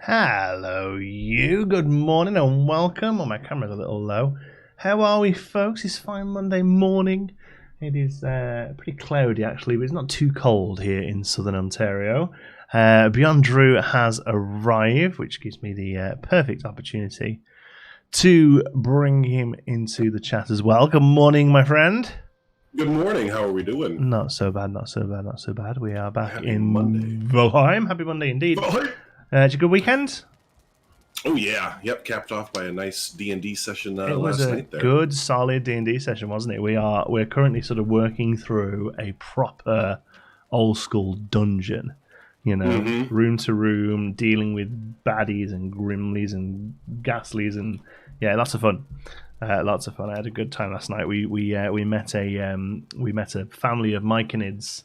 Hello, you. Good morning and welcome. Oh, my camera's a little low. How are we, folks? It's fine Monday morning. It is pretty cloudy, actually, but it's not too cold here in southern Ontario. Beyond Drew has arrived, which gives me the perfect opportunity to bring him into the chat as well. Good morning, my friend. Good morning. How are we doing? Not so bad, not so bad, not so bad. We are back Happy in Monday. Valheim. Happy Monday indeed. Did you have a good weekend? Oh yeah, yep. Capped off by a nice D&D session last night. It was a good, solid D&D session, wasn't it? We're currently sort of working through a proper old school dungeon. You know, room to room, dealing with baddies and grimlies and ghastlies, and yeah, lots of fun. Lots of fun. I had a good time last night. We met a family of myconids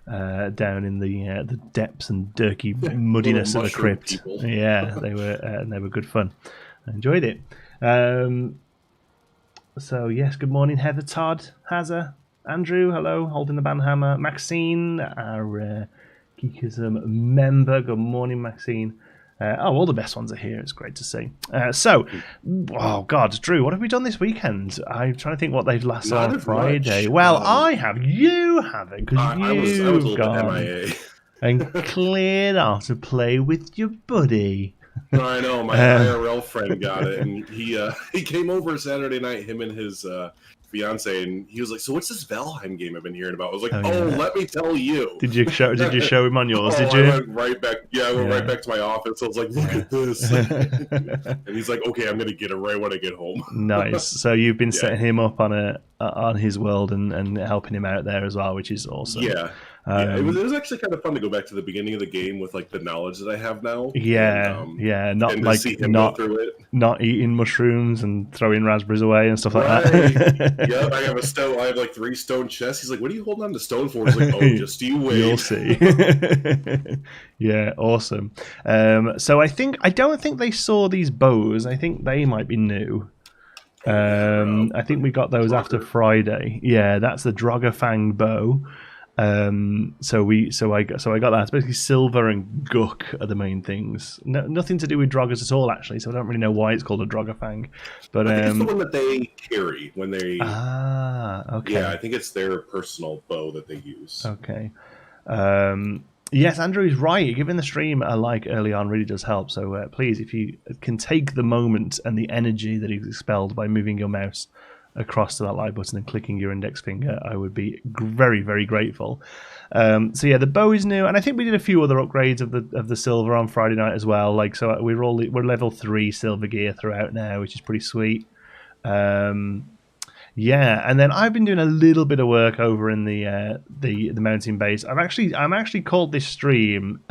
down in the depths and dirty muddiness of the crypt. People. Yeah, they were good fun. I enjoyed it. So yes, good morning, Heather, Todd, Hazza, Andrew. Hello, holding the banhammer. Maxine, our Geekism member. Good morning, Maxine. All the best ones are here. It's great to see. Oh God, Drew, what have we done this weekend? I'm trying to think what they've last on Friday. Much. Well, I have. You haven't, because you've gone MIA. and cleared off to play with your buddy. I know, my IRL friend got it, and he came over Saturday night. Him and his fiance, and he was like, "So what's this Valheim game I've been hearing about?" I was like, let me tell you. Did you show him on yours? Did you? I went right back. Yeah, I went right back to my office. I was like, "Look at this," and he's like, "Okay, I'm gonna get it right when I get home." Nice. So you've been setting him up on his world and helping him out there as well, which is awesome. Yeah. It was actually kind of fun to go back to the beginning of the game with like the knowledge that I have now. Yeah, not like see him go through it. Not eating mushrooms and throwing raspberries away and stuff like that. Yeah, I have a stone. I have like 3 stone chests. He's like, "What are you holding on to stone for?" He's like, "Oh, just you wait. You'll see." Yeah, awesome. So I don't think they saw these bows. I think they might be new. I think we got those after Friday. Yeah, that's the Droggerfang bow. So I got that. It's basically silver and guck are the main things. Nothing to do with Droggers at all, actually. So I don't really know why it's called a Droggerfang. But I think it's the one that they carry when they. Okay. Yeah, I think it's their personal bow that they use. Okay. Yes, Andrew is right. Giving the stream a like early on really does help. So please, if you can take the moment and the energy that is expelled by moving your mouse across to that like button and clicking your index finger, I would be very, very grateful. So yeah, the bow is new, and I think we did a few other upgrades of the silver on Friday night as well. Like, so we're level 3 silver gear throughout now, which is pretty sweet. Yeah, and then I've been doing a little bit of work over in the mountain base. I'm actually called this stream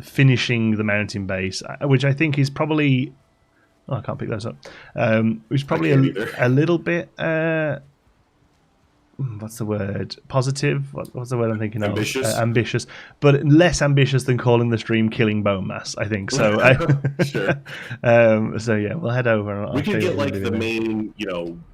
finishing the mountain base, which I think is probably. Oh, I can't pick those up. Which is probably a little bit. What's the word? Positive. What's the word I'm thinking ambitious. Of? Ambitious, but less ambitious than calling the stream "killing bone mass." I think so. Sure. So yeah, we'll head over. And we could get like the main,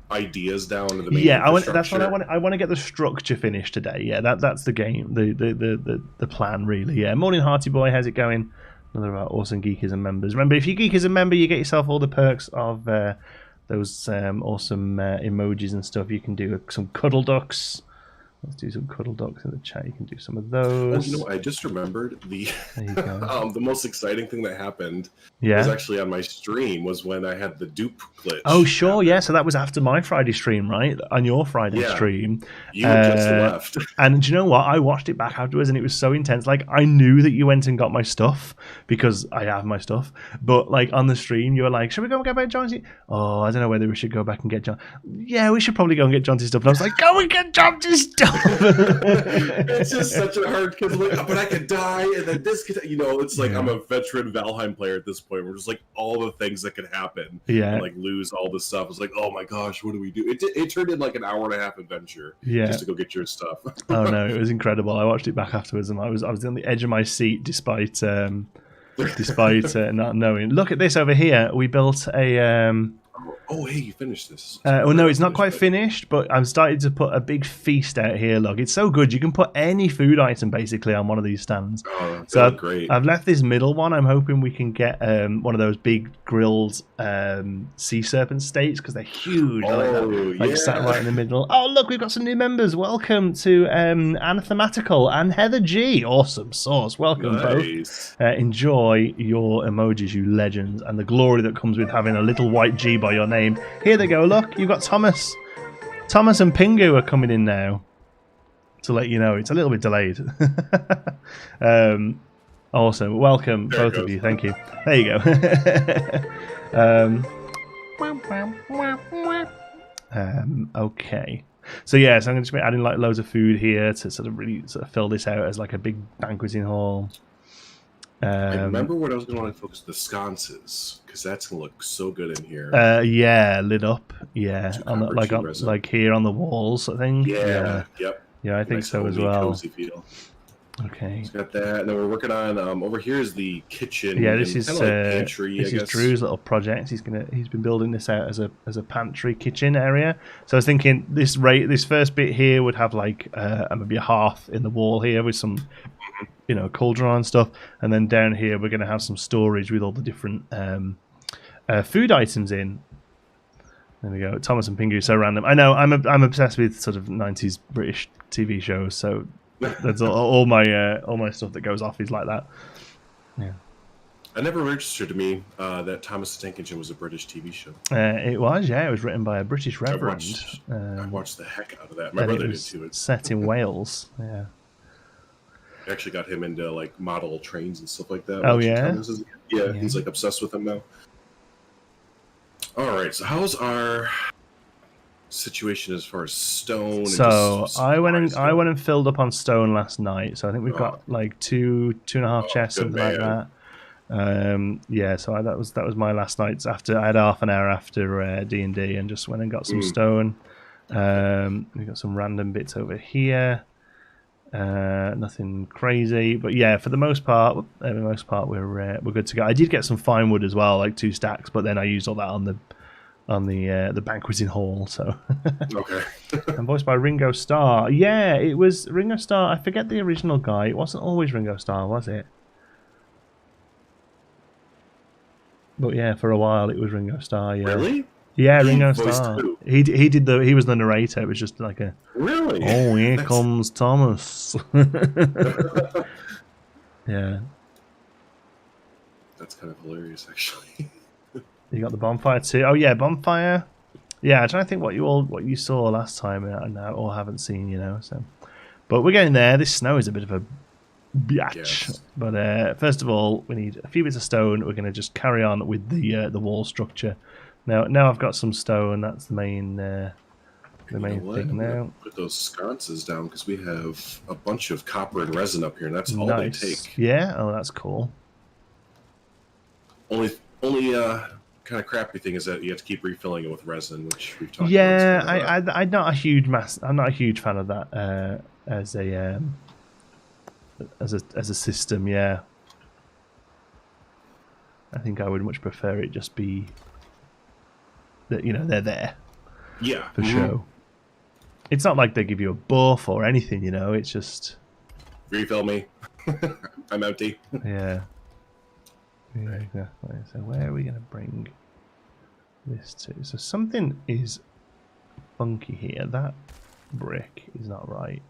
ideas down. To the main that's what I want. I want to get the structure finished today. Yeah, that's the game. The plan really. Yeah. Morning, Hearty Boy. How's it going? Another of our awesome Geekism members. Remember, if you're Geekism member, you get yourself all the perks of those awesome emojis and stuff. You can do some cuddle ducks. Let's do some cuddle ducks in the chat. You can do some of those. I just remembered the the most exciting thing that happened. Yeah. Was actually on my stream was when I had the dupe glitch. Oh, sure, happen. Yeah. So that was after my Friday stream, right? On your Friday stream. You just left. And do you know what? I watched it back afterwards, and it was so intense. Like, I knew that you went and got my stuff because I have my stuff. But like on the stream, you were like, "Should we go and get back John's?" Oh, I don't know whether we should go back and get John. Yeah, we should probably go and get John's stuff. And I was like, "Go and get John's stuff." It's just such a hard because but I could die and then this could it's like I'm a veteran Valheim player at this point. We're just like all the things that could happen and like lose all this stuff. It's like, oh my gosh, what do we do? It turned in like an hour and a half adventure just to go get your stuff. Oh no, it was incredible. I watched it back afterwards and I was on the edge of my seat despite not knowing. Look at this over here. We built a Oh, hey, you finished this. Well, no, it's not quite finished, but I'm starting to put a big feast out here. Look, it's so good. You can put any food item basically on one of these stands. Oh, so great. I've left this middle one. I'm hoping we can get one of those big grilled sea serpent steaks because they're huge. Like sat right in the middle. Oh, look, we've got some new members. Welcome to Anathematical and Heather G. Awesome sauce. Welcome both. Enjoy your emojis, you legends, and the glory that comes with having a little white G by your name. Here they go. Look, you've got Thomas. Thomas and Pingu are coming in now. To let you know, it's a little bit delayed. Awesome. Welcome, both of you. Thank you. There you go. Okay. So yeah, so I'm going to be adding like loads of food here to sort of really fill this out as like a big banqueting hall. I remember what I was going to want to focus the sconces because that's going to look so good in here. Yeah, lit up. Yeah, on like here on the walls, I think. Yeah. Yep. Yeah, I think so as well. Cozy feel. Okay. It's got that, and then we're working on over here is the kitchen. Yeah, this is kind of like pantry. This is Drew's little project. He's been building this out as a pantry kitchen area. So I was thinking this first bit here would have like maybe a hearth in the wall here with some cauldron and stuff, and then down here we're going to have some storage with all the different food items in. There we go. Thomas and Pingu, so random. I know. I'm obsessed with sort of 90s British TV shows, so that's all my stuff that goes off is like that. Yeah. I never registered to me that Thomas the Tank Engine was a British TV show. It was, yeah. It was written by a British reverend. I watched the heck out of that. My brother did too. It's set in Wales. Yeah. I actually got him into like model trains and stuff like that. Oh yeah. Yeah, he's like obsessed with them now. All right, so how's our situation as far as stone? So I went and filled up on stone last night. So I think we've got like two and a half chests, something like that. Yeah, so that was my last night. After I had half an hour after D&D and just went and got some stone. We got some random bits over here. Nothing crazy, but yeah, for the most part, we're good to go. I did get some fine wood as well, like 2 stacks, but then I used all that on the banqueting hall. So okay. And voiced by Ringo Starr. Yeah, it was Ringo Starr. I forget the original guy. It wasn't always Ringo Starr, was it? But yeah, for a while it was Ringo Starr. Yeah. Really? Yeah, Ringo Starr. He was the narrator. It was just like a really. Oh, here comes Thomas. Yeah. That's kind of hilarious, actually. You got the bonfire too. Oh yeah, bonfire. Yeah, I'm trying to think what you saw last time and or haven't seen. So, but we're getting there. This snow is a bit of a biatch. Yes. But first of all, we need a few bits of stone. We're going to just carry on with the wall structure. Now I've got some stone. That's the main thing now. Put those sconces down because we have a bunch of copper and resin up here, and that's all they take. Yeah. Oh, that's cool. Only kind of crappy thing is that you have to keep refilling it with resin, which we've talked about. Yeah, I'm not a huge fan of that as a system. Yeah, I think I would much prefer it just be that they're there. Yeah, for show. It's not like they give you a buff or anything. It's just refill me. I'm empty. Yeah. Yeah, exactly. So where are we going to bring this to? So something is funky here. That brick is not right.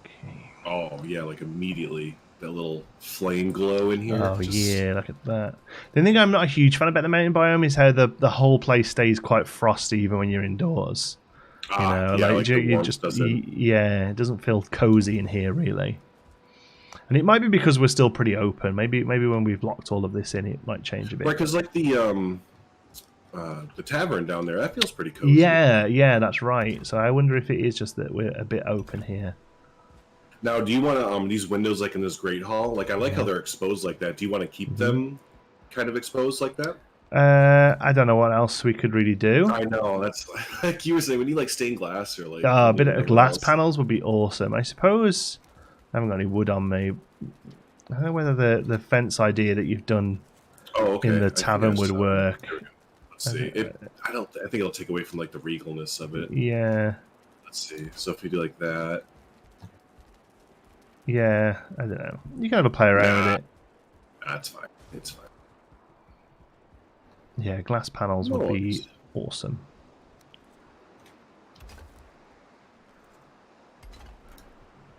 Okay. Oh, yeah, like immediately. That little flame glow in here. Oh, yeah, look at that. The thing I'm not a huge fan about the mountain biome is how the whole place stays quite frosty even when you're indoors. It doesn't feel cozy in here, really. And it might be because we're still pretty open. Maybe when we've locked all of this in, it might change a bit. Right, because like the tavern down there, that feels pretty cozy. Yeah, that's right. So I wonder if it is just that we're a bit open here. Now, do you want to these windows like in this great hall? Like I like how they're exposed like that. Do you want to keep them kind of exposed like that? I don't know what else we could really do. I know that's like you were saying. We need like stained glass or like a bit of glass panels would be awesome. I suppose. I haven't got any wood on me. I don't know whether the fence idea that you've done okay. in the tavern would work. Let's see. I think it'll take away from like the regalness of it. Yeah. Let's see. So if we do like that. Yeah, I don't know. You can have a play around with it. That's fine. It's fine. Yeah, glass panels would be awesome.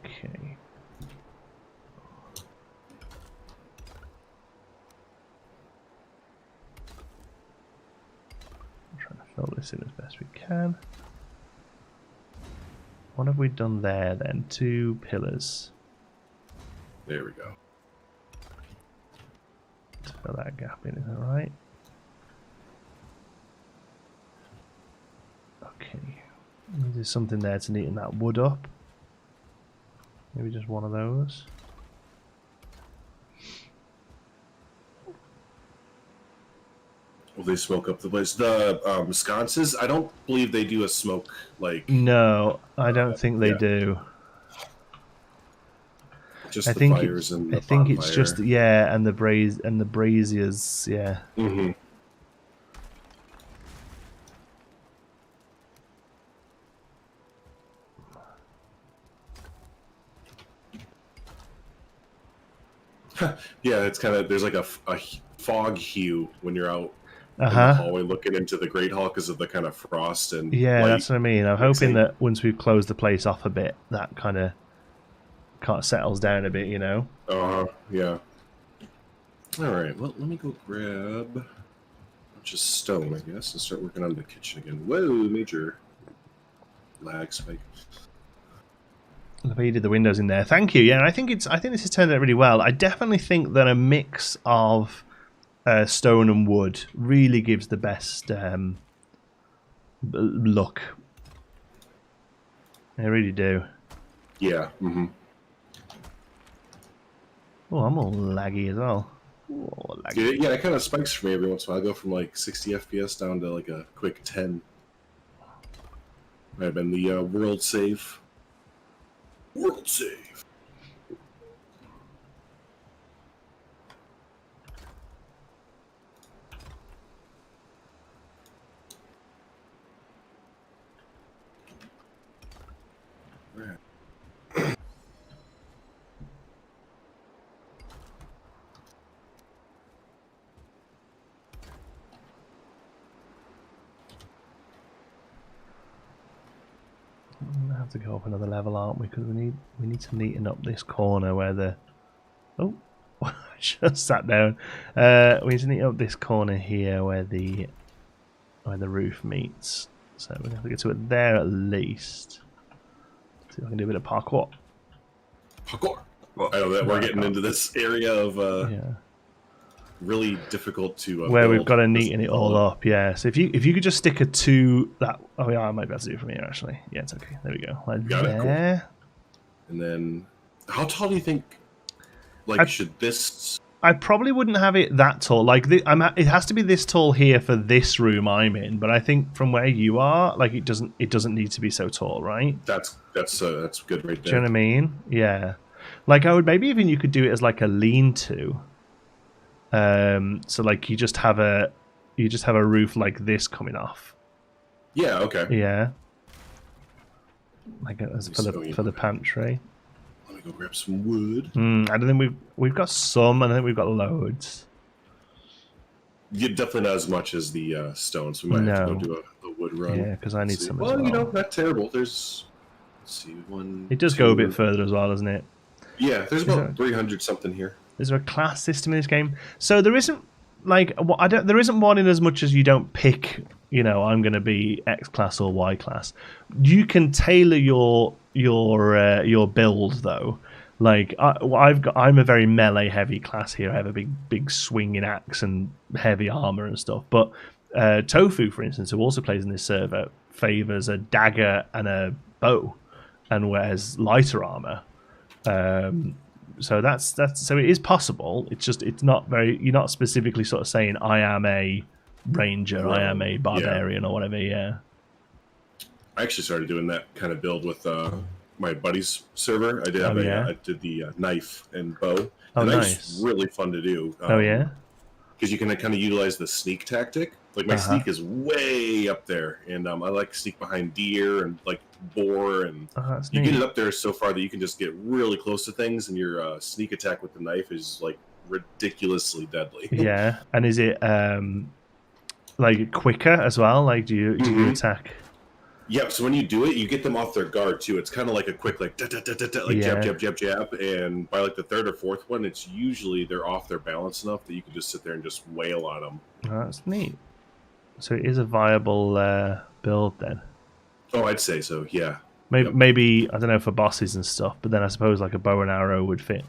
Okay. I'm trying to fill this in as best we can. What have we done there then? 2 pillars. There we go. To fill that gap in, is that right? Okay. There's something there to neaten that wood up. Maybe just one of those. Will they smoke up the place? The sconces, I don't believe they do a smoke like. No, I don't think they do. Just the fires and the bonfire. It's just and the braziers, yeah. Mm-hmm. Yeah, it's kind of there's like a fog hue when you're out in the hallway looking into the Great Hall because of the kind of frost and light. That's what I mean. I'm hoping that once we've closed the place off a bit, that kind of settles down a bit, you know. Yeah. All right. Well, let me go grab a bunch of stone, I guess, and start working on the kitchen again. Whoa, major lag spike. I bet you did the windows in there. Thank you. Yeah, I think this has turned out really well. I definitely think that a mix of stone and wood really gives the best look. I really do. Yeah. Mm-hmm. Oh, I'm all laggy as well. Oh, laggy. Yeah, it kind of spikes for me every once in a while. I go from like 60 FPS down to like a quick 10. Might have been the world save. World save. Right. We're gonna have to go up another level, aren't we? Because we need to neaten up this corner where the I just sat down. We need to neaten up this corner here where the roof meets. So we're gonna have to get to it there at least. See if I can do a bit of parkour. Parkour. Well, I know that we're getting into this area of really difficult to where we've got to neaten it all up. Yeah. So if you could just stick a 2 that I might be able to do it from here actually. Yeah, it's okay. There we go. Like got there. It, cool. And then, how tall do you think? Like, should this? I probably wouldn't have it that tall. Like, it has to be this tall here for this room I'm in. But I think from where you are, like, it doesn't need to be so tall, right? That's good right there. Do you know what I mean? Yeah. Like, I would maybe even you could do it as like a lean-to. So like you just have a roof like this coming off. Yeah. Okay. Yeah. Like as for the pantry. Let me go grab some wood. I don't think we've got some. I don't think we've got loads. Yeah, definitely not as much as the stone. So we might have to go do a wood run. Yeah, because I need some. Well, you know, not terrible. There's. Let's see, one. It does go a bit further as well, doesn't it? Yeah, there's about 300 something here. Is there a class system in this game? So there isn't there isn't one in as much as you don't pick. You know, I'm going to be X class or Y class. You can tailor your build though. Like I'm a very melee heavy class here. I have a big swinging axe and heavy armor and stuff. But Tofu, for instance, who also plays in this server, favors a dagger and a bow, and wears lighter armor. So that's so it is possible. It's not very. You're not specifically sort of saying I am a ranger, I am a barbarian, or whatever. Yeah. I actually started doing that kind of build with my buddy's server. I did I did the knife and bow. The knife's really fun to do. Oh yeah. because you can kind of utilize the sneak tactic. Like my sneak is way up there, and I like to sneak behind deer and like boar, and you get it up there so far that you can just get really close to things, and your sneak attack with the knife is like ridiculously deadly. Yeah, and is it like quicker as well? Like, do you attack? Yeah, so when you do it, you get them off their guard too. It's kind of like a quick like like jab, and by like the third or fourth one, it's usually they're off their balance enough that you can just sit there and just wail on them. Oh, that's neat. So it is a viable build then. Oh, I'd say so. Yeah. Maybe I don't know for bosses and stuff, but then I suppose like a bow and arrow would fit.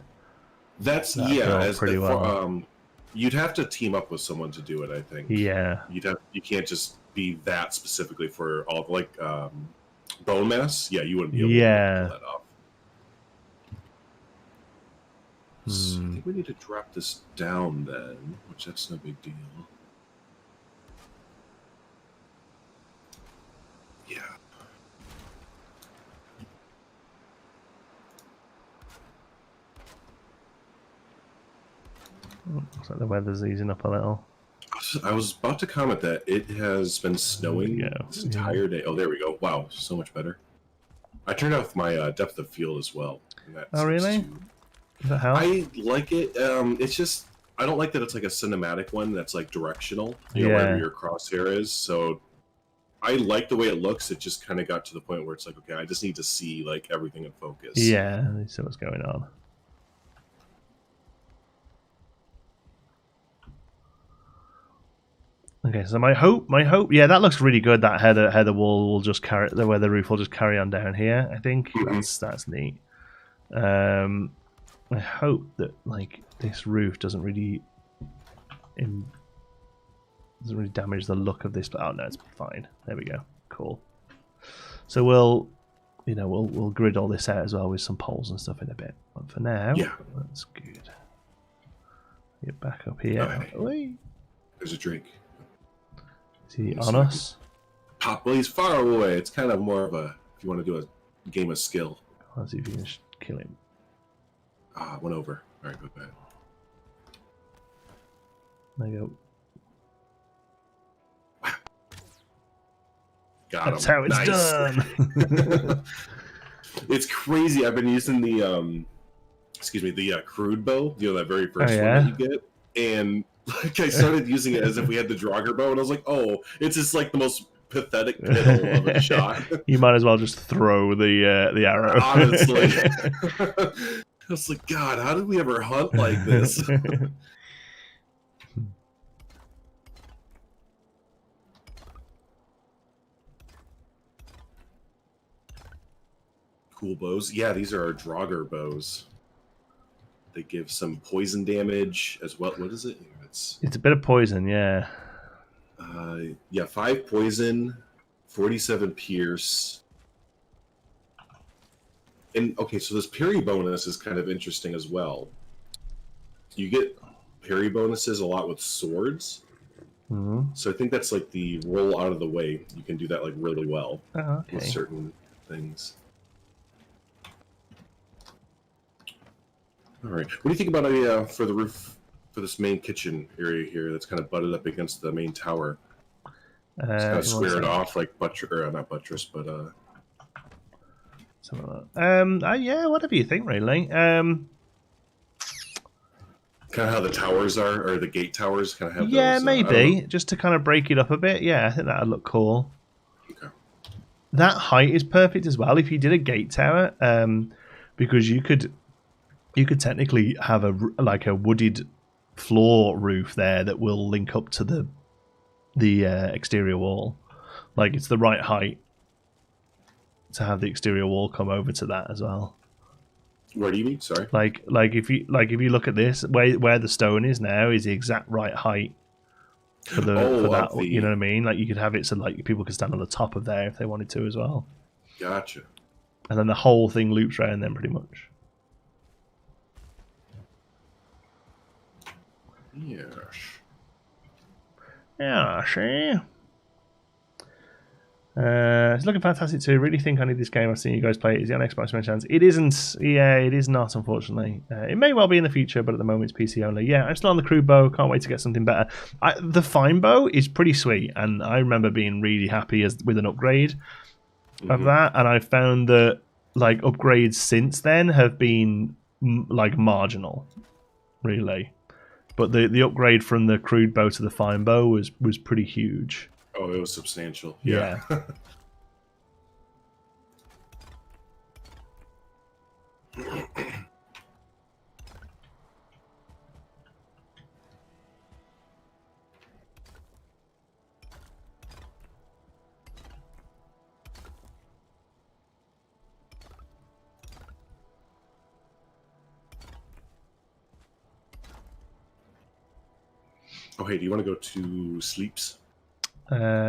That's pretty well. You'd have to team up with someone to do it, I think. Yeah. You can't just be that specifically for all like bone mass. Yeah, you wouldn't be able to pull that off. So I think we need to drop this down then, which that's no big deal. Yeah. Looks like the weather's easing up a little. I was about to comment that it has been snowing this entire day. Oh, there we go. Wow, so much better. I turned off my depth of field as well. Oh, really? Does that help? I like it. It's just I don't like that it's like a cinematic one that's like directional. You know, wherever your crosshair is. So I like the way it looks. It just kind of got to the point where it's like, okay, I just need to see like everything in focus. Yeah, I see what's going on. Okay, so my hope, yeah, that looks really good. That header wall will just carry where the roof will just carry on down here. I think that's neat. I hope that like this roof doesn't really damage the look of this. Oh no, it's fine. There we go. Cool. So we'll grid all this out as well with some poles and stuff in a bit. But for now, that's good. Get back up here. Okay. There's a drink. Is he on us? Well, he's far away. It's kind of more of a, if you want to do a game of skill. Let's see if you can kill him. Went over. All right, go back. There you go. Got him. That's how it's done. It's crazy. I've been using the crude bow, that very first one that you get, and like I started using it as if we had the Draugr bow, and I was like, oh, it's just like the most pathetic piddle of a shot. You might as well just throw the arrow. Honestly. I was like, God, how did we ever hunt like this? Cool bows. Yeah, these are our Draugr bows. They give some poison damage as well. What is it? It's a bit of poison, yeah. 5 poison, 47 pierce. And okay, so this parry bonus is kind of interesting as well. You get parry bonuses a lot with swords. So I think that's like the roll out of the way. You can do that like really well with certain things. All right. What do you think about for the roof for this main kitchen area here that's kind of butted up against the main tower? It's kind of squared off like not buttress, but yeah, whatever you think, really. Kind of how the towers are, or the gate towers kind of have. Yeah, those, maybe just to kind of break it up a bit. Yeah, I think that'd look cool. Okay. That height is perfect as well. If you did a gate tower, because you could technically have a wooded floor roof there that will link up to the exterior wall. Like it's the right height to have the exterior wall come over to that as well. What do you mean? Sorry. Like if you look at this, where the stone is now is the exact right height for that. You know what I mean? Like you could have it so like people could stand on the top of there if they wanted to as well. Gotcha. And then the whole thing loops around them pretty much. Yes. Yeah, see. It's looking fantastic too. Really think I need this game. I've seen you guys play it. Is it on Xbox by chance? It isn't. Yeah, it is not, unfortunately. It may well be in the future, but at the moment it's PC only. Yeah, I'm still on the crude bow. Can't wait to get something better. The fine bow is pretty sweet, and I remember being really happy with an upgrade of that. And I found that like upgrades since then have been like marginal, really. But the upgrade from the crude bow to the fine bow was pretty huge. Oh, it was substantial. Yeah. Oh, hey, do you want to go to Sleeps?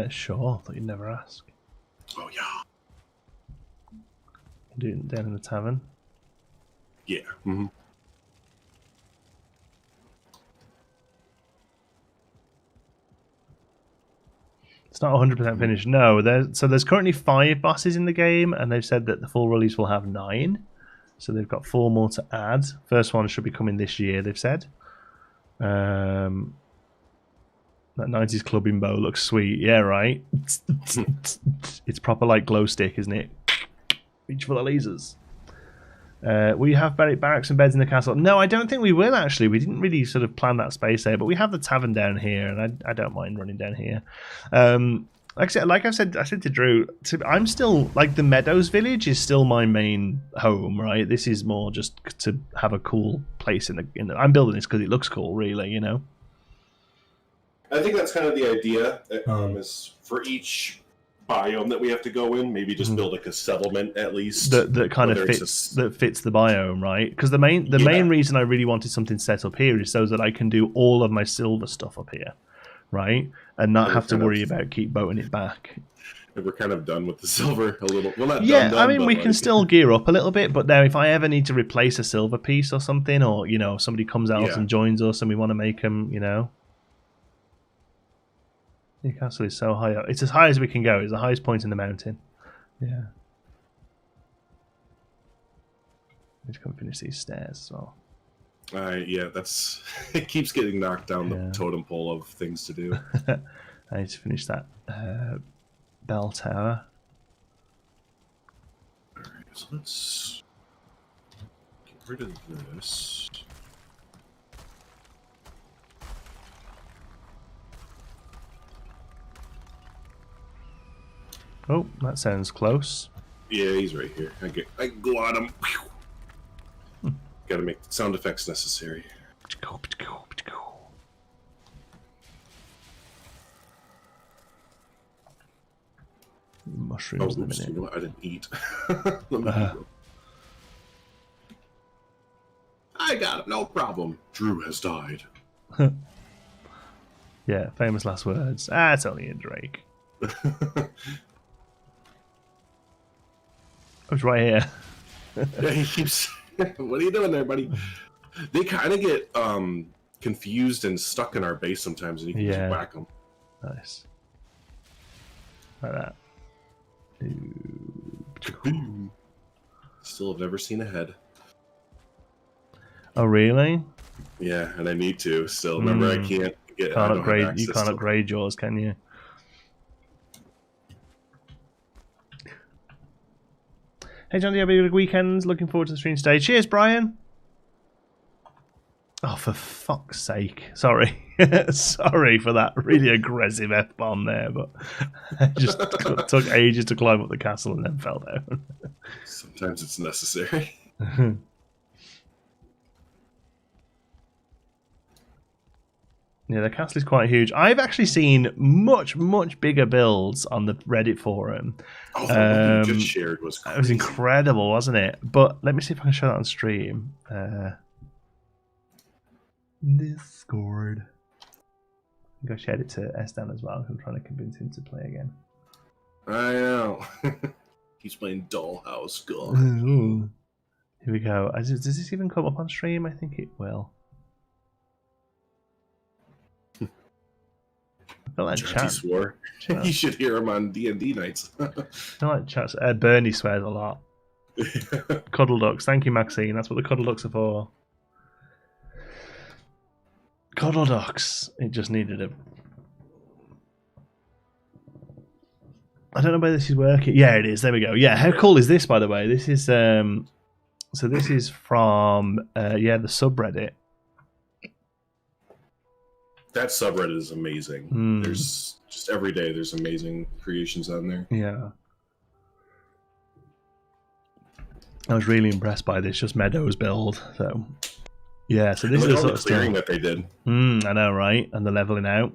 Sure. Thought you'd never ask. Oh, yeah. Do it down in the tavern. Yeah. It's not 100% finished. No, there's currently 5 bosses in the game, and they've said that the full release will have 9. So they've got 4 more to add. First one should be coming this year, they've said. That 90s clubbing bow looks sweet. Yeah, right. It's proper like glow stick, isn't it? Reach for the lasers. We have barracks and beds in the castle. No, I don't think we will, actually. We didn't really sort of plan that space there, but we have the tavern down here, and I don't mind running down here. Like I said to Drew, I'm still, like, the Meadows village is still my main home, right? This is more just to have a cool place in the I'm building this because it looks cool, really, you know? I think that's kind of the idea, is for each biome that we have to go in, maybe just build like a settlement at least that kind of fits the biome, right? Because the main reason I really wanted something set up here is so that I can do all of my silver stuff up here, right, and not have to worry about keep boating it back. We're kind of done with the silver a little. Well, not done, I mean, we like, can still gear up a little bit, but now if I ever need to replace a silver piece or something, or you know, somebody comes out and joins us and we want to make them, you know. Newcastle is so high up. It's as high as we can go. It's the highest point in the mountain. Yeah. Let's come finish these stairs as well. Yeah, that's it keeps getting knocked down the totem pole of things to do. I need to finish that bell tower. Alright, so let's get rid of this. Oh, that sounds close. Yeah, he's right here. I go on him. Gotta make the sound effects necessary. Mushrooms in a minute. You know what? I didn't eat. Let me go. I got it, no problem. Drew has died. Yeah, famous last words. It's only a Drake. I was right here. Yeah, he keeps. What are you doing there, buddy? They kind of get confused and stuck in our base sometimes, and you can just whack them. Nice. Like that. Still have never seen a head. Oh, really? Yeah, and I need to. Still, remember, I can't get. You can't upgrade yours, can you? Hey John, do you have a good weekend? Looking forward to the stream today. Cheers, Brian. Oh, for fuck's sake. Sorry. Sorry for that really aggressive F-bomb there, but I just took ages to climb up the castle and then fell down. Sometimes it's necessary. Yeah, the castle is quite huge. I've actually seen much, much bigger builds on the Reddit forum. Oh, what you just shared was crazy. It was incredible, wasn't it? But let me see if I can show that on stream. Discord. I think I shared it to Estan as well. I'm trying to convince him to play again. I know. He's playing Dollhouse. God. Here we go. Does this even come up on stream? I think it will. I feel like Chatty swore. You should hear him on D&D nights. I feel like Chat's, Bernie swears a lot. Cuddle ducks. Thank you, Maxine. That's what the cuddle ducks are for. Cuddle ducks. It just needed a... I don't know whether this is working. Yeah, it is. There we go. Yeah, how cool is this, by the way? This is so this is from the subreddit. That subreddit is amazing. There's just every day there's amazing creations on there. Yeah. I was really impressed by this just Meadows build. So yeah, so this is the sort of clearing that they did. I know, right? And the leveling out.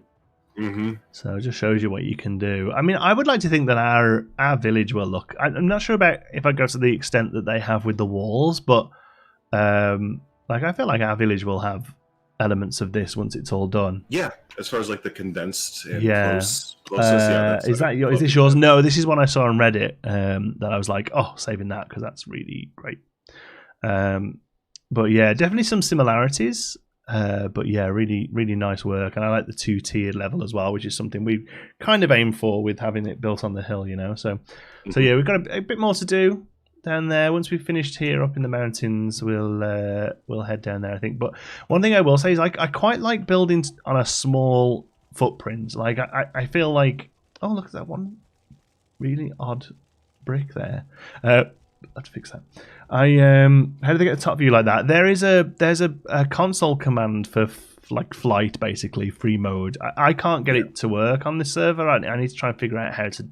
So it just shows you what you can do. I mean, I would like to think that our village will look. I'm not sure about if I go to the extent that they have with the walls, but like I feel like our village will have elements of this once it's all done. Yeah, as far as like the condensed and closest. Is this yours? yours? No, this is one I saw on Reddit that I was like, oh, saving that because that's really great. But yeah, definitely some similarities. But yeah, really, really nice work, and I like the 2-tiered level as well, which is something we kind of aim for with having it built on the hill, you know. So yeah, we've got a bit more to do down there. Once we've finished here up in the mountains, we'll head down there, I think. But one thing I will say is I quite like building on a small footprint. Like I feel like, oh, look at that one really odd brick there. Let's fix that. How do they get a top view like that? There's a console command for like flight, basically free mode. I can't get it to work on this server. I need to try and figure out how to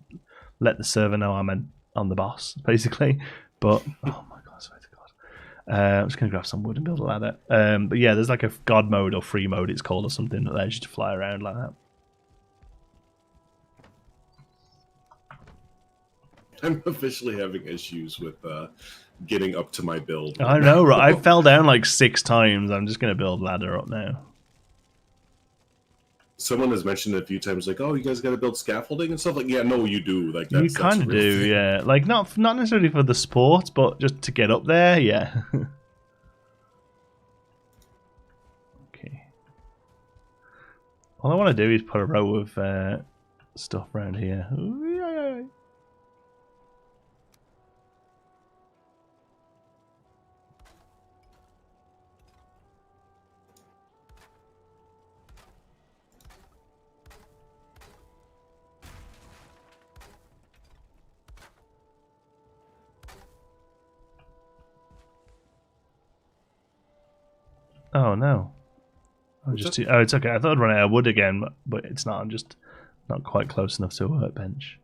let the server know I'm on the boss, basically. But oh my god, I swear to God, I'm just gonna grab some wood and build a ladder. But yeah, there's like a god mode or free mode, it's called, or something that allows you to fly around like that. I'm officially having issues with getting up to my build. I know, right? I fell down like 6 times. I'm just going to build ladder up now. Someone has mentioned it a few times, like, "Oh, you guys got to build scaffolding and stuff." Like, yeah, no, you do. Like, you kind of do, yeah. Like, not necessarily for the sport, but just to get up there, yeah. Okay. All I want to do is put a row of stuff around here. Oh no! It's okay. I thought I'd run out of wood again, but it's not. I'm just not quite close enough to a workbench.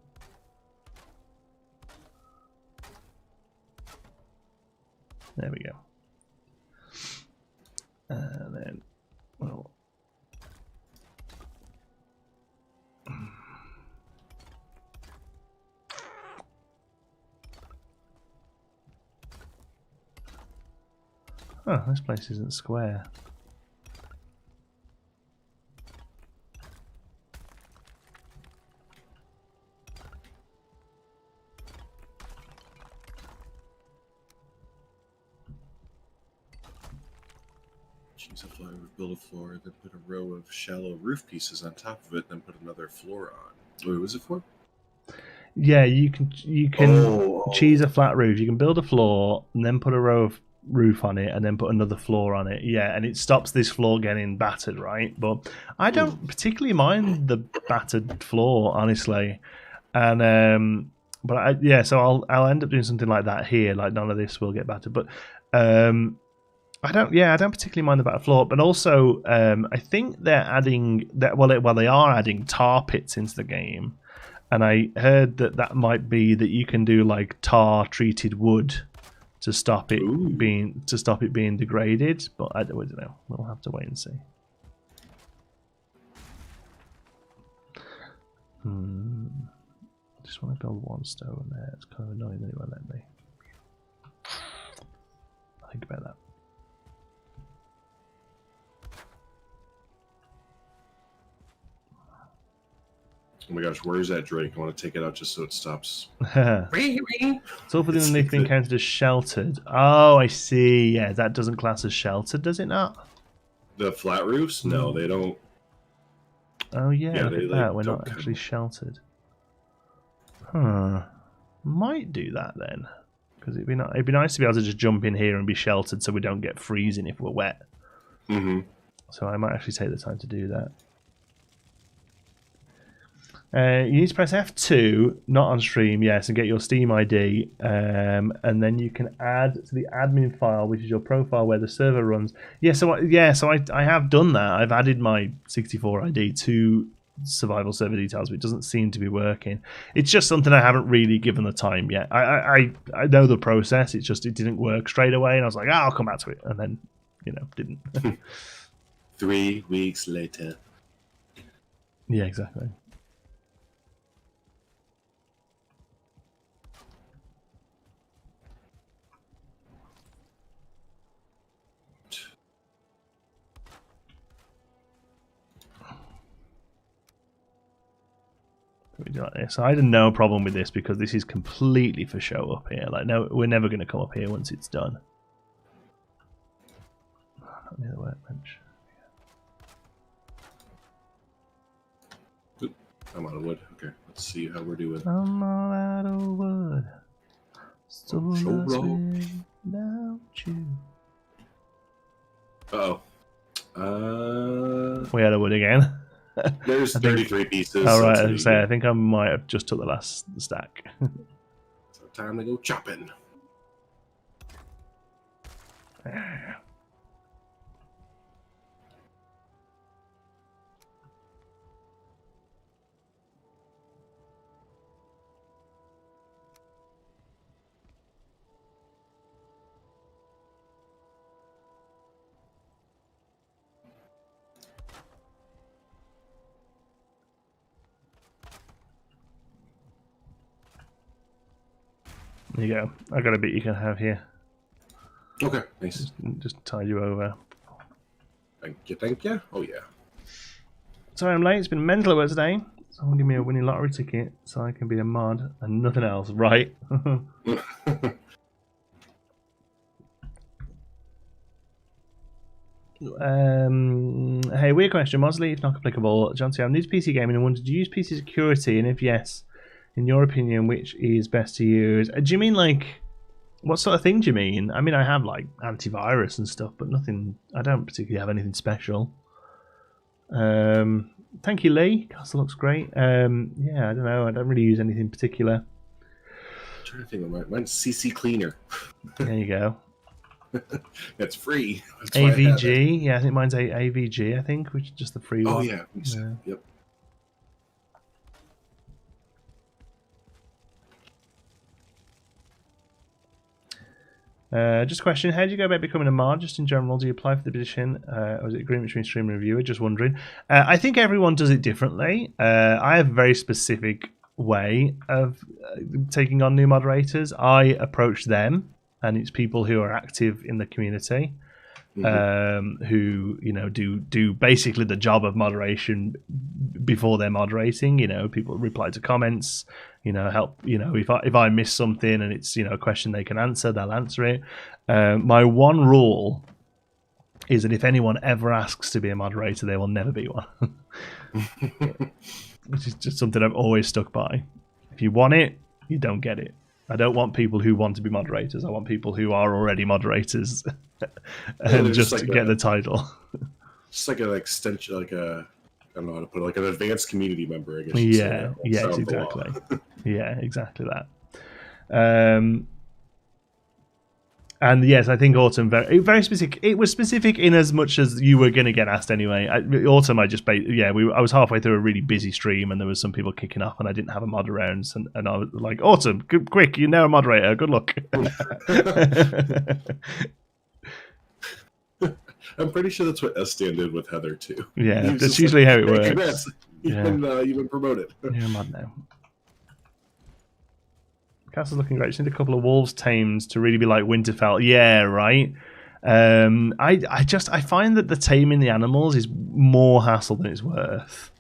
There we go. And then, well, oh, this place isn't square. Choose a floor, build a floor, then put a row of shallow roof pieces on top of it, then put another floor on. What was it for? Yeah, you can choose a flat roof. You can build a floor and then put a row of roof on it and then put another floor on it. Yeah, and it stops this floor getting battered, right? But I don't particularly mind the battered floor, honestly. And but so I'll end up doing something like that here. Like none of this will get battered, but I don't particularly mind the battered floor. But also I think they're adding that. Well, they are adding tar pits into the game, and I heard that might be that you can do like tar treated wood to stop it being degraded, but I don't know. We'll have to wait and see. I just want to build one stone there. It's kind of annoying that it won't let me. I'll think about that. Oh my gosh, where is that Drake? I want to take it out just so it stops. It's all within the thing counted as sheltered. Oh, I see. Yeah, that doesn't class as sheltered, does it not? The flat roofs? No, they don't. Oh yeah, look at that. We're not actually sheltered. Huh. Might do that then, because it'd be nice to be able to just jump in here and be sheltered, so we don't get freezing if we're wet. So I might actually take the time to do that. You need to press F2, not on stream, yes, and get your Steam ID, and then you can add to the admin file, which is your profile where the server runs. So I have done that. I've added my 64 ID to survival server details, but it doesn't seem to be working. It's just something I haven't really given the time yet. I know the process. It's just it didn't work straight away, and I was like, I'll come back to it, and then didn't. 3 weeks later. Yeah, exactly. We do like this. I had no problem with this because this is completely for show up here. Like, no, we're never going to come up here once it's done. Not near the workbench. Oop, I'm out of wood. Okay, let's see how we're doing. I'm all out of wood. So without you. We had a wood again. There's 33 pieces. All right, I think I might have just took the last stack. So time to go chopping. There you go. I got a bit you can have here. Okay, nice. Just tide you over. Thank you. Oh yeah. Sorry I'm late. It's been mental work today. Someone give me a winning lottery ticket so I can be a mod and nothing else. Right. Hey, weird question. Mosley, if not applicable. John C. I'm new to PC gaming and wanted to use PC security, and if yes, in your opinion, which is best to use? Do you mean like, what sort of thing do you mean? I mean, I have like antivirus and stuff, but nothing. I don't particularly have anything special. Thank you, Lee. Castle looks great. Yeah, I don't know. I don't really use anything particular. I'm trying to think of mine's CC Cleaner. There you go. That's free. That's AVG. Yeah, I think mine's AVG. I think, which is just the free one. Oh yeah. Yep. Just a question, how do you go about becoming a mod? Just in general, do you apply for the position? Or is it agreement between streamer and viewer? Just wondering. I think everyone does it differently. I have a very specific way of taking on new moderators. I approach them, and it's people who are active in the community, who do basically the job of moderation before they're moderating. People reply to comments. Help. If I miss something and it's a question they can answer, they'll answer it. My one rule is that if anyone ever asks to be a moderator, they will never be one. Which is just something I've always stuck by. If you want it, you don't get it. I don't want people who want to be moderators. I want people who are already moderators and just like get the title. Just like an extension, like a. I don't know how to put it, like an advanced community member, I guess. Yeah, yes, exactly. Yeah, exactly that. And yes, I think Autumn very specific. It was specific in as much as you were going to get asked anyway. Autumn, I was halfway through a really busy stream and there was some people kicking off and I didn't have a mod around, and I was like, Autumn, quick, you're now a moderator. Good luck. I'm pretty sure that's what S-Stan did with Heather too. Yeah, that's usually how it works. Congrats. You've been promoted. You're a mod now. Castle's looking great. Just need a couple of wolves tames to really be like Winterfell. Yeah, right. I find that the taming the animals is more hassle than it's worth.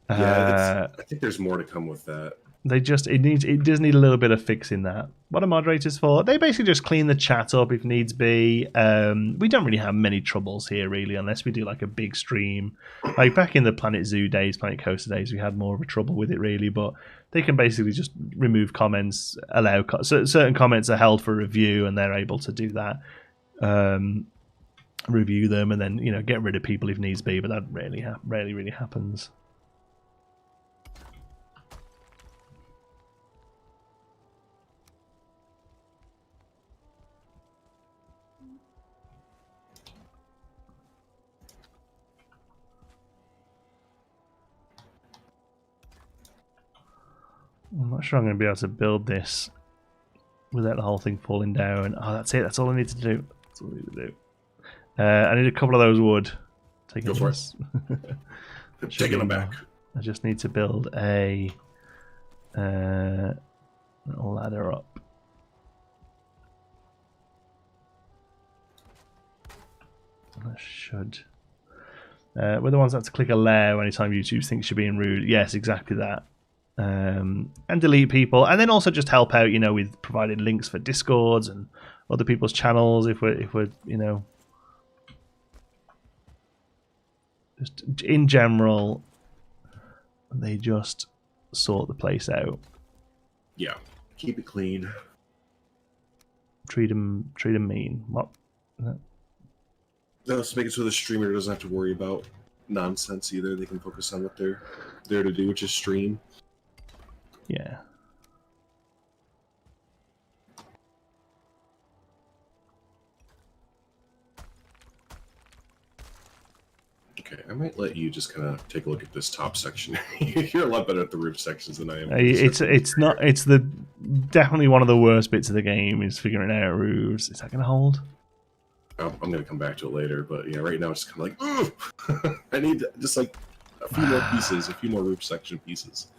Yeah, I think there's more to come with that. it does need a little bit of fixing. That what are moderators for? They basically just clean the chat up if needs be. We don't really have many troubles here really, unless we do like a big stream. Like back in the Planet Zoo days, Planet Coaster days, we had more of a trouble with it really. But they can basically just remove comments, allow certain comments are held for review, and they're able to do that. Review them and then get rid of people if needs be. But that rarely really happens. I'm not sure I'm going to be able to build this without the whole thing falling down. Oh, that's it. That's all I need to do. That's all I need to do. I need a couple of those wood. Go for it. Taking them back. I just need to build a ladder up. I should. We're the ones that have to click allow anytime YouTube thinks you're being rude. Yes, exactly that. And delete people, and then also just help out, with providing links for Discords and other people's channels if we're just in general, they just sort the place out. Yeah, keep it clean. Treat them mean. What? Let's make it so the streamer doesn't have to worry about nonsense either. They can focus on what they're there to do, which is stream. Yeah. Okay, I might let you just kind of take a look at this top section. You're a lot better at the roof sections than I am. It's definitely one of the worst bits of the game is figuring out roofs. Is that going to hold? I'm going to come back to it later, but yeah, right now it's kind of like, ugh! I need just like a few more pieces, a few more roof section pieces.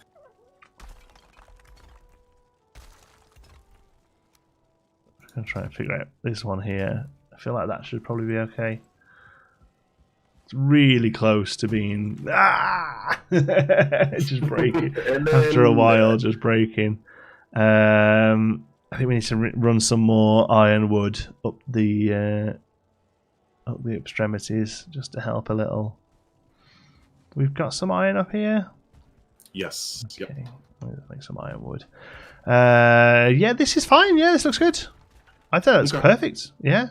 I'm going to try and figure out this one here. I feel like that should probably be okay. It's really close to being... just breaking. After a while, just breaking. I think we need to run some more ironwood up the extremities just to help a little. We've got some iron up here. Yes. Okay. Yep. Let's make some ironwood. Yeah, this is fine. Yeah, this looks good. I thought it's perfect. Yeah.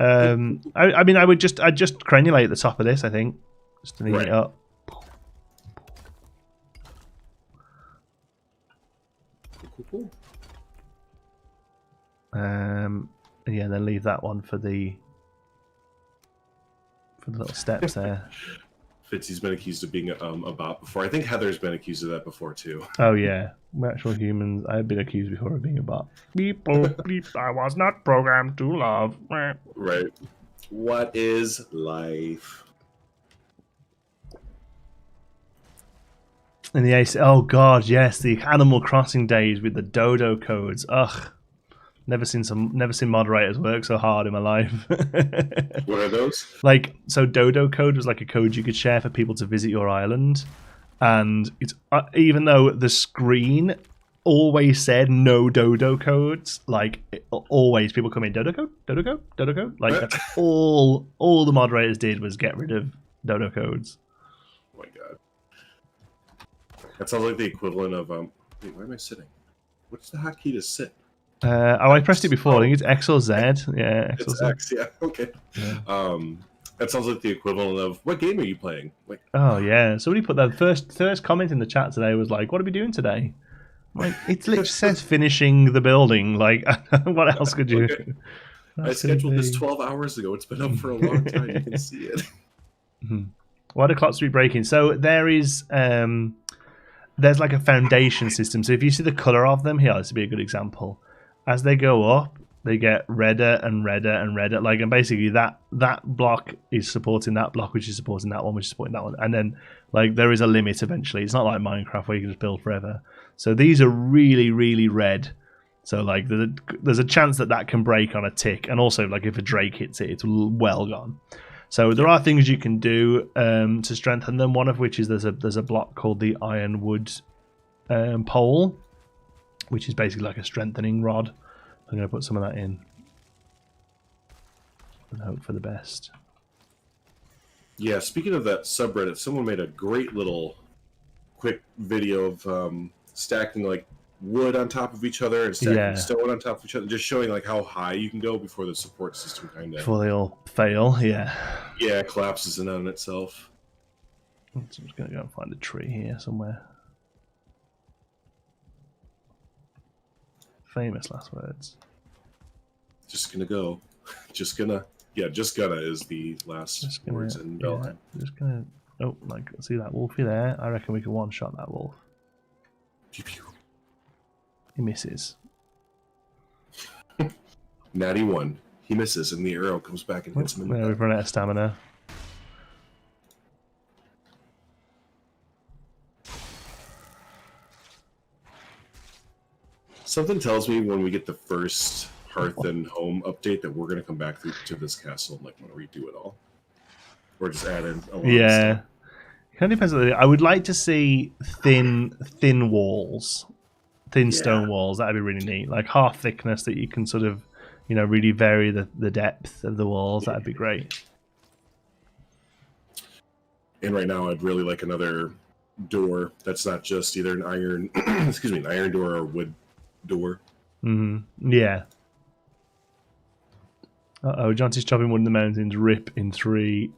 I mean, I'd just crenulate the top of this. I think just to neaten it up. Cool. Yeah, then leave that one for the little steps there. Fitzy's been accused of being a bot before. I think Heather's been accused of that before too. Oh yeah, we're actual humans. I've been accused before of being a bot. Beep boop beep. I was not programmed to love. Right. What is life? In the ace. Oh god, yes, the Animal Crossing days with the dodo codes. Ugh. Never seen moderators work so hard in my life. What are those? Like, so dodo code was like a code you could share for people to visit your island, and it's even though the screen always said no dodo codes, like always people come in dodo code, dodo code, dodo code. Like that's all the moderators did was get rid of dodo codes. Oh my god, that sounds like the equivalent of Wait, where am I sitting? What's the hotkey to sit? I pressed it before. I think it's X or Z. Yeah, X or it's Z. X. Yeah. Okay. Yeah. That sounds like the equivalent of what game are you playing? Like, oh yeah. Somebody put that first comment in the chat today was like, "What are we doing today?" Like, it literally says finishing the building. Like, what else could you? Okay. I scheduled this 12 hours ago. It's been up for a long time. You can see it. Why do clocks be breaking? So there's like a foundation system. So if you see the color of them here, this would be a good example. As they go up, they get redder and redder and redder. Like, and basically that block is supporting that block, which is supporting that one, which is supporting that one. And then, like, there is a limit eventually. It's not like Minecraft where you can just build forever. So these are really, really red. So, like, there's a chance that can break on a tick. And also, like, if a Drake hits it, it's well gone. So there are things you can do to strengthen them. One of which is there's a block called the ironwood pole, which is basically like a strengthening rod. I'm going to put some of that in and hope for the best. Yeah, speaking of that subreddit, someone made a great little quick video of stacking like wood on top of each other and stacking stone on top of each other, just showing like how high you can go before the support system kind of... Before they all fail, yeah. Yeah, it collapses in on itself. So I'm just going to go and find a tree here somewhere. Famous last words. Just gonna go. Just gonna. Yeah, just gonna is the last words in Valheim. Just gonna. Oh, like, see that wolfie there? I reckon we can one-shot that wolf. Pew, pew. He misses. Natty 1. He misses, and the arrow comes back and hits him in the we've run out of stamina. Something tells me when we get the first Hearth and Home update that we're going to come back to this castle and like want to redo it all, or just add in a lot of stuff. Kind of depends on I would like to see thin walls, thin stone walls. That'd be really neat, like half thickness that you can sort of, you know, really vary the depth of the walls. That'd be great. And right now, I'd really like another door that's not just either an iron, excuse me, an iron door or wood door. Yeah. Uh-oh, Johnson's chopping wood in the mountains. Rip in 3.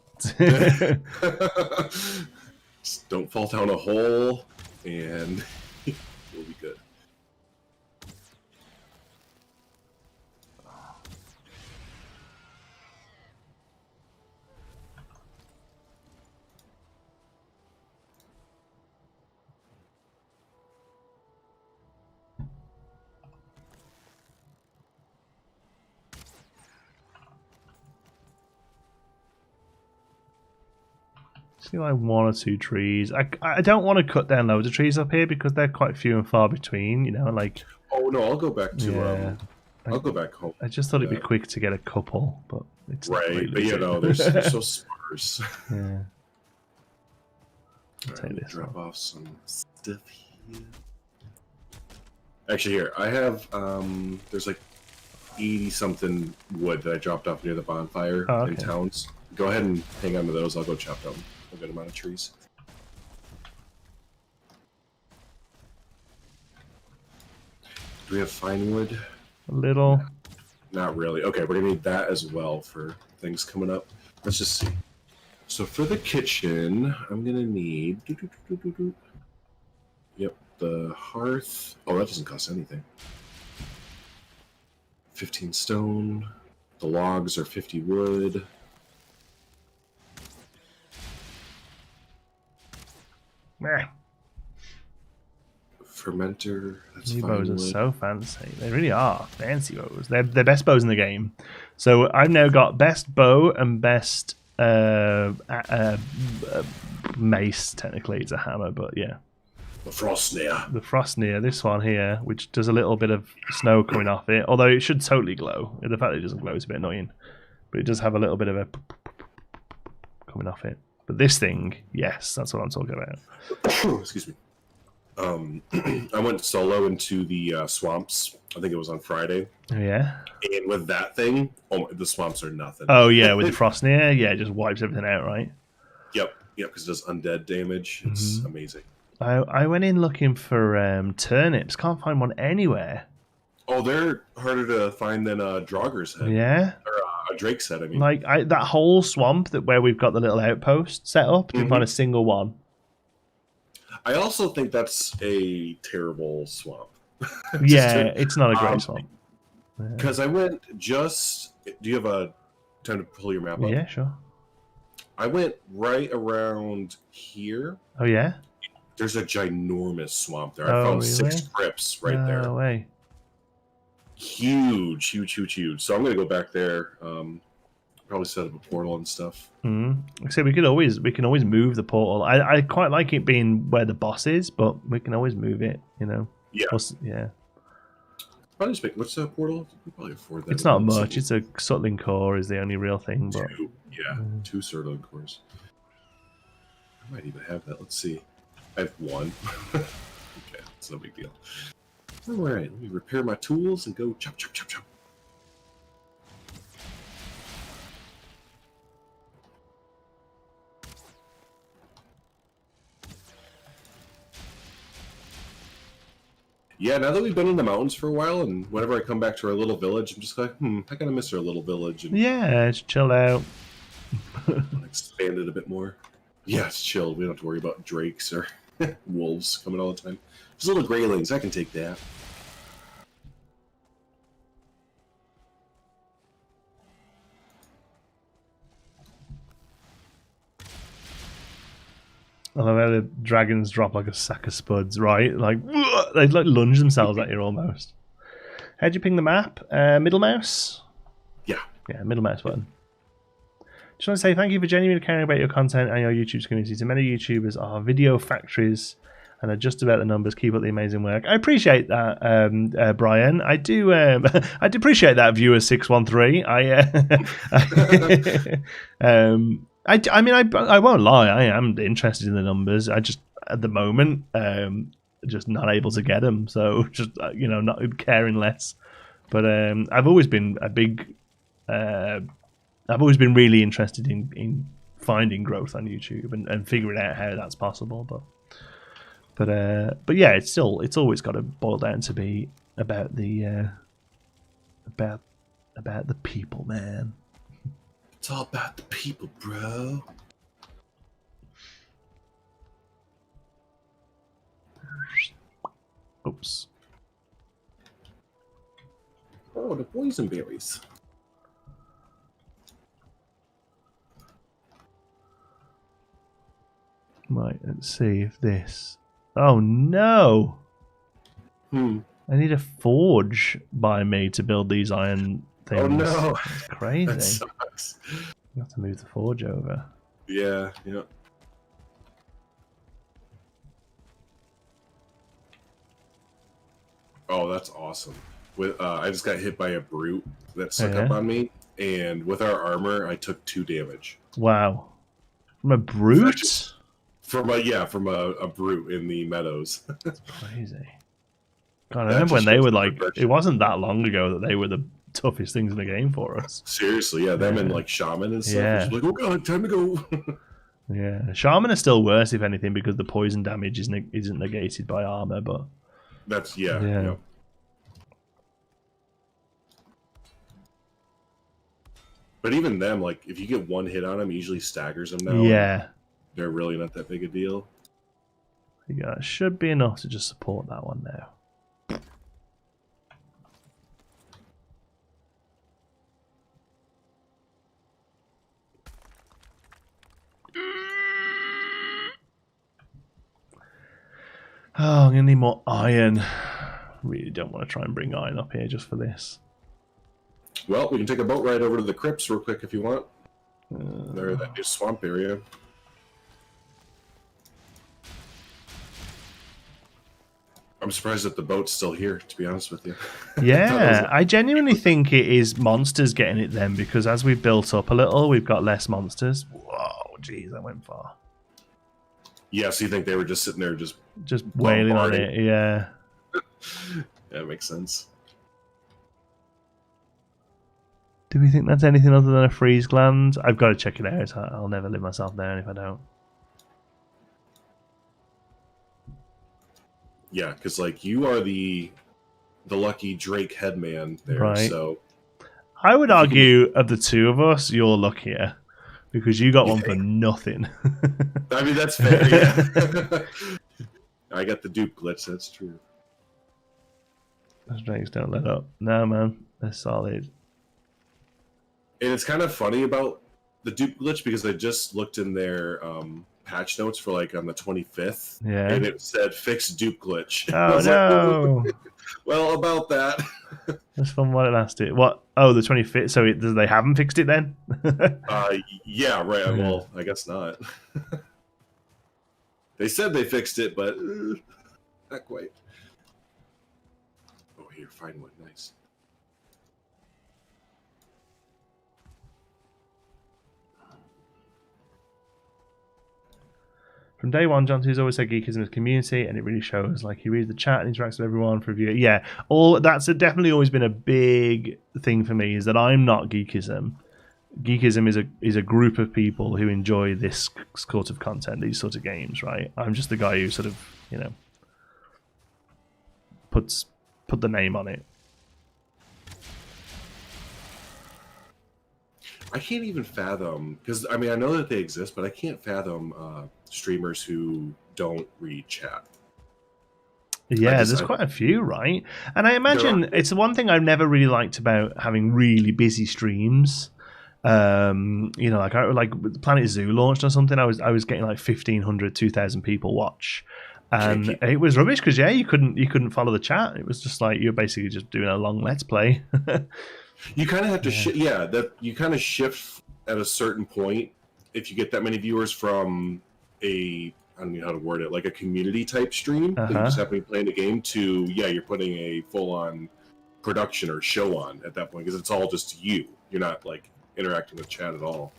Just don't fall down a hole, and we'll be good. See, like 1 or 2 trees. I don't want to cut down loads of trees up here because they're quite few and far between. You know, like. Oh no, I'll go back to. I'll go back home. I just thought it'd be quick to get a couple, but it's right. Really but you know, they're so sparse. Yeah. I'll take this. Drop off some stuff here. Actually, here I have. There's like 80 something wood that I dropped off near the bonfire in towns. Go ahead and hang on to those. I'll go chop down a good amount of trees. Do we have fine wood? A little. Not really. Okay, we're gonna need that as well for things coming up. Let's just see. So for the kitchen, I'm gonna need. Yep, the hearth. Oh, that doesn't cost anything. 15 stone. The logs are 50 wood. Fermenter. That's New bows are so fancy. They really are fancy bows. They're the best bows in the game. So I've now got best bow and best mace. Technically, it's a hammer, but yeah. The Frostneer. The Frostneer. This one here, which does a little bit of snow coming off it. Although it should totally glow. The fact that it doesn't glow is a bit annoying, but it does have a little bit of a coming off it. But this thing, yes, that's what I'm talking about. Excuse me. I went solo into the swamps. I think it was on Friday. Oh, yeah. And with that thing, the swamps are nothing. Oh yeah, with the Frostneer, yeah, it just wipes everything out, right? Yep, because it does undead damage. It's amazing. I went in looking for turnips. Can't find one anywhere. Oh, they're harder to find than Draugur's head. Yeah. Or Drake's head, I mean. Like, that whole swamp where we've got the little outpost set up, didn't find a single one. I also think that's a terrible swamp. It's not a great swamp. Because I went just... Do you have a time to pull your map up? Yeah, sure. I went right around here. Oh, yeah? There's a ginormous swamp there. I found 6 crypts right there. No way. Huge. So I'm going to go back there. Probably set up a portal and stuff. So we can always move the portal. I quite like it being where the boss is, but we can always move it. You know. Yeah. Yeah. Probably just what's that portal? We probably afford that. It's not much. It's a Sutling core is the only real thing. But 2 Sutling cores. I might even have that. Let's see. I have 1. Okay. It's no big deal. All right, let me repair my tools and go chop, chop, chop, chop. Yeah, now that we've been in the mountains for a while, and whenever I come back to our little village, I'm just like, I kind of miss our little village. And yeah, it's chilled out. expand it a bit more. Yeah, it's chilled. We don't have to worry about drakes or wolves coming all the time. Just little greylings, I can take that. I love how the dragons drop like a sack of spuds, right? Like, they like lunge themselves at you almost. How'd you ping the map? Middle mouse? Yeah. Yeah, middle mouse button. Just want to say thank you for genuinely caring about your content and your YouTube community. So many YouTubers are video factories and are just about the numbers. Keep up the amazing work. I appreciate that, Brian. I do. I do appreciate that, viewer 613. I mean, I won't lie. I am interested in the numbers. I just at the moment, just not able to get them. So just not caring less. But I've always been a big. I've always been really interested in finding growth on YouTube and figuring out how that's possible. But yeah, it's always got to boil down to be about the about the people, man. It's all about the people, bro. Oops. Oh, the boysenberries. Right, let's see if this... Oh, no! I need a forge by me to build these iron things. Oh, no! That's crazy. That sucks. You have to move the forge over. Yeah. Oh, that's awesome. I just got hit by a brute that stuck up on me, and with our armor, I took 2 damage. Wow. From a brute? From a brute in the meadows. That's crazy. God, I remember when they were like, it wasn't that long ago that they were the toughest things in the game for us. Seriously, yeah, them and like Shaman and stuff. Yeah. Like, oh god, time to go. Yeah, Shaman is still worse, if anything, because the poison damage isn't negated by armor, but... That's, yeah. But even them, like, if you get 1 hit on them, it usually staggers them now. Yeah. They're really not that big a deal. Yeah, it should be enough to just support that one now. Oh, I'm going to need more iron. Really don't want to try and bring iron up here just for this. Well, we can take a boat ride over to the crypts real quick if you want. They're that new swamp area. I'm surprised that the boat's still here, to be honest with you. Yeah, I genuinely think it is monsters getting it then, because as we've built up a little, we've got less monsters. Whoa, jeez, that went far. Yeah, so you think they were just sitting there just wailing on it, yeah. That makes sense. Do we think that's anything other than a freeze gland? I've got to check it out. I'll never live myself down if I don't. Yeah, because like you are the lucky Drake headman there, right. So I would argue of the two of us, you're luckier. Because you got one for nothing. I mean, that's fair, yeah. I got the dupe glitch, that's true. Those drakes don't let up. No, man. They're solid. And it's kind of funny about the dupe glitch because I just looked in their patch notes for like on the 25th. Yeah. And it said fix dupe glitch. Oh, no. Like, well, about that. That's fun while it lasted. What? Oh, the 25th. So they haven't fixed it then? Yeah, right. Well, I guess not. They said they fixed it, but not quite. Oh, here, find one. Nice. From day one, John Two's always said Geekism is community, and it really shows. Like, he reads the chat and interacts with everyone for review. Yeah, that's definitely always been a big thing for me, is that I'm not Geekism. Geekism is a group of people who enjoy this sort of content, these sort of games, right? I'm just the guy who sort of, you know, put the name on it. I can't even fathom, because I mean, I know that they exist, but I can't fathom streamers who don't read chat. Yeah, there's quite a few, right? And I imagine it's the one thing I've never really liked about having really busy streams. You know, like Planet Zoo launched or something. I was getting like 1,500, 2,000 people watch, and it was rubbish because you couldn't follow the chat. It was just like you're basically just doing a long let's play. You kind of have to you kind of shift at a certain point if you get that many viewers from I don't know how to word it, like a community type stream that you just happen to be playing a game to, you're putting a full on production or show on at that point because it's all just you. You're not like interacting with chat at all.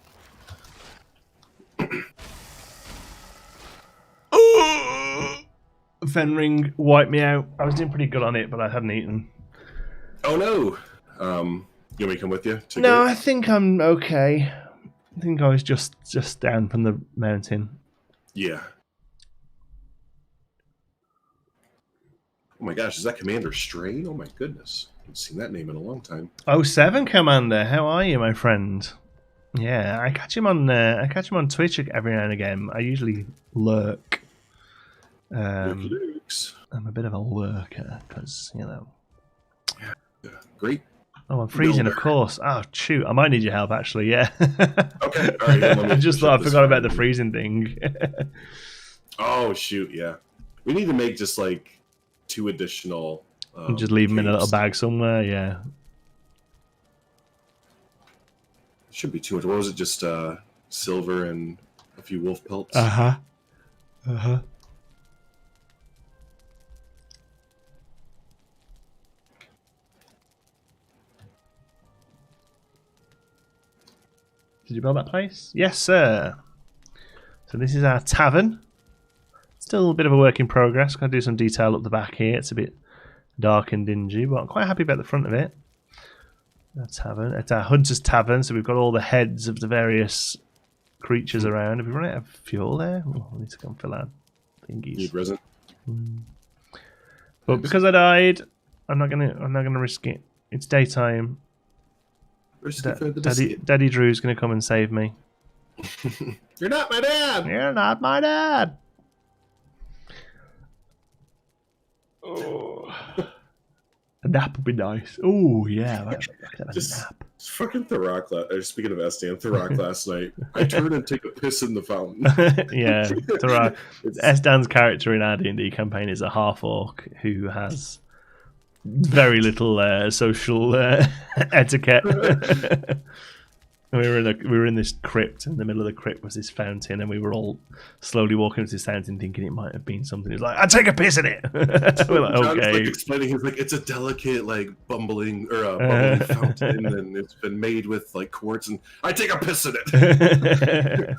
Fenring wiped me out. I was doing pretty good on it, but I hadn't eaten. Oh no! You want me to come with you? No, I think I'm okay. I think I was just down from the mountain. Yeah. Oh my gosh, is that Commander Strain? Oh my goodness. I haven't seen that name in a long time. 07 Commander, how are you, my friend? Yeah, I catch him on Twitch every now and again. I usually lurk. I'm a bit of a lurker because, you know. Yeah, great. Oh, I'm freezing, of course. Oh, shoot. I might need your help, actually, yeah. Okay, all right. I just thought I forgot about the freezing thing. Oh, shoot, yeah. We need to make just, like, 2 additional... just leave them in a little bag somewhere, yeah. It shouldn't be too much. What was it? Just silver and a few wolf pelts? Uh-huh. Uh-huh. Did you build that place? Yes, sir. So this is our tavern. Still a bit of a work in progress. Got to do some detail up the back here. It's a bit dark and dingy, but I'm quite happy about the front of it. Our tavern. It's our hunter's tavern, so we've got all the heads of the various creatures around. Have we run out of fuel there? Oh, I need to go and fill out thingies. Need resin. But because I died, I'm not gonna risk it. It's daytime. Daddy Drew's gonna come and save me. You're not my dad. You're not my dad. Oh. A nap would be nice. Oh yeah, just a nap. Fucking Thurrock. Speaking of Estan, Thurrock last night. I turn and take a piss in the fountain. Yeah, Thurrock. Estan's character in our D&D campaign is a half orc who has very little social etiquette. We were in this crypt. In the middle of the crypt was this fountain, and we were all slowly walking to this fountain, thinking it might have been something. He was like, "I'd take a piss in it." We're like, John's like explaining, he's like, "It's a delicate, like bubbling fountain, and it's been made with like quartz, and I take a piss in it."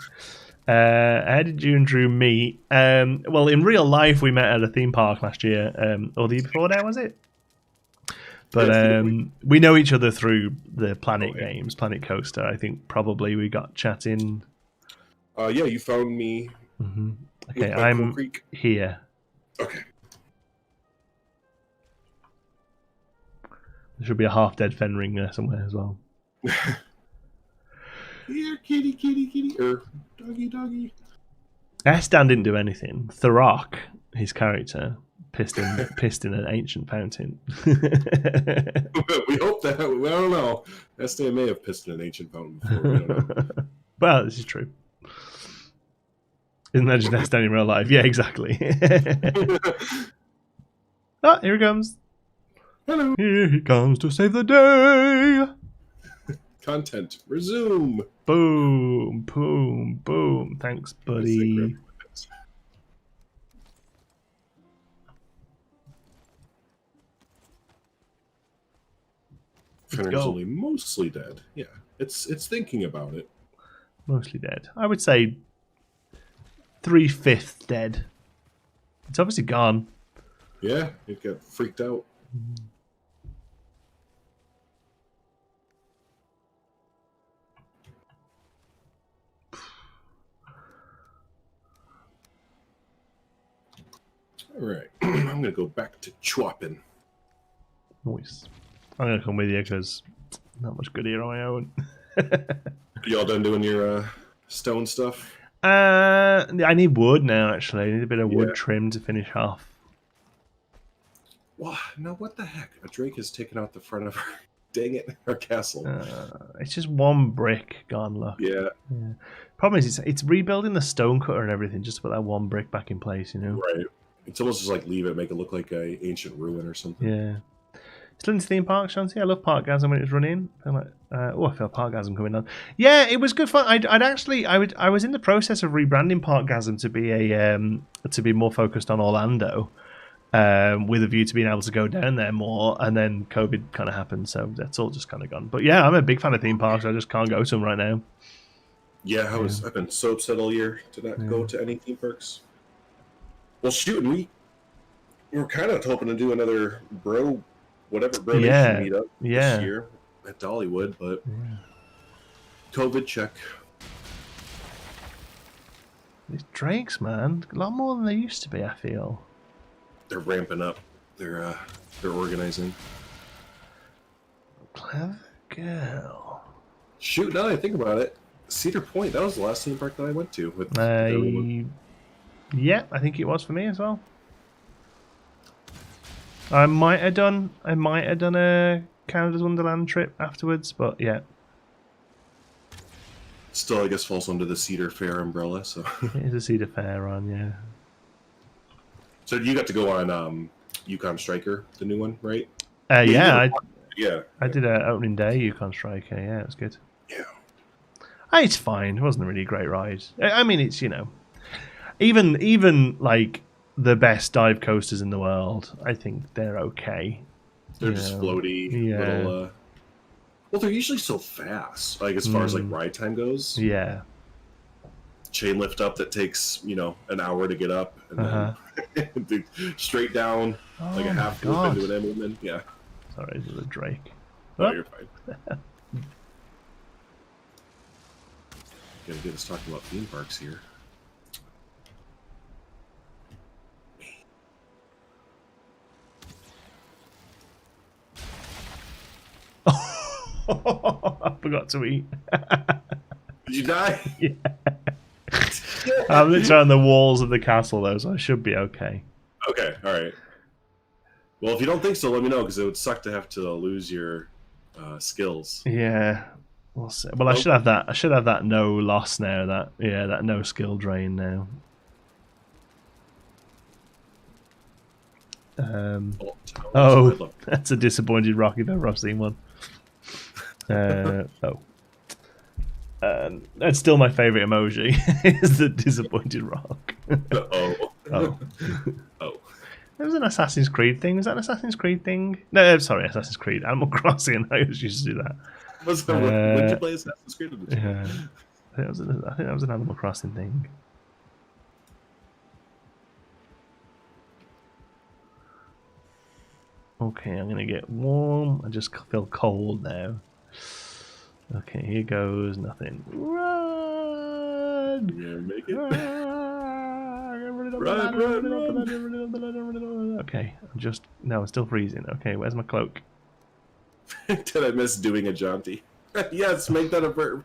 How did you and Drew meet? Well, in real life, we met at a theme park last year, or the year before now, was it? But we know each other through the Planet games, Planet Coaster. I think probably we got chatting. Yeah, you found me. Mm-hmm. Okay, I'm here. Okay. There should be a half-dead Fenring there somewhere as well. Here, kitty, kitty, kitty, or doggy. Estan didn't do anything. Thurrock, his character, pissed in an ancient fountain. We hope that. I don't know. Estan may have pissed in an ancient fountain before. We don't know. Well, this is true. Isn't that just Estan in real life? Yeah, exactly. Oh, here he comes. Hello. Here he comes to save the day. Content. Resume. Boom, boom, boom. Thanks, buddy. Fenrir's only mostly dead. Yeah, it's thinking about it. Mostly dead. I would say 3/5 dead. It's obviously gone. Yeah, it got freaked out. All right, I'm gonna go back to chopping. Nice. I'm gonna come with you because not much good here on my own. Y'all done doing your stone stuff? I need wood now. Actually, I need a bit of wood trim to finish off. Well, now what the heck? A drake has taken out the front of our dang it, our castle. It's just one brick gone. Look. Yeah. Problem is, it's rebuilding the stone cutter and everything just to put that one brick back in place. You know. Right. It's almost just like leave it, make it look like a ancient ruin or something. Yeah. Still in theme park, Shanti. I love Parkgasm when it was running. I feel Parkgasm coming on. Yeah, it was good fun. I was in the process of rebranding Parkgasm to be more focused on Orlando, with a view to being able to go down there more. And then COVID kind of happened, so that's all just kind of gone. But yeah, I'm a big fan of theme parks. I just can't go to them right now. Yeah, I've been so upset all year to not go to any theme parks. Well, shoot, we were kind of hoping to do another Nation meetup this year at Dollywood, but COVID check. These drakes, man, a lot more than they used to be. I feel they're ramping up. They're organizing. Clever girl. Shoot, now that I think about it, Cedar Point. That was the last theme park that I went to with everyone. Yeah, I think it was for me as well. I might have done a Canada's Wonderland trip afterwards, but yeah. Still, I guess falls under the Cedar Fair umbrella. So it is a Cedar Fair on, yeah. So you got to go on Yukon Striker, the new one, right? I did an opening day Yukon Striker. Yeah, it was good. Yeah, it's fine. It wasn't a really great ride. I mean, it's even like the best dive coasters in the world, I think they're okay. They're just floaty. Little, well, they're usually so fast, like as far as like ride time goes. Yeah. Chain lift up that takes an hour to get up, and then straight down like a half loop into an end movement. Yeah. Sorry, this is a drake. Oh, you're fine. Gotta get us talking about theme parks here. I forgot to eat. Did you die? Yeah. I'm literally on the walls of the castle, though, so I should be okay. Okay, all right. Well, if you don't think so, let me know, because it would suck to have to lose your skills. Yeah. We'll see. Well, I should have that. I should have that no loss now. That no skill drain now. That's a disappointed rock if ever I've seen one. That's still my favourite emoji. Is the disappointed rock. Oh. There was an Assassin's Creed thing. Was that an Assassin's Creed thing? No, sorry, Assassin's Creed. Animal Crossing. I used to do that. When did you play Assassin's Creed? Yeah. I think that was an Animal Crossing thing. Okay, I'm gonna get warm. I just feel cold now. Okay, here goes nothing. Run! Yeah, make it. Run. Okay, I'm still freezing. Okay, where's my cloak? Did I miss doing a jaunty? Yes, make that a verb.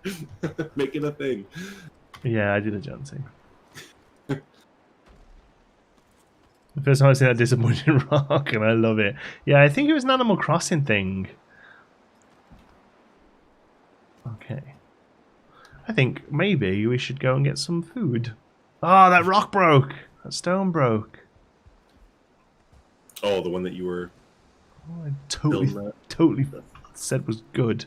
Make it a thing. Yeah, I did a jaunty. The first time I see that disappointing rock, and I love it. Yeah, I think it was an Animal Crossing thing. Okay. I think maybe we should go and get some food. Oh, that rock broke. That stone broke. Oh, the one that you were... Oh, I totally said was good.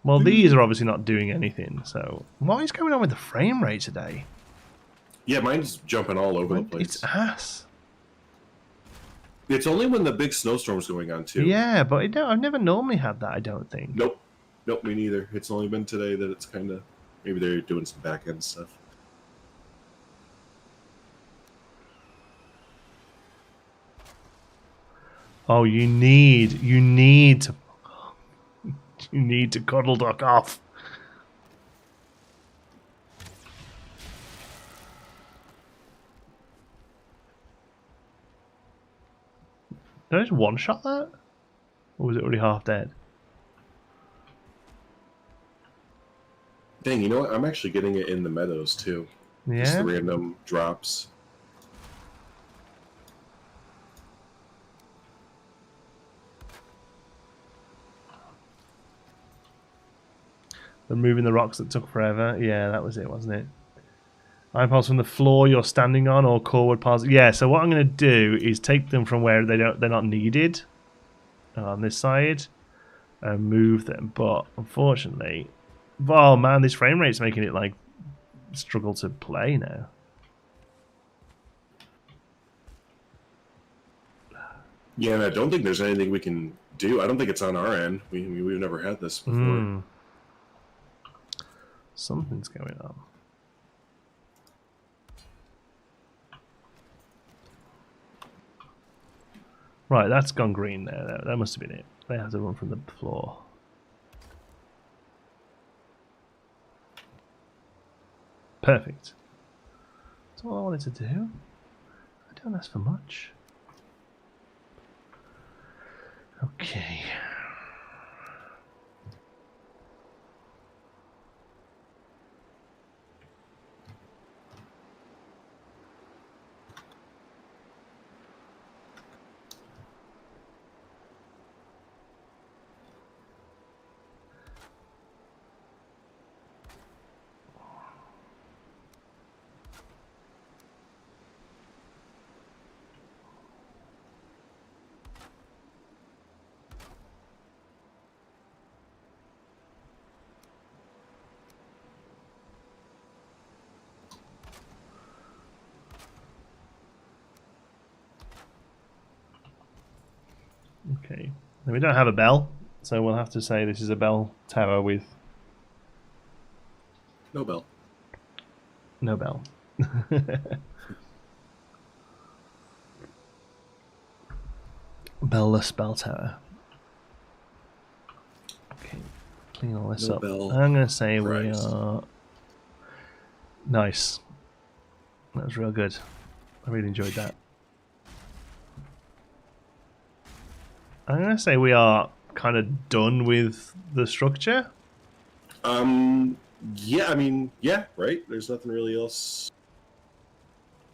Well, these are obviously not doing anything, so... What is going on with the frame rate today? Yeah, mine's jumping all over the place. It's ass. It's only when the big snowstorm's going on too. Yeah, but I've never normally had that. I don't think. Nope, me neither. It's only been today that it's kind of maybe they're doing some back end stuff. Oh, you need to cuddle duck off. Did I just one-shot that? Or was it already half dead? Dang, you know what? I'm actually getting it in the meadows too. Yeah? Just the random drops. Removing the rocks that took forever. Yeah, that was it, wasn't it? Iron piles from the floor you're standing on, or core wood piles. Yeah. So what I'm going to do is take them from where they're not needed on this side and move them. But unfortunately, oh man, this frame rate's making it like struggle to play now. Yeah, and I don't think there's anything we can do. I don't think it's on our end. We've never had this before. Something's going on. Right, that's gone green there. That must have been it. They have to run from the floor. Perfect. That's all I wanted to do. I don't ask for much. Okay. Okay. Now we don't have a bell, so we'll have to say this is a bell tower with no bell. No bell. Bellless bell tower. Okay, clean all this up. Bell. I'm going to say Christ. We are... Nice. That was real good. I really enjoyed that. I'm going to say we are kind of done with the structure. Yeah, I mean, yeah, right? There's nothing really else.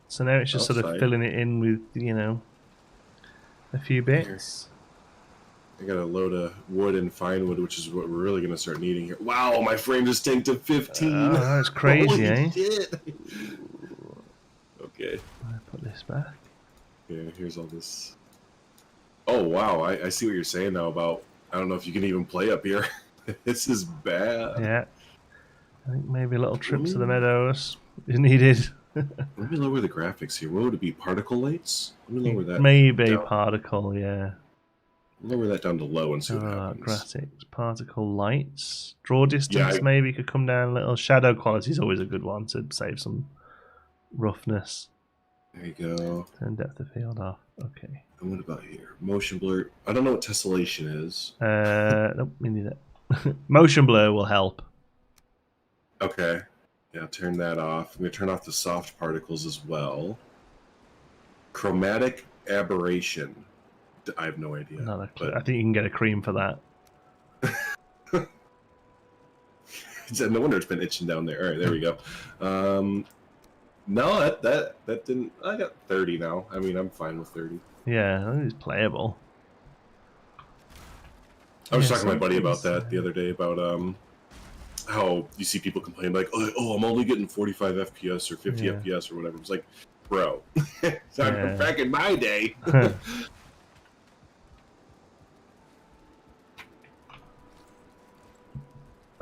So now it's just sort of filling it in with, you know, a few bits. I got a load of wood and fine wood, which is what we're really going to start needing here. Wow, my frame just tanked to 15. Oh, that's crazy, Holy eh? shit. Okay. I put this back. Yeah, here's all this. Oh, wow, I see what you're saying now about, I don't know if you can even play up here. This is bad. Yeah. I think maybe a little trip to the meadows is needed. Let me lower the graphics here. What would it be? Particle lights? Let me lower that. Maybe down. particle, yeah. Lower that down to low and see what happens. Graphics, particle lights. Draw distance maybe could come down a little. Shadow quality is always a good one to save some roughness. There you go. Turn depth of field off. Okay. And what about here? Motion blur. I don't know what tessellation is. Nope, we need it. Motion blur will help. Okay. Yeah, turn that off. I'm going to turn off the soft particles as well. Chromatic aberration. I have no idea. Not a clue. I think you can get a cream for that. No wonder it's been itching down there. All right, there we go. No, that didn't. I got 30 now. I mean, I'm fine with 30. Yeah, I think it's playable. I was talking to my buddy about that the other day about how you see people complain like, oh, I'm only getting 45 FPS or 50 FPS or whatever. It's like, bro, back in my day.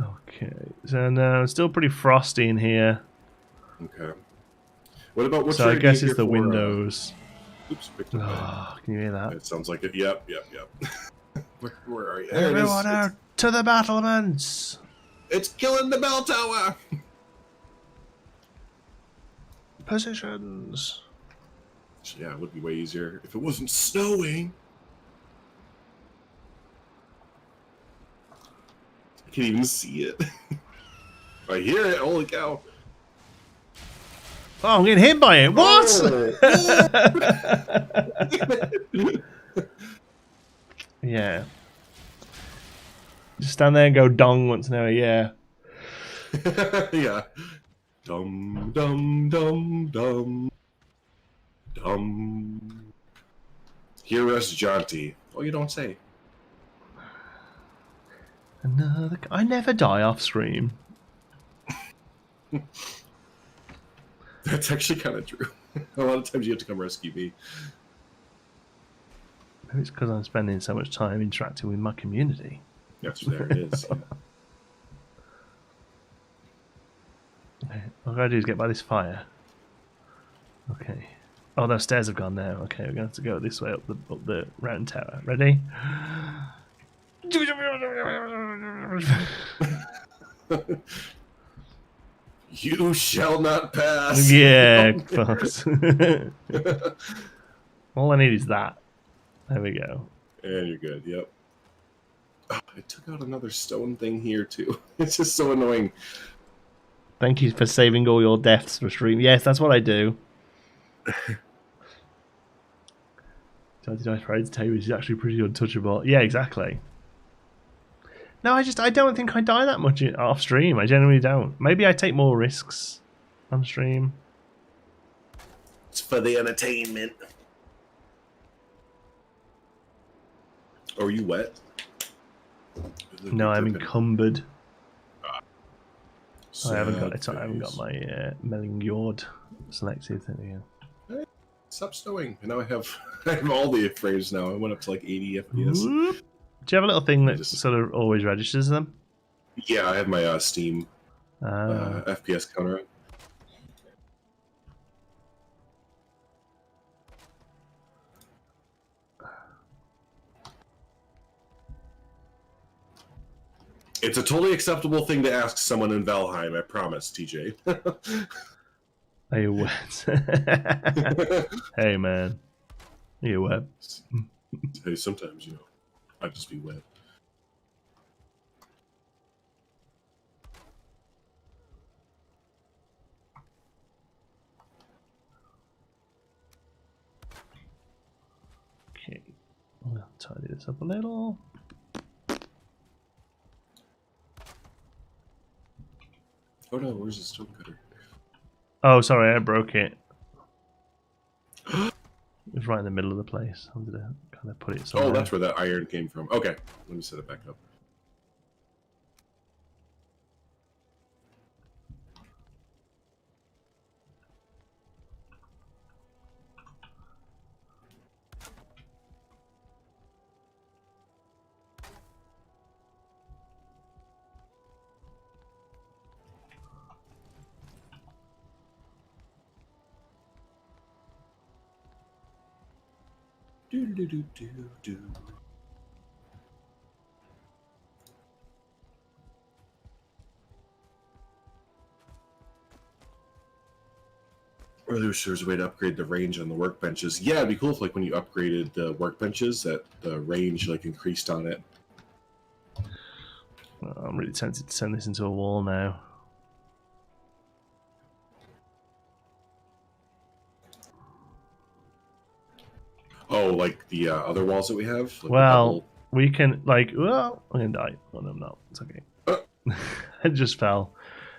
Okay, so now it's still pretty frosty in here. Okay. What about what's so I guess it's the windows. Oops, picked up. Can you hear that? It sounds like it. Yep. Where are you? There Everyone out to the battlements! It's killing the bell tower! Positions! Yeah, it would be way easier if it wasn't snowing. I can't even see it. I hear it. Holy cow. Oh, I'm getting hit by it. What? Oh. Yeah. Just stand there and go dong once in a while, yeah. Yeah. Dum, dum, dum, dum. Dum. Hear us jaunty. Oh, you don't say. Another. I never die off stream. That's actually kind of true. A lot of times you have to come rescue me. Maybe it's because I'm spending so much time interacting with my community. Yes, there it is. Yeah. Okay. All I gotta do is get by this fire. Okay. Oh, those stairs have gone now. Okay, we're gonna have to go this way up the round tower. Ready? You shall not pass. Yeah, folks. All I need is that. There we go. And you're good. Yep. Oh, I took out another stone thing here too. It's just so annoying. Thank you for saving all your deaths for stream. Yes, that's what I do. Did I try to tell you he's actually pretty untouchable? Yeah, exactly. No, I don't think I die that much off stream. I generally don't. Maybe I take more risks on stream. It's for the entertainment. Are you wet? No, I'm encumbered. I haven't got my Mellingjord selected. There we go. Stop snowing. And now I have all the frames now. I went up to like 80 FPS. Whoop. Do you have a little thing that sort of always registers them? Yeah, I have my Steam FPS counter. It's a totally acceptable thing to ask someone in Valheim, I promise, TJ. Are you wet? Hey, man. Are you wet? Hey, sometimes, I'd just be wet. Okay. I'll tidy this up a little. Oh no, where's the stone cutter? Oh, sorry, I broke it. It was right in the middle of the place. I wanted to kind of put it somewhere. Oh, that's where that iron came from. Okay, let me set it back up. Do. Really wish there was a way to upgrade the range on the workbenches. Yeah, it'd be cool if, like, when you upgraded the workbenches, that the range increased on it. Well, I'm really tempted to turn this into a wall now. Oh, like the other walls that we have? Like well, we can, well, I'm going to die. Oh, no, I'm not. It's okay. It just fell.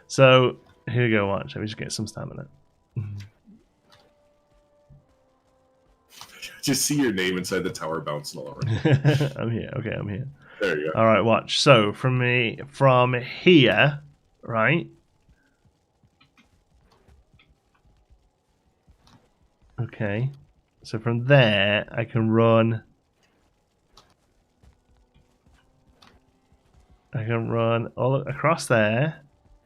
So, here we go, watch. Let me just get some stamina. Just see your name inside the tower bouncing all around. I'm here. Okay, I'm here. There you go. All right, watch. So, from here, right? Okay. So from there, I can run. I can run all across there.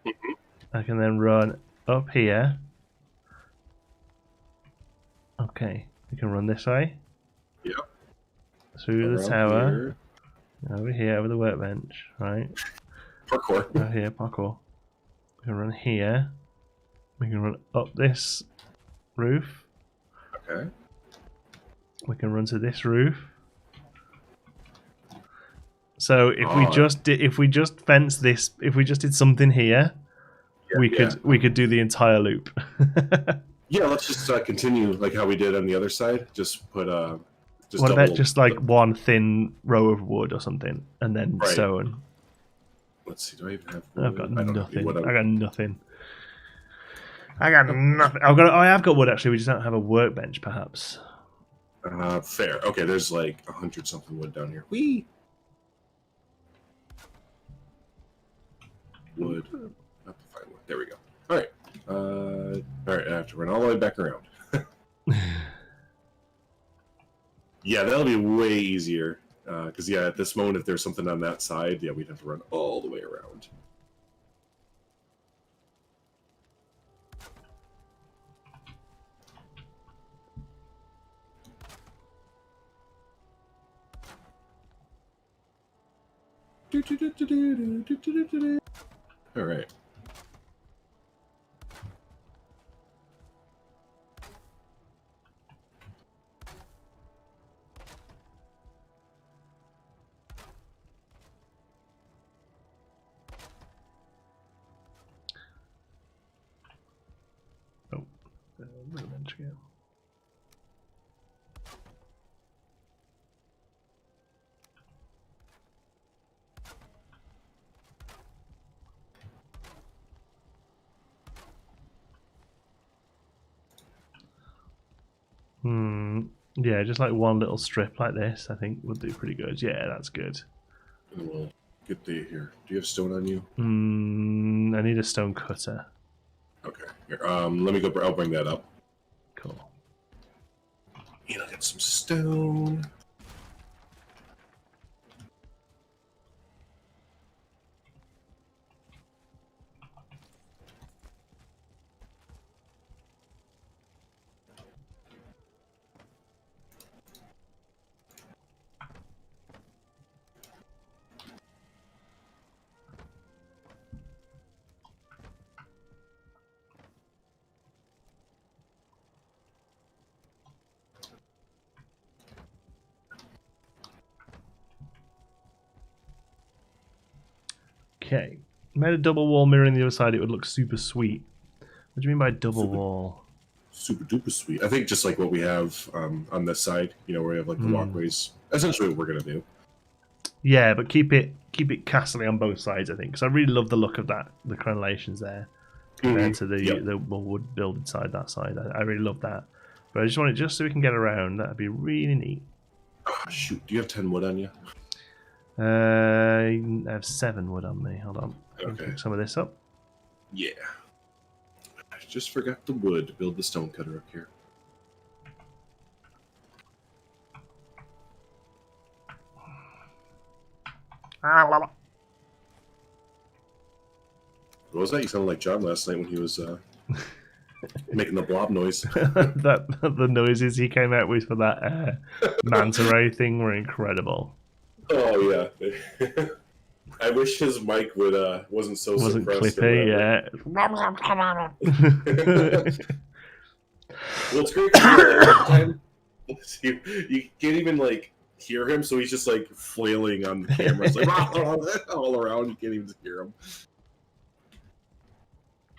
Mm-hmm. I can then run up here. Okay. We can run this way. Yep. Through the tower. Over here, over the workbench, right? Parkour. Over here, parkour. We can run here. We can run up this roof. Okay. We can run to this roof. So if we just fence this, if we just did something here, we could do the entire loop. Yeah, let's just continue like how we did on the other side. Just put what about just like one thin row of wood or something, and then stone? Let's see. Do I even have wood? I've got nothing. I got nothing. I got nothing. I have got wood actually. We just don't have a workbench, perhaps. Fair. Okay, there's like 100 something wood down here. Whee! Wood. Have to find wood. There we go. All right. All right. I have to run all the way back around. Yeah, that'll be way easier. Because at this moment, if there's something on that side, we'd have to run all the way around. All right. Yeah, just like one little strip like this, I think would do pretty good. Yeah, that's good. And we'll get the here. Do you have stone on you? I need a stone cutter. Okay. Here, let me go. I'll bring that up. Cool. And I'll get some stone. Okay. Made a double wall mirroring the other side, it would look super sweet. What do you mean by double wall? Super duper sweet. I think just like what we have on this side, where we have like the walkways. Essentially what we're gonna do. Yeah, but keep it castly on both sides, I think, because I really love the look of that, the crenellations there, compared to the more wood builded side, that side. I really love that. But I just want it just so we can get around. That'd be really neat. Oh, shoot, do you have 10 wood on you? I have 7 wood on me. Hold on. Okay. Pick some of this up. Yeah. I just forgot the wood to build the stone cutter up here. What was that? You sounded like John last night when he was making the blob noise. The noises he came out with for that manta ray thing were incredible. Oh yeah. I wish his mic wasn't clippy. Yeah. Well, it's great because you can't even like hear him, so he's just like flailing on the camera. It's like all around. You can't even hear him.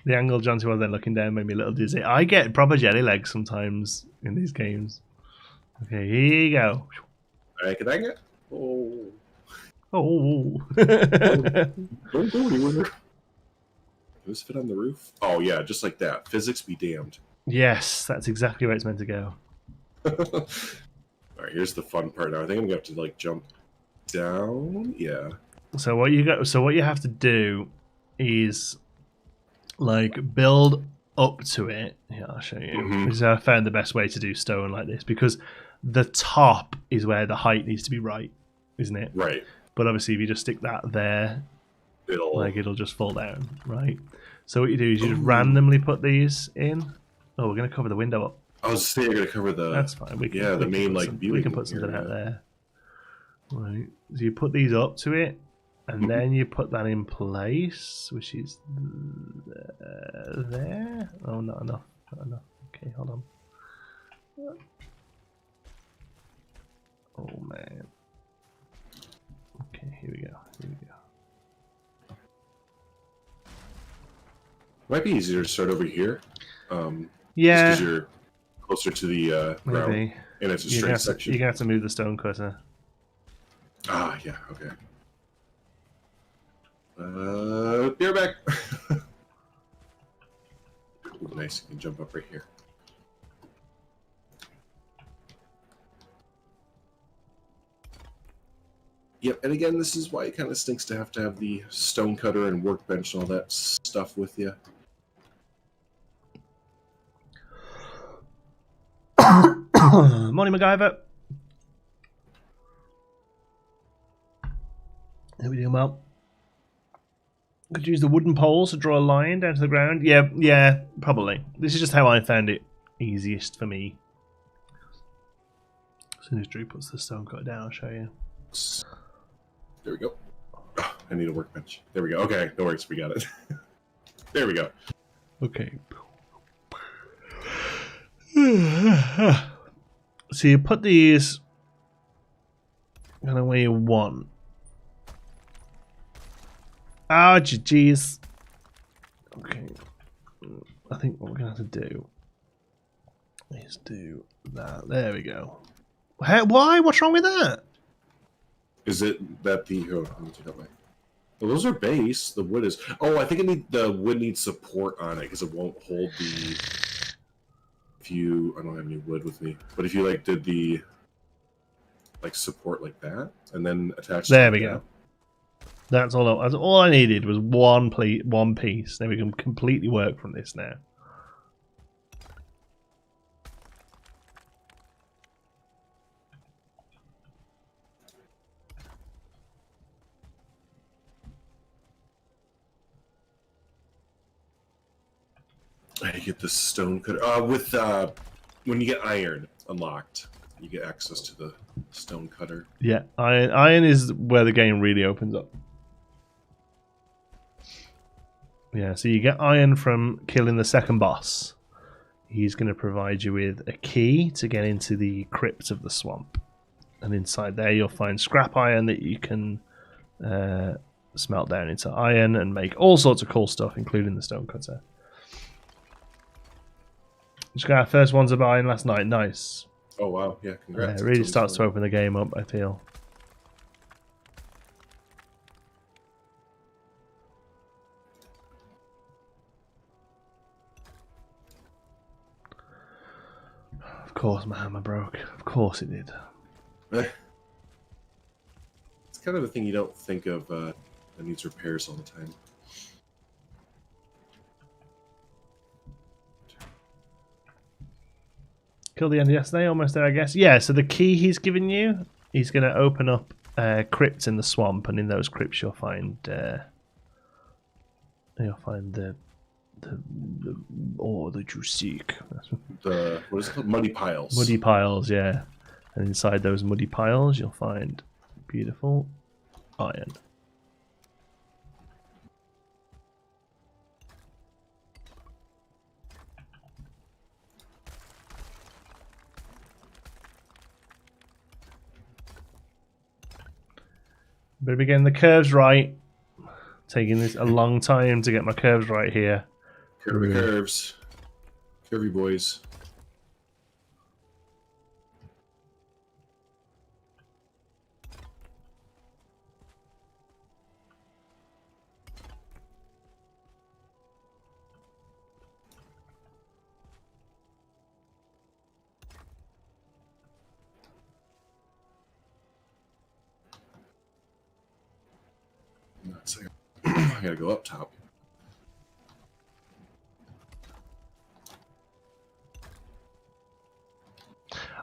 The angle John was then looking down made me a little dizzy. I get proper jelly legs sometimes in these games. Okay, here you go. I can hang it. Oh. Don't go anywhere. Does this fit on the roof? Oh yeah, just like that. Physics be damned. Yes, that's exactly where it's meant to go. All right, here's the fun part now. I think I'm gonna have to like jump down. Yeah. So what you have to do is like build up to it. Yeah, I'll show you. Because I found the best way to do stone like this, because the top is where the height needs to be right, isn't it? Right. But obviously, if you just stick that there, it'll just fall down, right? So what you do is you just randomly put these in. Oh, we're going to cover the window up. I was saying you're gonna cover the. That's fine. We can, the main like viewing. We can put something out there. Right. So you put these up to it, and then you put that in place, which is there. Oh, not enough. Not enough. Okay, hold on. Oh man. Okay, here we go. Here we go. Might be easier to start over here. Yeah. Just because you're closer to the ground, Maybe. and it's a straight section. You're gonna have to move the stone cutter. Ah, yeah. Okay. Be right back. Ooh, nice. You can jump up right here. Yep, and again, this is why it kind of stinks to have the stone cutter and workbench and all that stuff with you. Morning, MacGyver. How we doing, well? Could use the wooden poles to draw a line down to the ground. Yeah, probably. This is just how I found it easiest for me. As soon as Drew puts the stone cutter down, I'll show you. There we go. Oh, I need a workbench. There we go. Okay, no worries. We got it. There we go. Okay. So you put these kind of where you want. Ah, jeez. Okay. I think what we're going to have to do is do that. There we go. Why? What's wrong with that? Is it that the... Oh, let me take that way. Well, those are base. The wood is... Oh, I think the wood needs support on it because it won't hold the... If you... I don't have any wood with me. But if you, like, did the... Like, support like that, and then attach... There we go. That's all I needed was one piece. Then we can completely work from this now. You get the stone cutter. When you get iron unlocked, you get access to the stone cutter. Yeah, iron is where the game really opens up. Yeah, so you get iron from killing the second boss. He's going to provide you with a key to get into the crypt of the swamp. And inside there you'll find scrap iron that you can smelt down into iron and make all sorts of cool stuff, including the stone cutter. Just got our first ones of iron last night. Nice. Oh, wow. Yeah, congrats. Yeah, it really starts to open the game up, I feel. Of course my hammer broke. Of course it did. It's kind of a thing you don't think of that needs repairs all the time. Killed the end yesterday, almost there, I guess. Yeah, so the key he's given you, he's going to open up crypts in the swamp, and in those crypts you'll find the ore that you seek. The what is it called? Muddy piles. Muddy piles, yeah. And inside those muddy piles you'll find beautiful iron. Better be getting the curves right. Taking this a long time to get my curves right here. Curves. Curvy boys. I gotta go up top.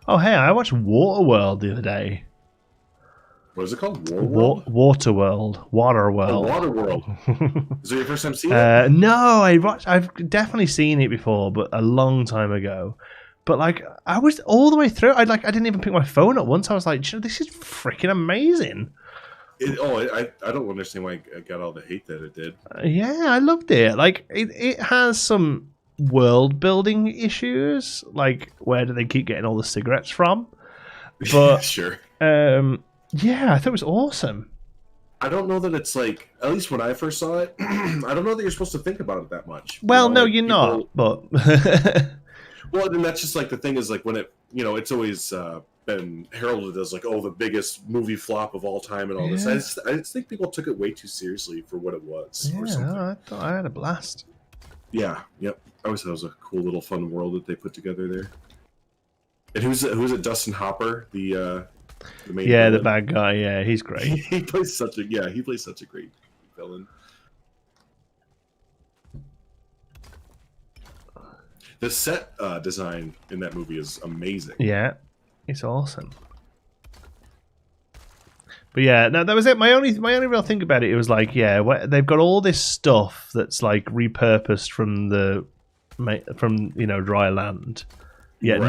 Oh, hey, I watched Waterworld the other day. What is it called? Waterworld? Waterworld. Waterworld. Oh, Waterworld. Is it your first time seeing it? No, I've definitely seen it before, but a long time ago. But like, I was all the way through. I didn't even pick my phone up once. I was like, this is freaking amazing. I don't understand why it got all the hate that it did. Yeah, I loved it. Like, it has some world building issues. Like, where do they keep getting all the cigarettes from? But sure. Yeah, I thought it was awesome. I don't know that it's like, at least when I first saw it, I don't know that you're supposed to think about it that much. Well, no, you're not. But well, and that's just like the thing is like when it, it's always been heralded as like, oh, the biggest movie flop of all time and all this. I just think people took it way too seriously for what it was. Yeah, or something. I thought I had a blast. Yeah, yep. I always thought it was a cool little fun world that they put together there. And who's it? Dustin Hopper, the main villain? The bad guy. Yeah, he's great. he plays such a great villain. The set design in that movie is amazing. Yeah, it's awesome. But yeah, no, that was it. My only real thing about it, was like, they've got all this stuff that's like repurposed from dry land. Yet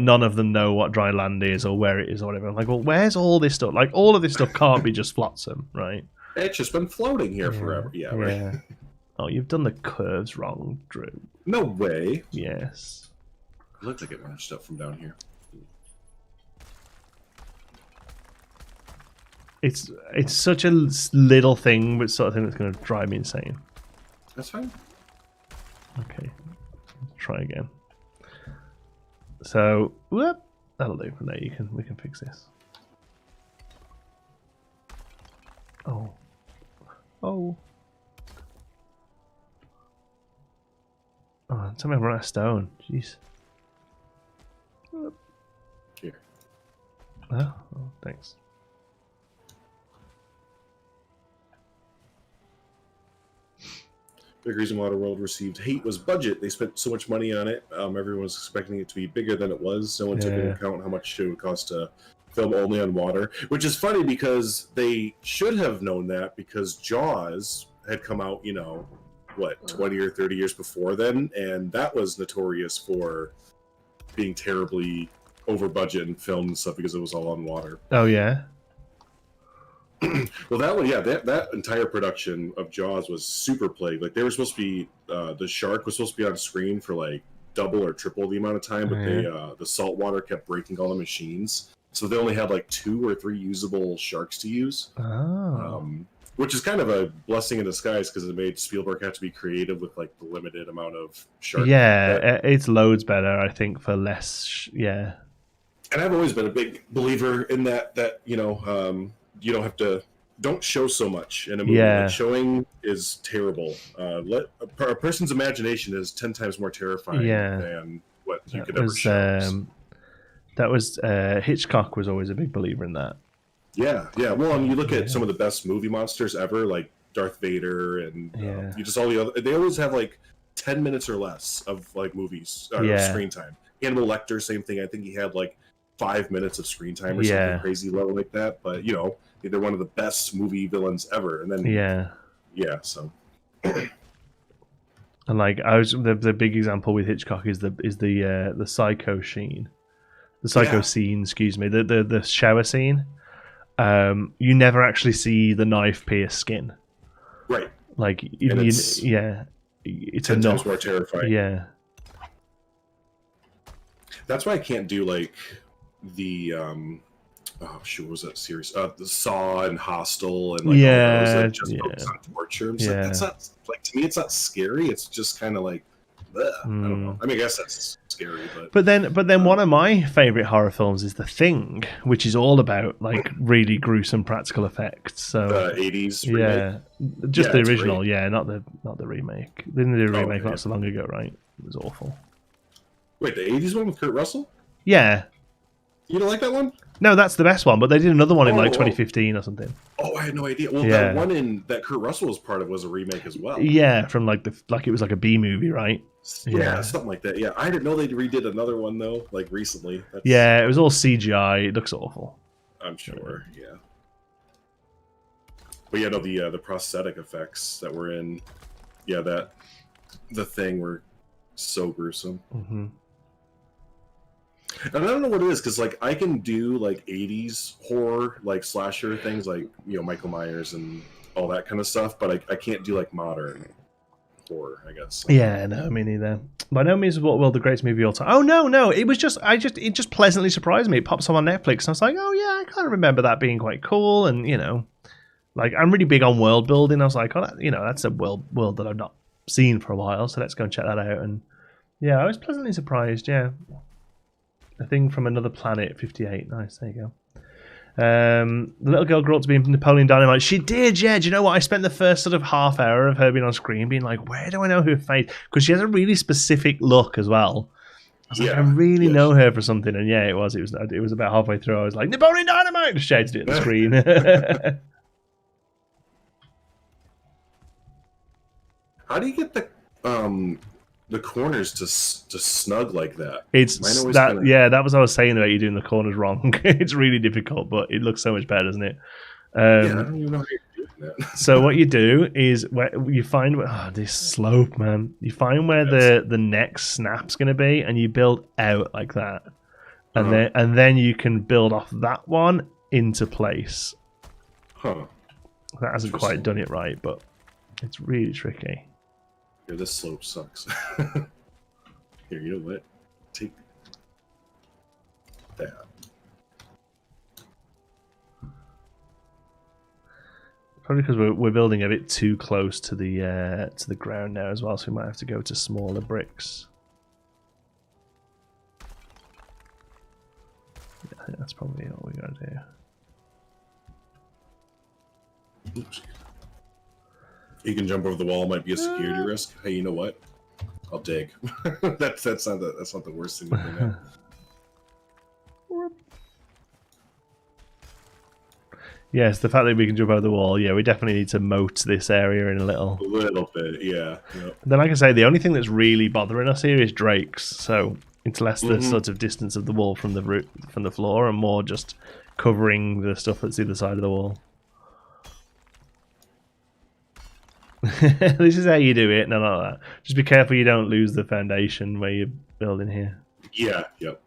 none of them know what dry land is or where it is or whatever. I'm like, well, where's all this stuff? Like, all of this stuff can't be just flotsam, right? It's just been floating here forever. Yeah, right. Oh, you've done the curves wrong, Drew. No way. Yes. It looks like it matched up from down here. It's such a little thing, but sort of thing that's going to drive me insane. That's fine. Okay, try again. So, whoop, that'll do. From there, we can fix this. Oh. Tell me I'm running a stone. Jeez. Here. Oh, thanks. Big reason Waterworld received hate was budget. They spent so much money on it. Everyone was expecting it to be bigger than it was. No one took into account how much it would cost to film only on water. Which is funny because they should have known that, because Jaws had come out, 20 or 30 years before then, and that was notorious for being terribly over budget and filmed and stuff because it was all on water. Oh yeah. Well, that one, that entire production of Jaws was super plagued. Like, they were supposed to be, the shark was supposed to be on screen for like double or triple the amount of time, but the salt water kept breaking all the machines, so they only had like 2 or 3 usable sharks to use. Which is kind of a blessing in disguise, because it made Spielberg have to be creative with like the limited amount of shark. Yeah, it's loads better, I think, for less. And I've always been a big believer in that. You don't show so much in a movie. Like, showing is terrible. Let a person's imagination is 10 times more terrifying than what you could ever show. That was Hitchcock was always a big believer in that. Yeah. Well, and you look at some of the best movie monsters ever, like Darth Vader, and you just all the other. They always have like 10 minutes or less of like movies screen time. Hannibal Lecter, same thing. I think he had like 5 minutes of screen time or something crazy level like that. But they're one of the best movie villains ever. And then so. And like the big example with Hitchcock is the psycho scene, scene. Excuse me, the shower scene. You never actually see the knife pierce skin. Right. Like it's 10 times more terrifying. Yeah. That's why I can't do like the what was that series? The Saw and Hostel and like all those that just focus on torture. Like, that's not, like, to me, it's not scary. It's just kind of like, I don't know. I mean, I guess that's scary, but then one of my favorite horror films is The Thing, which is all about like really gruesome practical effects. So the 80s remake? Just the original, great. Not the remake. They didn't do a remake not so long ago, right? It was awful. Wait, the 80s one with Kurt Russell? Yeah. You don't like that one? No, that's the best one, but they did another one in like 2015 or something. Oh, I had no idea. Well, that one that Kurt Russell was part of was a remake as well. Yeah, from like it was like a B movie, right? Yeah, something like that. Yeah, I didn't know they redid another one though, like recently. It was all CGI. It looks awful. I'm sure. Yeah. But no, the prosthetic effects that were in, the Thing were so gruesome. Mm-hmm. And I don't know what it is, because like I can do like 80s horror, like slasher things, like Michael Myers and all that kind of stuff, but I can't do like modern horror, I guess. Yeah, no, me neither. By no means what will the greatest movie of all time. Oh no, it was just it just pleasantly surprised me. It pops up on Netflix, and I was like, oh yeah, I kind of remember that being quite cool, and like I'm really big on world building. I was like, oh, that's a world that I've not seen for a while, so let's go and check that out. And yeah, I was pleasantly surprised. Yeah, a thing from another planet, 58. Nice, there you go. The little girl grew up to be Napoleon Dynamite. She did, yeah. Do you know what? I spent the first sort of half hour of her being on screen being like, where do I know her face? Because she has a really specific look as well. I was like, I really know her for something. And yeah, it was about halfway through. I was like, Napoleon Dynamite! And shouted it at the screen. How do you get the corners to snug like that? It's that that was what I was saying about you doing the corners wrong. It's really difficult, but it looks so much better, doesn't it? Yeah, I don't even know how you're doing that. So what you do is you find this slope, man. You find where the next snap's going to be, and you build out like that, and then you can build off that one into place. Huh. That hasn't quite done it right, but it's really tricky. Yeah, this slope sucks. Here, you know what? Take that. Probably because we're building a bit too close to the ground now as well, so we might have to go to smaller bricks. Yeah, I think that's probably all we gotta do. Oops. You can jump over the wall. Might be a security risk. Hey, you know what? I'll dig. that's not the worst thing to bring up. Yes, the fact that we can jump over the wall. Yeah, we definitely need to moat this area in a little. A little bit, yeah. Yep. Then, like I say, the only thing that's really bothering us here is drakes. So it's less the sort of distance of the wall from the floor, and more just covering the stuff that's either side of the wall. This is how you do it. No, not that. Just be careful you don't lose the foundation where you're building here. Yeah, yep.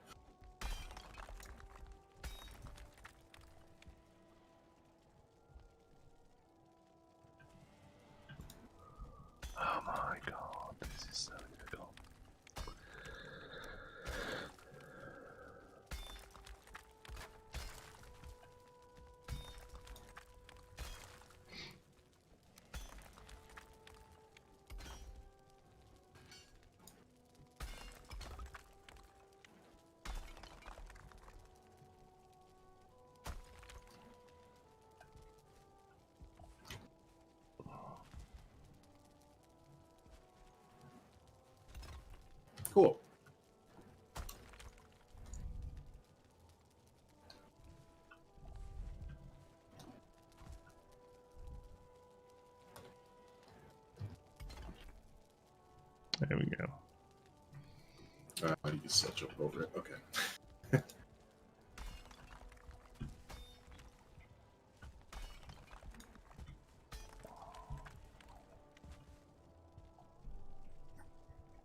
Oh my god, this is so difficult. Cool. There we go. You can still jump over it. Okay.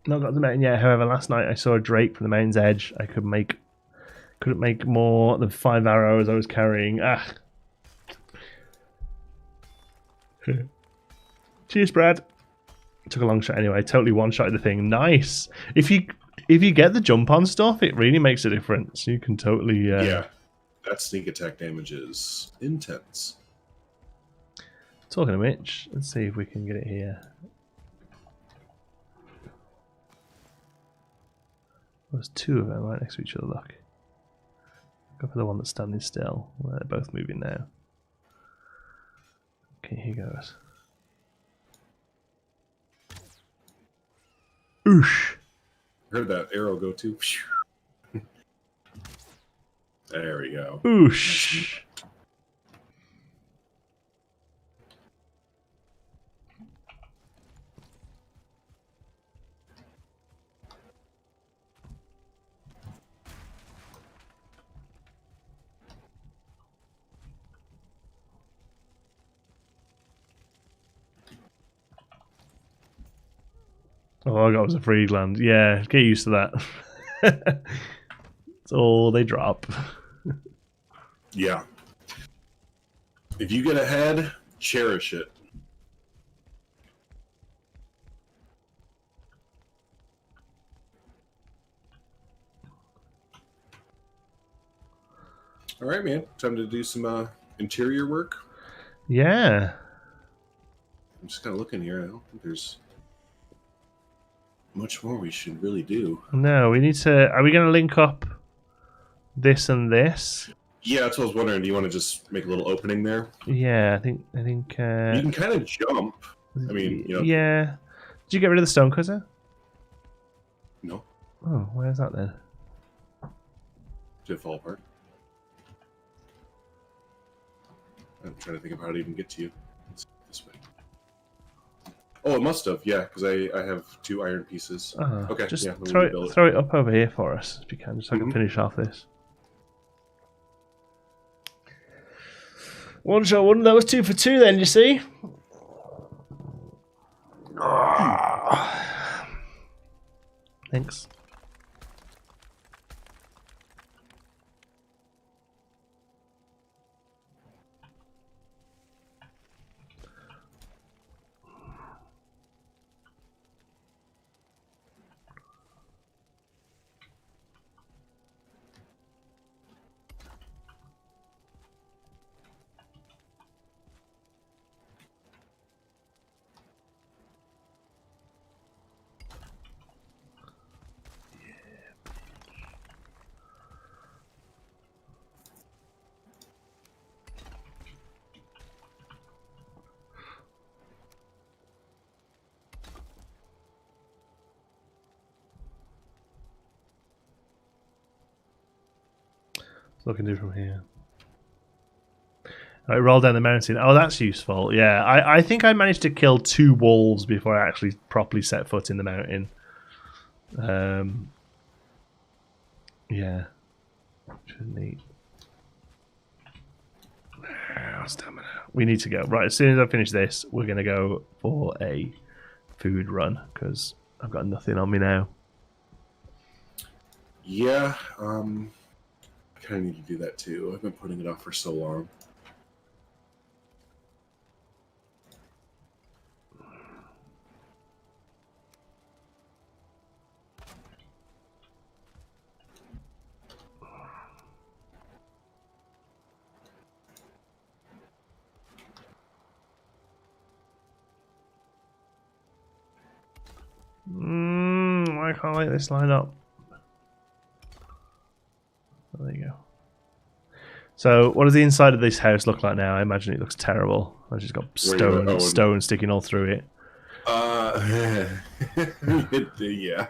Not got the mountain yet. However, last night I saw a drake from the mountain's edge. I couldn't make more than 5 arrows I was carrying. Cheers, Brad. Took a long shot anyway. Totally one-shotted the thing. Nice. If you get the jump on stuff, it really makes a difference. You can totally yeah. That sneak attack damage is intense. Talking of which, let's see if we can get it here. There's two of them right next to each other, look. Go for the one that's standing still. Well, they're both moving now. Okay, here goes. Oosh! Heard that arrow go too. There we go. Oosh! Oh, I got was a free land. Yeah, get used to that. That's all they drop. Yeah. If you get ahead, cherish it. All right, man. Time to do some interior work. Yeah. I'm just kind of looking here. I don't think there's much more we should really do. No, we need to... Are we going to link up this and this? Yeah, that's what I was wondering. Do you want to just make a little opening there? Yeah, I think. You can kind of jump. I mean, you know. Yeah. Did you get rid of the stone cutter? No. Oh, where's that then? Did it fall apart? I'm trying to think of how to even get to you. This way. Oh, it must have. Yeah, because I have 2 iron pieces. Okay. Just yeah, throw it up over here for us, if you can, just so I can finish off this. One shot, one. That was 2 for 2 then, you see? Thanks. What I can do from here. I roll down the mountain. Oh, that's useful. Yeah, I think I managed to kill 2 wolves before I actually properly set foot in the mountain. Yeah. Which is neat. Stamina. We need to go. Right, as soon as I finish this, we're going to go for a food run, because I've got nothing on me now. Yeah, I kind of need to do that too. I've been putting it off for so long. I can't let this line up. Oh, there you go. So, what does the inside of this house look like now? I imagine it looks terrible. I've just got stone sticking all through it. Yeah.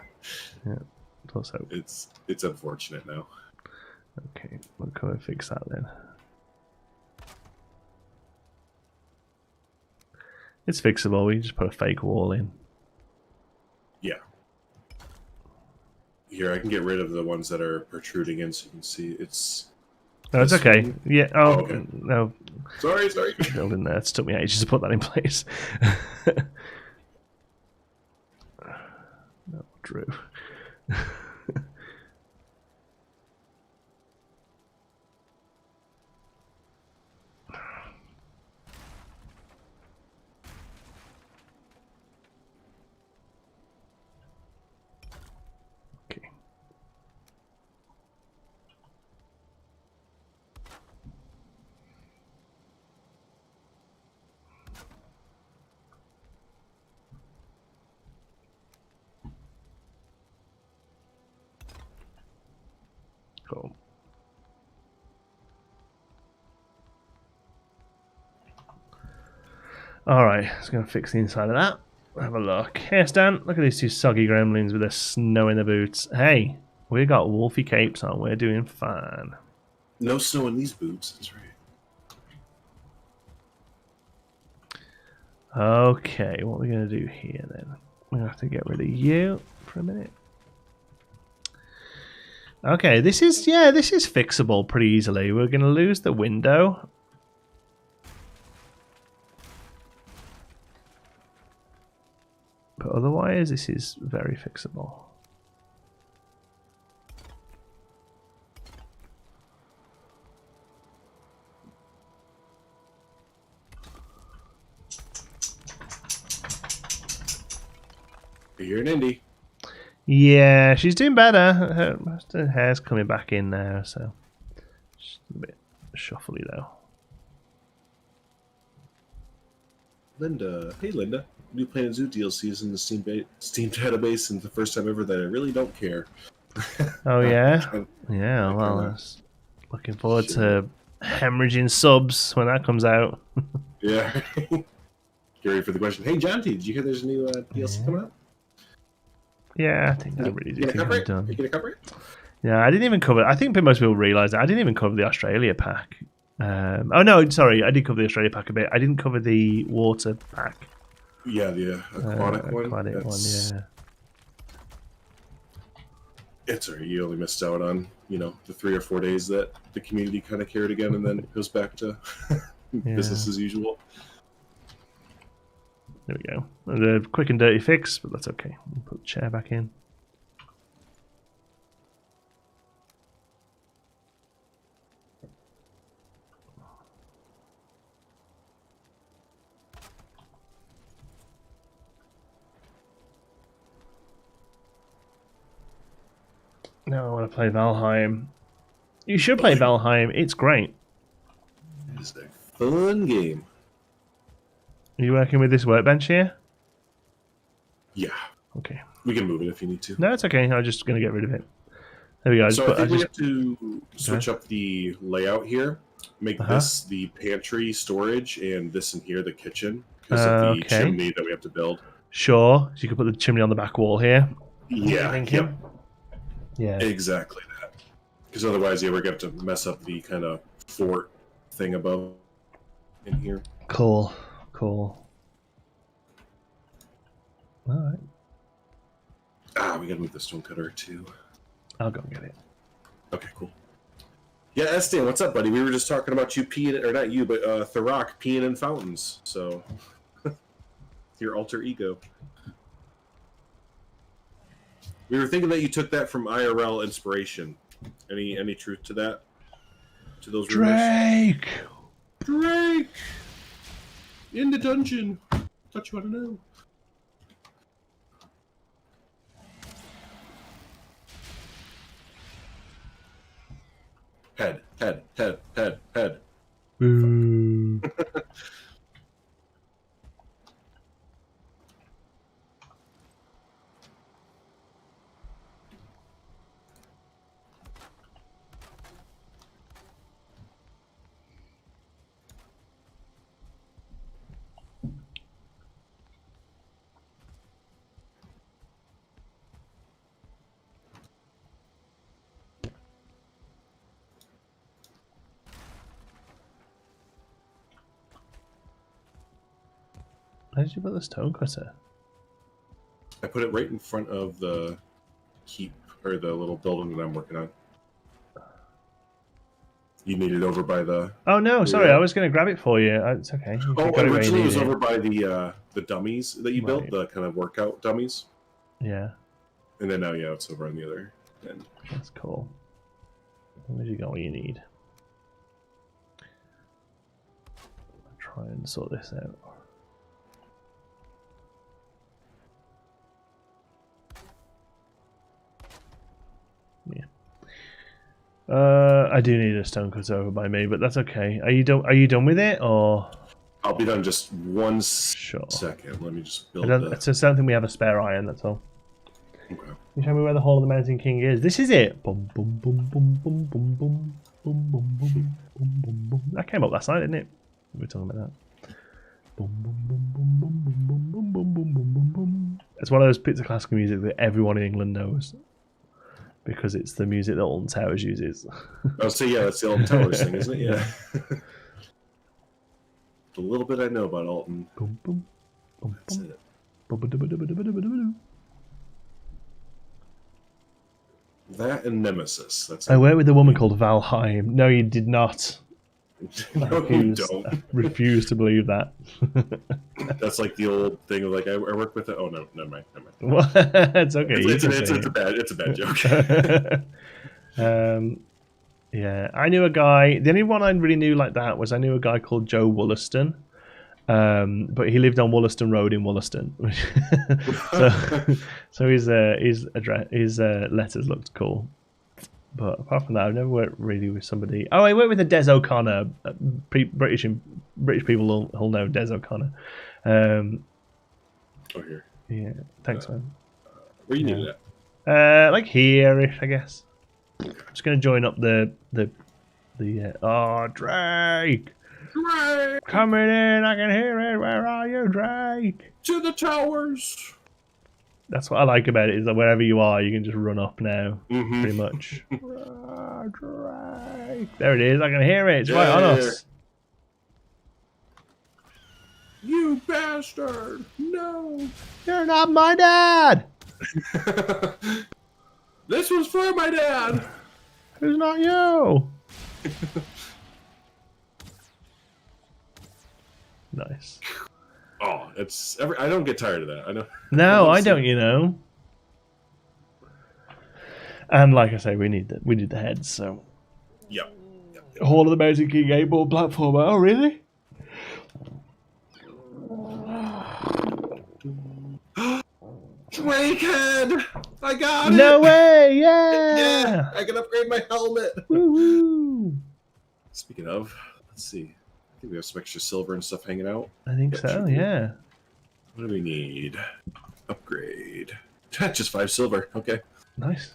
Also, it's unfortunate now. Okay, we'll come and fix that then. It's fixable. We just put a fake wall in. Yeah. Here, I can get rid of the ones that are protruding in, so you can see it's. No, it's okay. One. Yeah. Oh, okay. No. Sorry. Building there. It took me ages to put that in place. No, Drew. Cool. Alright, let's go fix the inside of that. Have a look. Hey Stan, look at these 2 soggy gremlins with their snow in their boots. Hey, we got wolfy capes on. We're doing fine. No snow in these boots. That's right. Okay, what are we going to do here then? We're going to have to get rid of you for a minute. Okay, this is fixable pretty easily. We're going to lose the window. But otherwise, this is very fixable. You're an indie. Yeah, she's doing better. Her hair's coming back in now, so just a bit shuffly though. Linda, hey Linda, new Planet Zoo DLCs in the Steam database, and the first time ever that I really don't care. Oh yeah, yeah. Well, looking forward to hemorrhaging subs when that comes out. Yeah. Get ready for the question. Hey John T, did you hear there's a new DLC coming out? Yeah, I think that really did. Are you gonna cover it? Yeah, I didn't even cover. I think most people realise that I didn't even cover the Australia pack. Oh no, sorry, I did cover the Australia pack a bit. I didn't cover the water pack. Yeah, the aquatic one. Aquatic one, yeah. It's alright. You only missed out on the 3 or 4 days that the community kind of cared again, and then it goes back to business as usual. There we go. The quick and dirty fix, but that's okay. We'll put the chair back in. Now I want to play Valheim. You should play Valheim. It's great. It's a fun game. Are you working with this workbench here? Yeah. Okay. We can move it if you need to. No, it's okay. I'm just going to get rid of it. There we go. So I think we have to switch up the layout here. Make this the pantry storage, and this in here the kitchen, because of the chimney that we have to build. Sure. So you can put the chimney on the back wall here. Yeah. Yep. Yeah. Exactly that. Because otherwise, we're going to mess up the kind of fort thing above in here. Cool. All right. We gotta move the stone cutter too. I'll go and get it. Okay, cool. Yeah, Estian, what's up, buddy? We were just talking about you peeing, or not you, but Tharok peeing in fountains. So, your alter ego. We were thinking that you took that from IRL inspiration. Any truth to that? To those rumors? Drake! In the dungeon. Thought you want to know. Head. Boo. Where did you put the stone cutter? I put it right in front of the keep, or the little building that I'm working on. You need it over by the... Oh no, sorry, I was going to grab it for you. It's okay. Originally it was over by the dummies that you built, the kind of workout dummies. Yeah. And then now, it's over on the other end. That's cool. Where you got what you need? I'll try and sort this out. Yeah. I do need a stone cutter over by me, but that's okay. Are you done with it, or? I'll be done just one second. Let me just build It's just something we have a spare iron, that's all. Okay. Can you show me where the Hall of the Mountain King is? This is it! Boom, boom, boom, boom, boom, boom, boom, boom, boom, boom, boom, boom, boom. That came up last night, didn't it? We were talking about that. Boom, boom, boom, boom, boom, boom, boom, boom, boom, boom, boom, boom, boom. It's one of those bits of classical music that everyone in England knows. Because it's the music that Alton Towers uses. Oh, so yeah, that's the Alton Towers thing, isn't it? Yeah. The little bit I know about Alton. Boom, boom, boom, that's it. That and Nemesis. That's I worked with a woman called Valheim. No, you did not. No, you don't. I refuse to believe that. That's like the old thing of like I work with it. Oh no, never mind. What? It's okay. It's a bad joke. Yeah, I knew a guy. The only one I really knew like that was I knew a guy called Joe Wollaston, But he lived on Wollaston Road in Wollaston. so his letters looked cool. But apart from that, I've never worked really with somebody. Oh, I worked with a Des O'Connor. British people will know Des O'Connor. Here. Yeah, thanks, man. Where you need it at? Like here-ish, I guess. I'm just gonna join up the Drake! Drake! Coming in, I can hear it. Where are you, Drake? To the towers! That's what I like about it, is that wherever you are, you can just run up now, mm-hmm. pretty much. Drake! There it is, I can hear it. It's right on us. You bastard! No! You're not my dad! This was for my dad! Who's not you? Nice. Oh, I don't get tired of that. I know. No, I don't. You know. And like I say, we need the heads. So. Yep. Hall of the Mountain King 8-ball platformer. Oh, really? Drakehead! I got it! No way! Yeah! Yeah! I can upgrade my helmet! Woo-hoo. Speaking of, let's see. I think we have some extra silver and stuff hanging out. I think so, yeah. What do we need? Upgrade. Just 5 silver. Okay. Nice.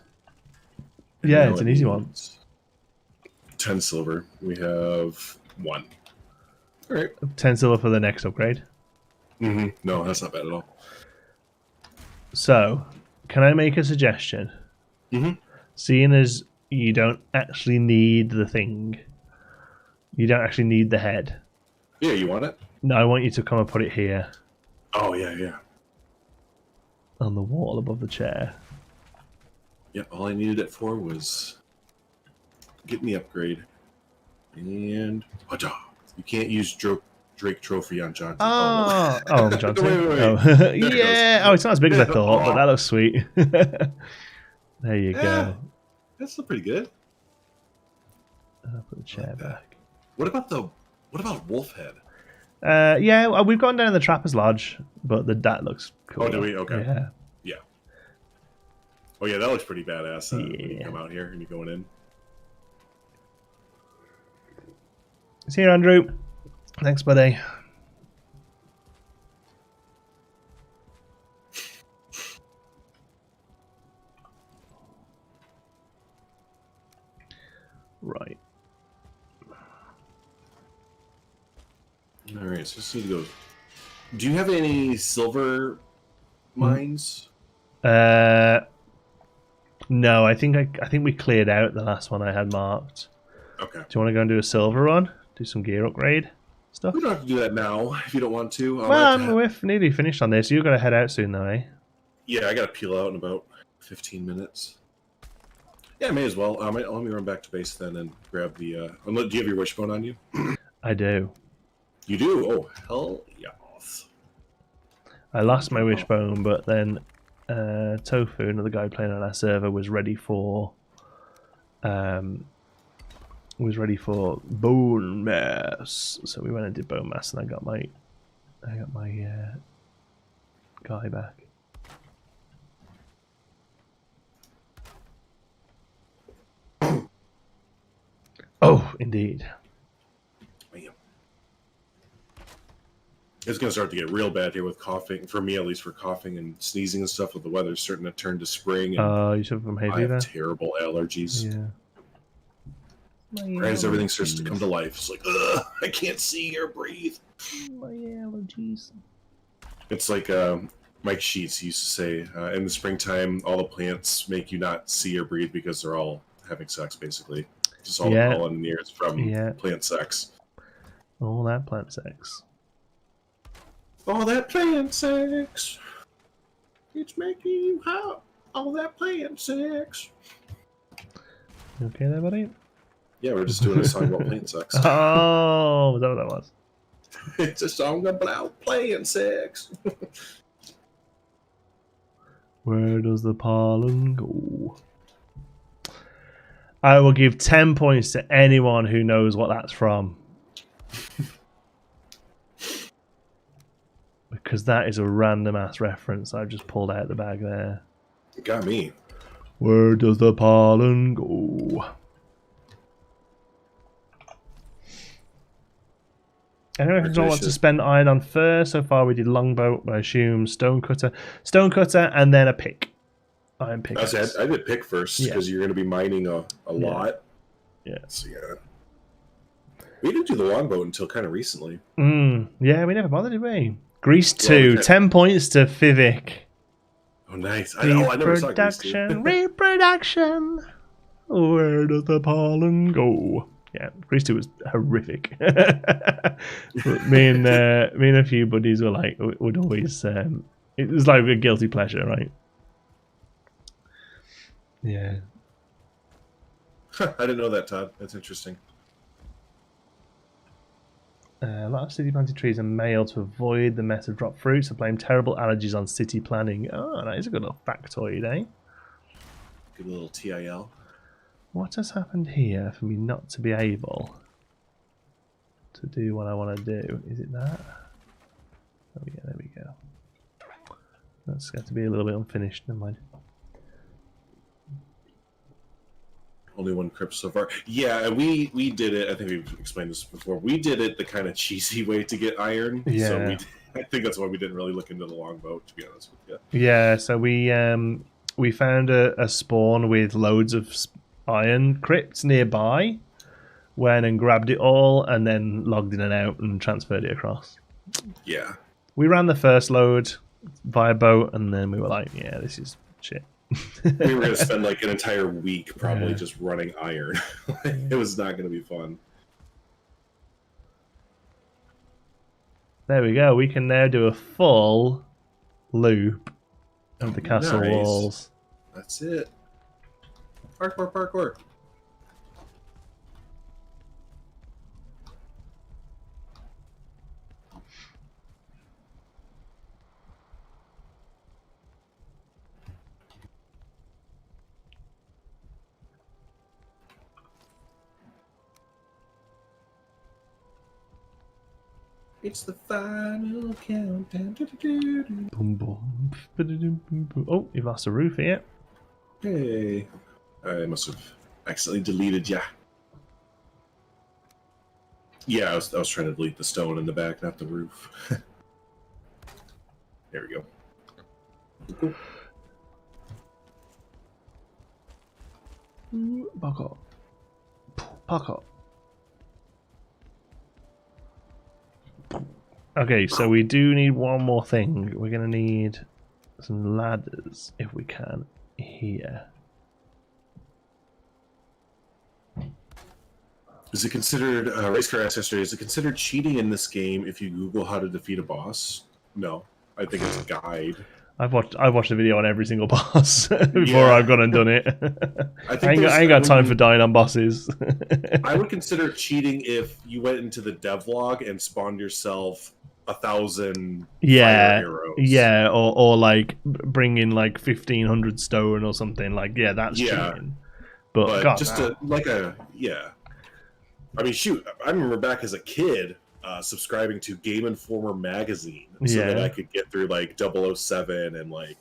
Yeah, it's an easy one. 10 silver. We have 1. All right. 10 silver for the next upgrade. Mm-hmm. No, that's not bad at all. So, can I make a suggestion? Mm-hmm. Seeing as you don't actually need the thing, you don't actually need the head. Yeah, you want it? No, I want you to come and put it here. Oh, yeah. On the wall above the chair. Yeah, all I needed it for was getting the upgrade. And... you can't use Drake Trophy on Johnson. Oh, on Johnson. Wait. Oh. Yeah. Oh, it's not as big as I thought, but that looks sweet. There you go. That's still pretty good. I'll put the chair back. What about Wolf Head? Yeah, we've gone down in the Trapper's Lodge, but that looks cool. Oh, do we? Okay. Yeah. Oh, yeah, that looks pretty badass when you come out here and you're going in. See you, Andrew. Thanks, buddy. Right. All right, so just need to go. Do you have any silver mines? No, I think we cleared out the last one I had marked. Okay. Do you want to go and do a silver run? Do some gear upgrade stuff? We don't have to do that now if you don't want to. We're nearly finished on this. You've got to head out soon, though, eh? Yeah, I got to peel out in about 15 minutes. Yeah, may as well. Let me run back to base then and grab the... do you have your wishbone on you? I do. You do? Oh, hell yes. I lost my wishbone, but then Tofu, another guy playing on our server, was ready for bone mass. So we went and did bone mass, and I got my guy back. Oh, indeed. It's going to start to get real bad here with coughing, for me at least, for coughing and sneezing and stuff, with the weather starting to turn to spring. And you suffer from hay I fever? have terrible allergies. Yeah. As everything starts to come to life, it's like, ugh, I can't see or breathe. My allergies. It's like Mike Sheets used to say, in the springtime, all the plants make you not see or breathe because they're all having sex, basically. Just all the pollen in the air is from plant sex. All that plant sex. All that plant sex. It's making you hot. All that plant sex. You okay there, buddy? Yeah, we're just doing a song about plant sex. Oh, is that what that was? It's a song about plant sex. Where does the pollen go? I will give 10 points to anyone who knows what that's from. because that is a random ass reference I've just pulled out the bag there. It got me. Where does the pollen go? Anyone who wants to spend iron on first? So far we did longbow, I assume stonecutter, and then a pick. Iron pick. I did pick first because you're going to be mining a lot. Yeah. So yeah. We didn't do the longbow until kind of recently. Yeah, we never bothered, did we? Grease 2, 10 points to Vivek. Oh, nice. I never saw Grease 2. Reproduction. Where does the pollen go? Yeah, Grease 2 was horrific. me and a few buddies were like, would always. It was like a guilty pleasure, right? Yeah. I didn't know that, Todd. That's interesting. A lot of city planted trees are male to avoid the mess of drop fruits and blame terrible allergies on city planning. Oh, that is a good little factoid, eh? Good little TIL. What has happened here for me not to be able to do what I want to do? Is it that? There we go. That's got to be a little bit unfinished. Never mind. Only one crypt so far. Yeah, we did it. I think we've explained this before. We did it the kind of cheesy way to get iron. Yeah. So I think that's why we didn't really look into the longbow, to be honest with you. Yeah. So we found a spawn with loads of iron crypts nearby. Went and grabbed it all, and then logged in and out and transferred it across. Yeah. We ran the first load via boat, and then we were like, "Yeah, this is shit." We were going to spend like an entire week probably just running iron. It was not going to be fun. There we go. We can now do a full loop of the castle walls. That's it. Parkour. It's the final countdown. Boom, boom. Oh, you've lost a roof here. Hey. I must have accidentally deleted ya. Yeah, I was trying to delete the stone in the back, not the roof. There we go. Cool. Back up. Okay, so we do need one more thing. We're going to need some ladders, if we can, here. Is it considered, Racecar asked yesterday, is it considered cheating in this game if you Google how to defeat a boss? No. I think it's a guide. I've watched a video on every single boss before I've gone and done it. I ain't got time for dying on bosses. I would consider cheating if you went into the devlog and spawned yourself 1,000 fire arrows. Yeah, or like bring in like 1,500 stone or something. Like, that's cheating. But God, just I mean, shoot, I remember back as a kid subscribing to Game Informer magazine so that I could get through like 007 and like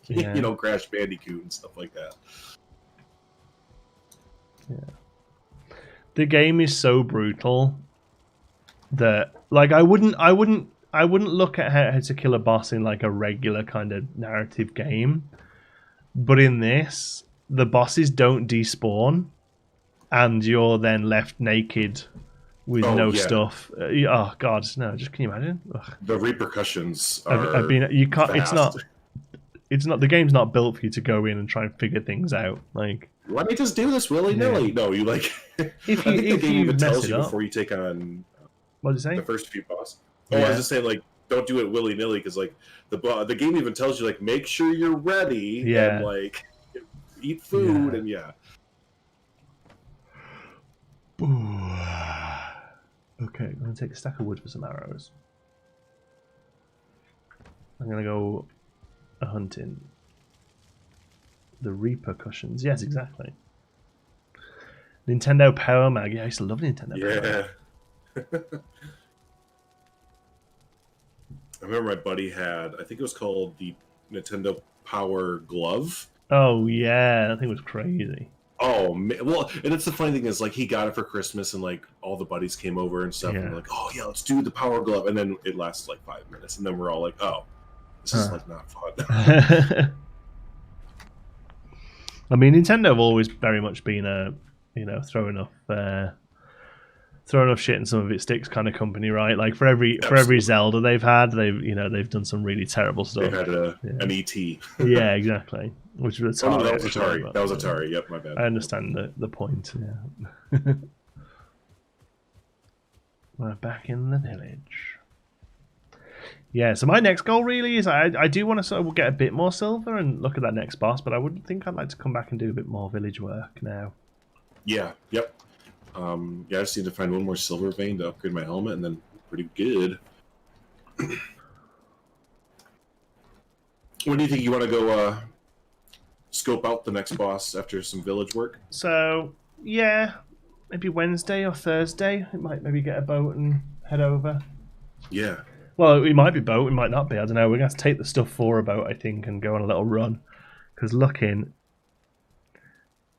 Crash Bandicoot and stuff like that. Yeah. The game is so brutal that like I wouldn't look at how to kill a boss in like a regular kind of narrative game. But in this, the bosses don't despawn and you're then left naked with stuff. Oh God, no! Just can you imagine? Ugh. The repercussions are. You can't. Vast. It's not. The game's not built for you to go in and try and figure things out. Like, let me just do this willy nilly. Yeah. No, you like. If I think the game even tells you before you take on. What did you say? The first few bosses. Oh, I was just saying, like, don't do it willy nilly because, like, the game even tells you, like, make sure you're ready. Yeah. And like, eat food and Okay, I'm going to take a stack of wood for some arrows. I'm going to go hunting. The repercussions. Yes, exactly. Nintendo Power Mag. Yeah, I used to love Nintendo Power Mag. I remember my buddy had, I think it was called the Nintendo Power Glove. Oh yeah, that thing was crazy. Oh man. Well, and it's the funny thing is, like, he got it for Christmas, and like all the buddies came over and stuff, and they're like, "Oh yeah, let's do the Power Glove," and then it lasts like 5 minutes, and then we're all like, "Oh, this is like not fun." I mean, Nintendo have always very much been a, throw enough shit in some of its sticks kind of company, right? Like for every Zelda they've had, they've done some really terrible stuff. They've had an ET. Yeah, exactly. Which was Atari. Oh, no, that was Atari. That was Atari. Yep, my bad. I understand the point. Yeah. We're back in the village. Yeah, so my next goal really is I do want to sort of get a bit more silver and look at that next boss, but I would think I'd like to come back and do a bit more village work now. Yeah, yep. I just need to find one more silver vein to upgrade my helmet, and then pretty good. When do you think you want to go scope out the next boss after some village work? So, yeah, maybe Wednesday or Thursday. It might maybe get a boat and head over. Yeah. Well, it might be boat, it might not be. I don't know. We're going to have to take the stuff for a boat, I think, and go on a little run. Because looking...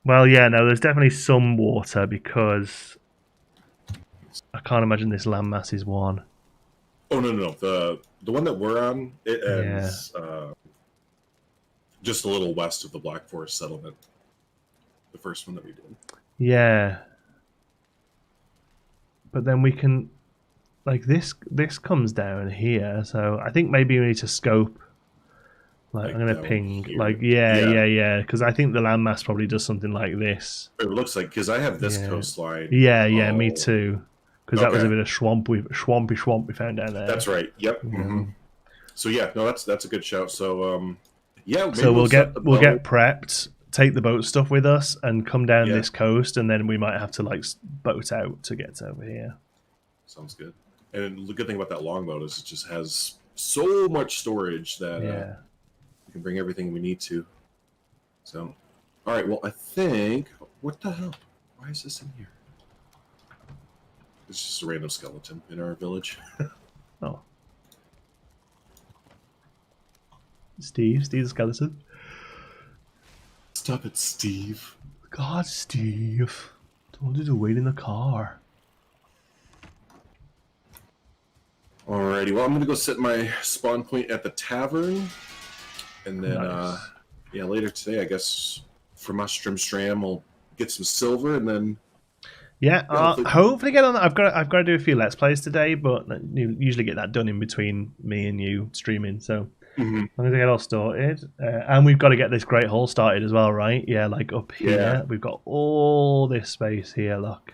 Well, yeah, no, there's definitely some water because I can't imagine this landmass is one. Oh, no. The one that we're on, it ends just a little west of the Black Forest settlement. The first one that we did. Yeah. But then we can... Like, this comes down here, so I think maybe we need to scope. Like I'm going to ping. Here. Like, yeah. Because I think the landmass probably does something like this. It looks like, because I have this coastline. Yeah, me too. Because that was a bit of swampy we found down there. That's right. Yep. Mm-hmm. So yeah, no, that's a good shout. So yeah. So we'll get prepped, take the boat stuff with us, and come down this coast, and then we might have to like boat out to get over here. Sounds good. And the good thing about that longboat is it just has so much storage that we can bring everything we need to. So, all right. Well, I think. What the hell? Why is this in here? It's just a random skeleton in our village. Oh. Steve's the skeleton. Stop it, Steve. God, Steve. Told you to wait in the car. Alrighty, well, I'm going to go set my spawn point at the tavern. And then, later today, I guess, from us, Stram, we'll get some silver, and then... Yeah, hopefully get on that. I've got to do a few Let's Plays today, but you usually get that done in between me and you streaming, so I'm going to get all started. And we've got to get this Great Hall started as well, right? Yeah, like up here. We've got all this space here, look.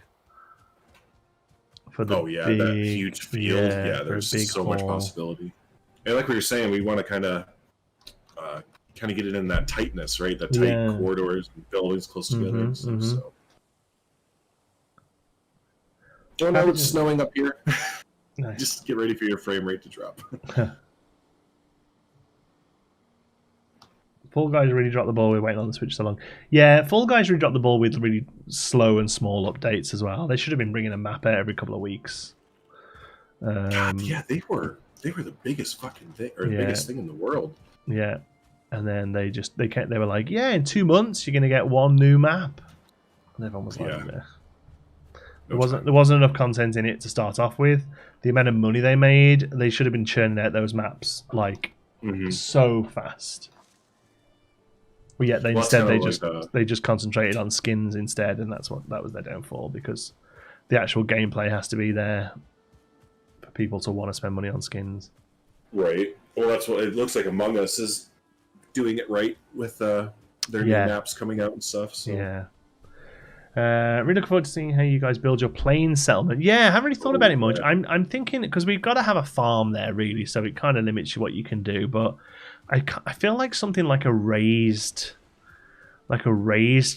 For the that huge field. Yeah, there's so much possibility. And like we were saying, we want to kind of get it in that tightness, right? The tight corridors and buildings close together. So. Oh no, it's snowing up here. Nice. Just get ready for your frame rate to drop. Fall Guys really dropped the ball. We're waiting on the Switch so long. Yeah, Fall Guys really dropped the ball with really slow and small updates as well. They should have been bringing a map out every couple of weeks. God, yeah, they were the biggest fucking thing, or the biggest thing in the world. Yeah, and then they were like, yeah, in 2 months you're gonna get one new map, and everyone was like, There wasn't enough content in it to start off with. The amount of money they made, they should have been churning out those maps like so fast. But yet they just concentrated on skins instead, and that was their downfall, because the actual gameplay has to be there for people to want to spend money on skins. Right. Well, that's what it looks like. Among Us is doing it right with their new maps coming out and stuff. So. Yeah. Really looking forward to seeing how you guys build your plain settlement. Yeah, I haven't really thought about it much. I'm thinking, because we've got to have a farm there, really, so it kind of limits you what you can do. But I feel like something like a raised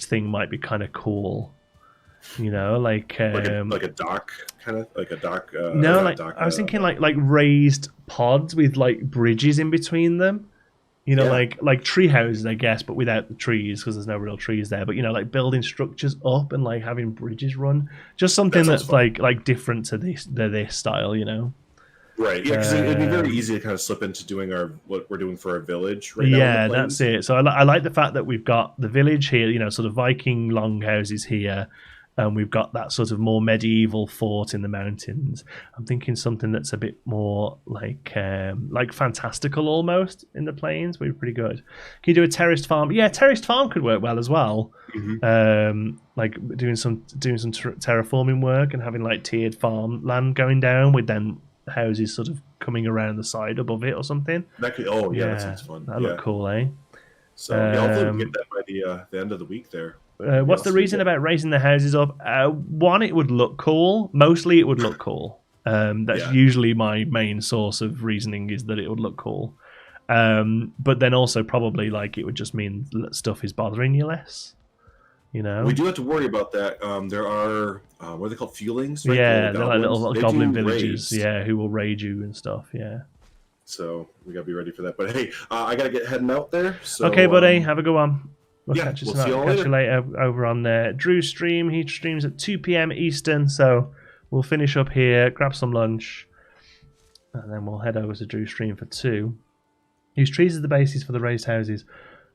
thing might be kind of cool. You know, like a dock, kind of like a dock. I was thinking like raised pods with like bridges in between them. You know, like tree houses, I guess, but without the trees, because there's no real trees there. But, you know, like building structures up and like having bridges run. Just something that's like different to this style, you know. Right. Yeah, because it'd be very easy to kind of slip into doing what we're doing for our village right now. Yeah, that's it. So I like the fact that we've got the village here, you know, sort of Viking longhouses here, and we've got that sort of more medieval fort in the mountains. I'm thinking something that's a bit more like fantastical almost in the plains would be pretty good. Can you do a terraced farm? Yeah, terraced farm could work well as well. Like doing some terraforming work and having like tiered farmland going down with then houses sort of coming around the side above it or something. That could, that sounds fun. That look cool, eh? So hopefully we get that by the end of the week there. What's the reason about raising the houses up? One, it would look cool. Mostly, it would look cool. That's usually my main source of reasoning, is that it would look cool. But then also probably like it would just mean that stuff is bothering you less. You know, we do have to worry about that. There are what are they called? Feelings, right? Yeah, they're like little goblin villages. Yeah, who will raid you and stuff. Yeah. So we gotta be ready for that. But hey, I gotta get heading out there. So, okay, buddy, have a good one. We'll catch you later over on Drew's stream. He streams at 2 p.m. Eastern, so we'll finish up here, grab some lunch, and then we'll head over to Drew's stream for 2. Use trees as the basis for the raised houses.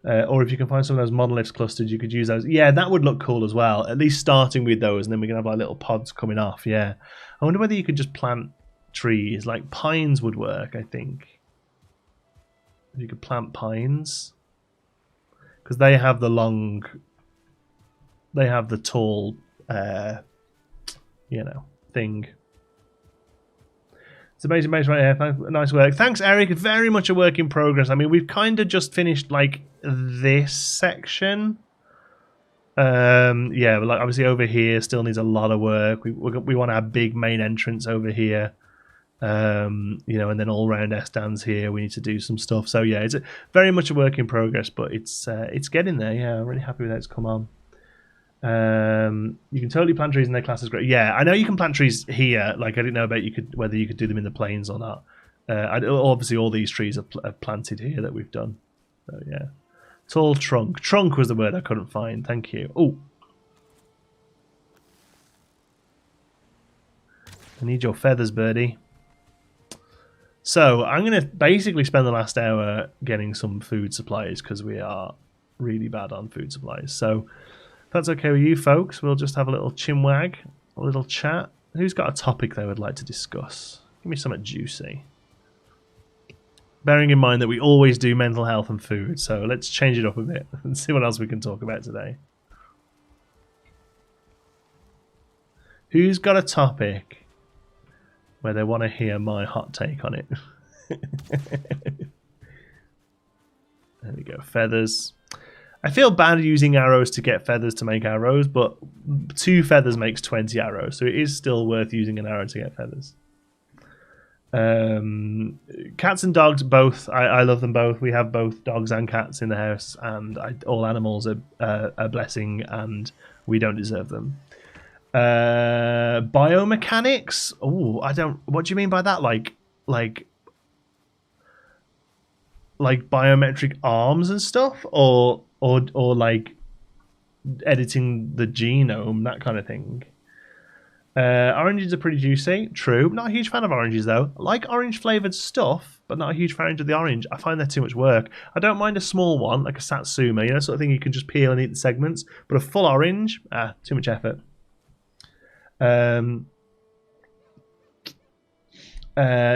Or if you can find some of those monoliths clustered, you could use those. Yeah, that would look cool as well. At least starting with those, and then we can have like little pods coming off. Yeah, I wonder whether you could just plant trees. Like pines would work, I think. If you could plant pines, because they have the tall, thing. It's amazing, right here. Nice work. Thanks, Eric. Very much a work in progress. I mean, we've kind of just finished like this section. Yeah, but like obviously over here still needs a lot of work. We want our big main entrance over here. And then all around S-stands here we need to do some stuff. So yeah, it's very much a work in progress, but it's getting there. Yeah, I'm really happy with how it's come on. You can totally plant trees in their class is great. Yeah, I know you can plant trees here. Like I didn't know about whether you could do them in the plains or not. Obviously all these trees are planted here that we've done. So yeah, tall trunk. Trunk was the word I couldn't find. Thank you. Oh, I need your feathers, birdie. So I'm going to basically spend the last hour getting some food supplies because we are really bad on food supplies. So if that's okay with you folks, we'll just have a little chinwag, a little chat. Who's got a topic they would like to discuss? Give me something juicy. Bearing in mind that we always do mental health and food, so let's change it up a bit and see what else we can talk about today. Who's got a topic where they want to hear my hot take on it? There we go, feathers. I feel bad using arrows to get feathers to make arrows, but 2 feathers makes 20 arrows, so it is still worth using an arrow to get feathers. Cats and dogs, both. I love them both. We have both dogs and cats in the house, and all animals are a blessing, and we don't deserve them. Biomechanics? Oh, I don't. What do you mean by that? Like biometric arms and stuff, or like editing the genome, that kind of thing. Oranges are pretty juicy. True. Not a huge fan of oranges though. I like orange flavored stuff, but not a huge fan of the orange. I find that too much work. I don't mind a small one, like a satsuma, sort of thing you can just peel and eat the segments. But a full orange, too much effort.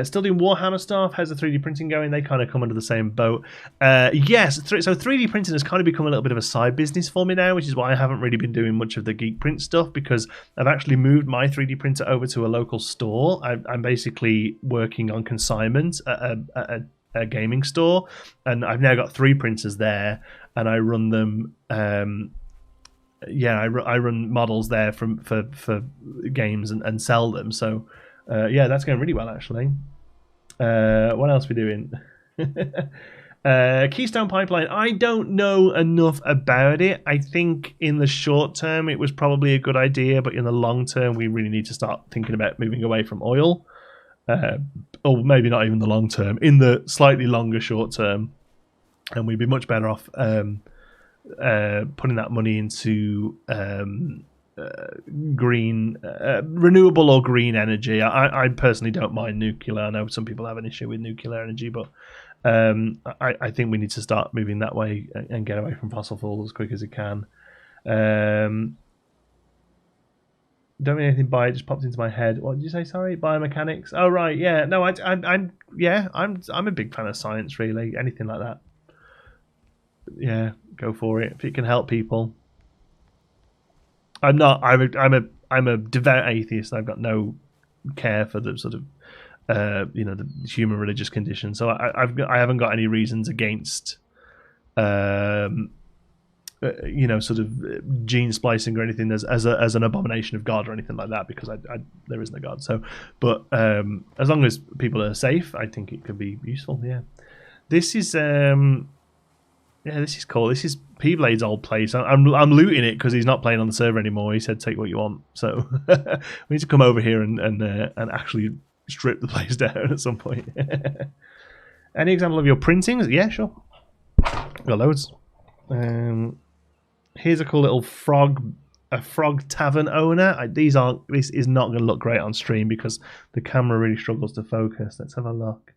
Still doing Warhammer stuff. How's the 3D printing going? They kind of come under the same boat. Yes, so 3D printing has kind of become a little bit of a side business for me now, which is why I haven't really been doing much of the Geek Print stuff, because I've actually moved my 3D printer over to a local store. I'm basically working on consignment at a gaming store, and I've now got 3 printers there, and I run them. I run models there for games and sell them. So. That's going really well, actually. What else are we doing? Keystone Pipeline. I don't know enough about it. I think in the short term it was probably a good idea, but in the long term we really need to start thinking about moving away from oil. Or maybe not even the long term, in the slightly longer short term. And we'd be much better off putting that money into green, renewable or green energy. I personally don't mind nuclear. I know some people have an issue with nuclear energy, but I think we need to start moving that way and get away from fossil fuels as quick as we can. Don't mean anything by it. Just popped into my head. What did you say? Sorry, biomechanics. Oh right, yeah. No, I'm a big fan of science. Really, anything like that. Yeah, go for it if it can help people. I'm not. I'm a devout atheist. I've got no care for the sort of the human religious condition. So I haven't got any reasons against sort of gene splicing or anything as an abomination of God or anything like that, because there isn't a God. So, but as long as people are safe, I think it could be useful. Yeah, this is this is cool. This is P-Blade's old place. I'm looting it because he's not playing on the server anymore. He said take what you want. So we need to come over here and actually strip the place down at some point. Any example of your printings? Yeah, sure. Got loads. Here's a cool little frog tavern owner. This is not going to look great on stream because the camera really struggles to focus. Let's have a look.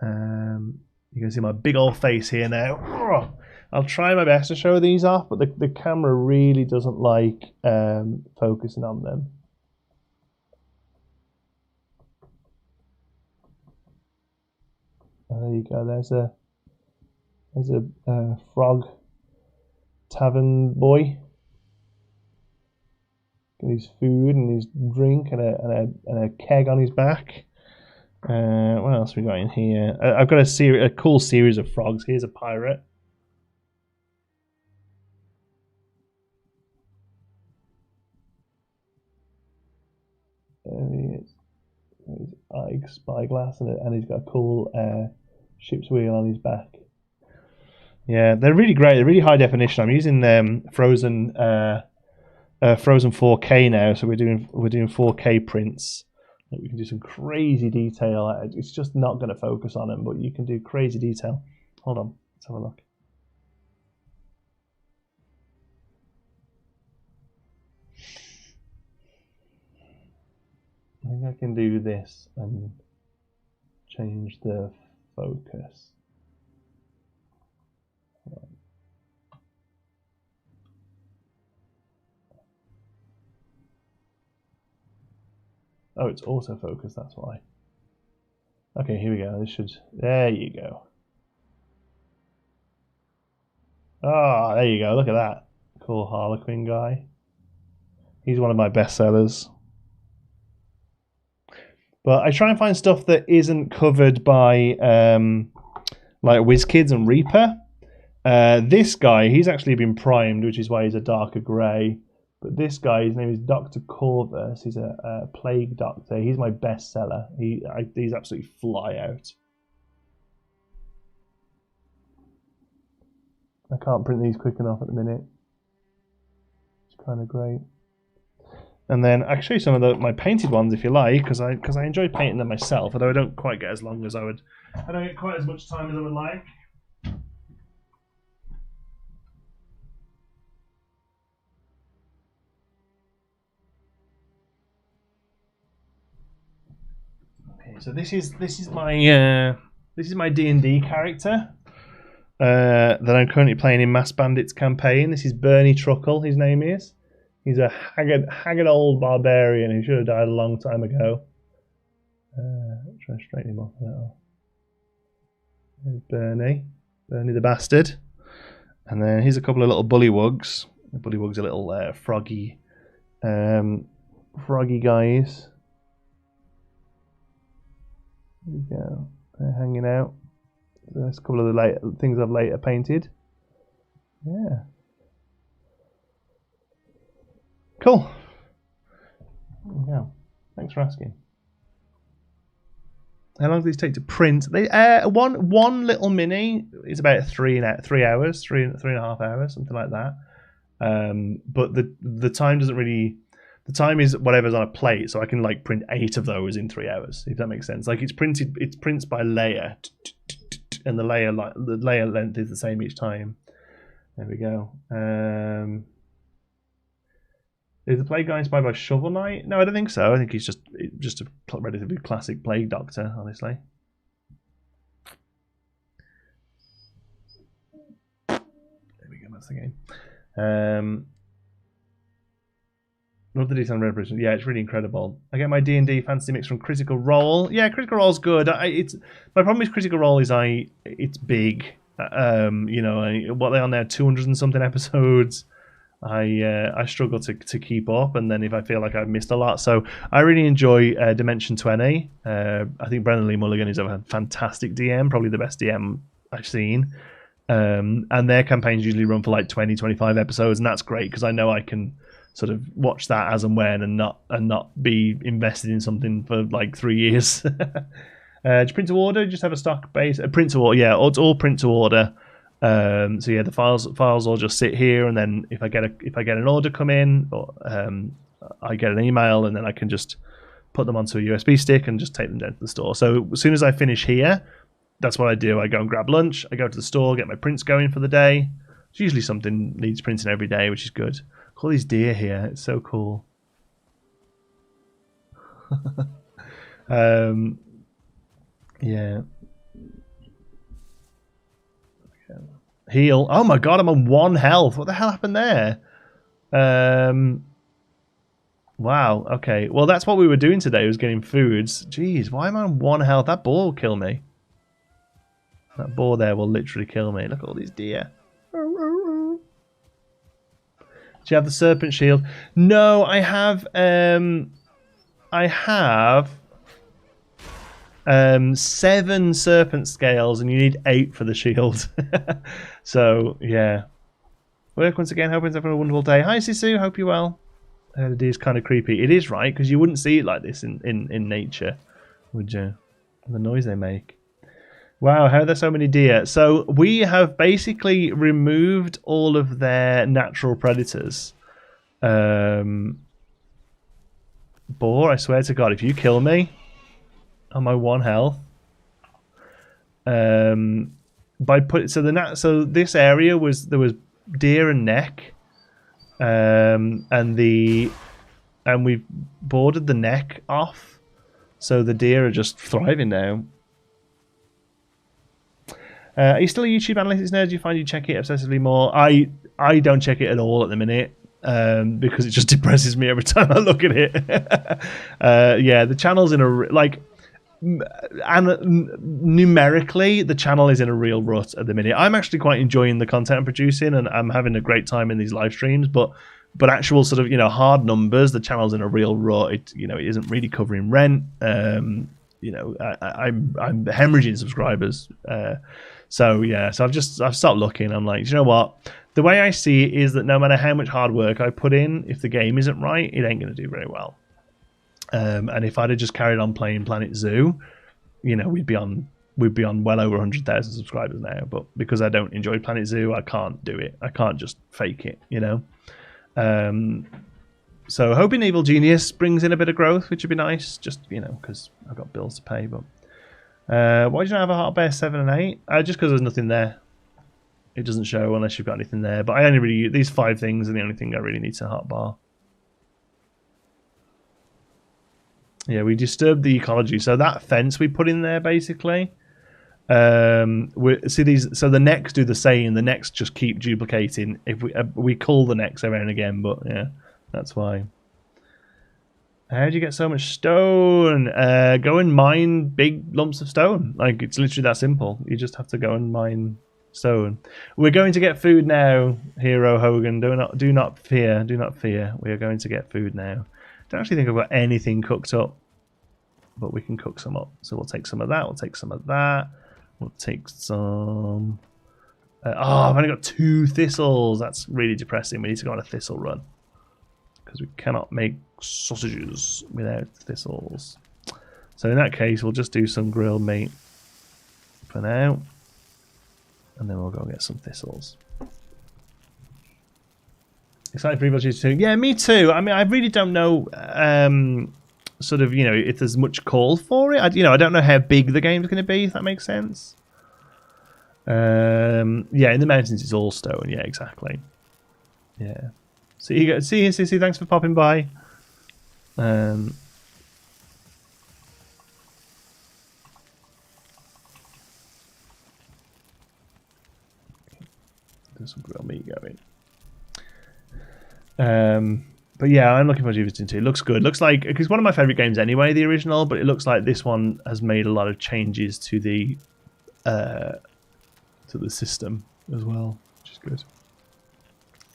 You can see my big old face here now. I'll try my best to show these off, but the camera really doesn't like focusing on them. There you go. There's a frog tavern boy. Got his food and his drink and a keg on his back. What else we got in here? I've got a cool series of frogs. Here's a pirate. His spyglass and he's got a cool ship's wheel on his back. Yeah, they're really great. They're really high definition. I'm using Frozen 4K now, so we're doing 4K prints. We can do some crazy detail. It's just not going to focus on them, but you can do crazy detail. Hold on, let's have a look. I think I can do this and change the focus. Oh, it's autofocus, that's why. Okay, here we go. There you go. Ah, there you go. Look at that. Cool Harlequin guy. He's one of my best sellers. But I try and find stuff that isn't covered by like WizKids and Reaper. This guy, he's actually been primed, which is why he's a darker grey. But this guy, his name is Dr. Corvus. He's a plague doctor. He's my best seller. These absolutely fly out. I can't print these quick enough at the minute. It's kind of great. And then I can show you some of my painted ones if you like, because I enjoy painting them myself. Although I don't quite get as long as I would. I don't get quite as much time as I would like. So this is my D&D character that I'm currently playing in Mass Bandits campaign. This is Bernie Truckle. His name is. He's a haggard old barbarian who should have died a long time ago. Try to straighten him off a little. There's Bernie the bastard, and then here's a couple of little bullywugs. The bullywugs are little froggy guys. There you go. They're hanging out. There's a couple of the things I've later painted. Yeah. Cool. There you go. Thanks for asking. How long do these take to print? They one little mini is about 3 hours, 3.5 hours, something like that. But the time doesn't really. The time is whatever's on a plate, so I can like print 8 of those in 3 hours, if that makes sense. Like it prints by layer, and the layer length is the same each time. There we go. Is the plague guy inspired by Shovel Knight? No, I don't think so. I think he's just a relatively classic plague doctor, honestly. There we go. That's the game. Love the detail on Red Prison. Yeah, it's really incredible. I get my D&D fantasy mix from Critical Role. Yeah, Critical Role's good. My problem with Critical Role is it's big. You know, what they are now, 200 and something episodes. I struggle to keep up, and then if I feel like I've missed a lot, so I really enjoy Dimension 20. I think Brendan Lee Mulligan is a fantastic DM, probably the best DM I've seen. And their campaigns usually run for like 20-25 episodes, and that's great because I know I can sort of watch that as and when, and not be invested in something for like 3 years. Just print to order. Just have a stock base. Print to order. Yeah, it's all print to order. So yeah, the files all just sit here, and then if I get an order come in, or I get an email, and then I can just put them onto a USB stick and just take them down to the store. So as soon as I finish here, that's what I do. I go and grab lunch. I go to the store, get my prints going for the day. It's usually something needs printing every day, which is good. All these deer here. It's so cool. Yeah. Heal. Oh my god, I'm on 1 health. What the hell happened there? Wow. Okay. Well, that's what we were doing today. Was getting foods. Jeez, why am I on 1 health? That boar will kill me. That boar there will literally kill me. Look at all these deer. Do you have the serpent shield? No, I have 7 serpent scales, and you need 8 for the shield. So yeah. Work once again. Hoping to have a wonderful day. Hi Sisu, hope you're well. The deer is kind of creepy. It is, right? Because you wouldn't see it like this in nature, would you? The noise they make. Wow, how are there so many deer? So we have basically removed all of their natural predators. Boar, I swear to God, if you kill me on my 1 health, so this area there was deer and neck, and we've boarded the neck off, so the deer are just thriving now. Are you still a YouTube analytics nerd? Do you find you check it obsessively more? I don't check it at all at the minute, because it just depresses me every time I look at it. Yeah, the channel's in numerically, the channel is in a real rut at the minute. I'm actually quite enjoying the content I'm producing, and I'm having a great time in these live streams, but actual sort of, hard numbers, the channel's in a real rut. It isn't really covering rent. I'm hemorrhaging subscribers. So I've stopped looking. I'm like, you know what? The way I see it is that no matter how much hard work I put in, if the game isn't right, it ain't going to do very well. And if I'd have just carried on playing Planet Zoo, we'd be on well over 100,000 subscribers now. But because I don't enjoy Planet Zoo, I can't do it. I can't just fake it, So hoping Evil Genius brings in a bit of growth, which would be nice. Just because I've got bills to pay. But why do you not have a hot bear 7 and 8? Just because there's nothing there. It doesn't show unless you've got anything there. But I only really these 5 things are the only thing I really need to hot bar. Yeah, we disturbed the ecology. So that fence we put in there, basically. See these. So the necks do the same. The necks just keep duplicating. If we call the necks every now and again, but yeah, that's why. How do you get so much stone? Go and mine big lumps of stone. Like, it's literally that simple. You just have to go and mine stone. We're going to get food now, Hero Hogan. Do not fear. Do not fear. We are going to get food now. Don't actually think I've got anything cooked up, but we can cook some up. So we'll take some of that. We'll take some of that. We'll take some. I've only got 2 thistles. That's really depressing. We need to go on a thistle run because we cannot make sausages without thistles. So in that case, we'll just do some grilled meat for now, and then we'll go get some thistles. Excited for Evil Genius 2. Yeah, me too. I mean, I really don't know, sort of, if there's much call for it. I don't know how big the game's going to be, if that makes sense. Yeah, in the mountains it's all stone. Yeah, exactly. Yeah. See you guys. See you, Sissy. Thanks for popping by. There's some grilled meat going. But yeah, I'm looking for Geekism 2. It looks good. Looks like it's one of my favorite games anyway, the original. But it looks like this one has made a lot of changes to the system as well, which is good.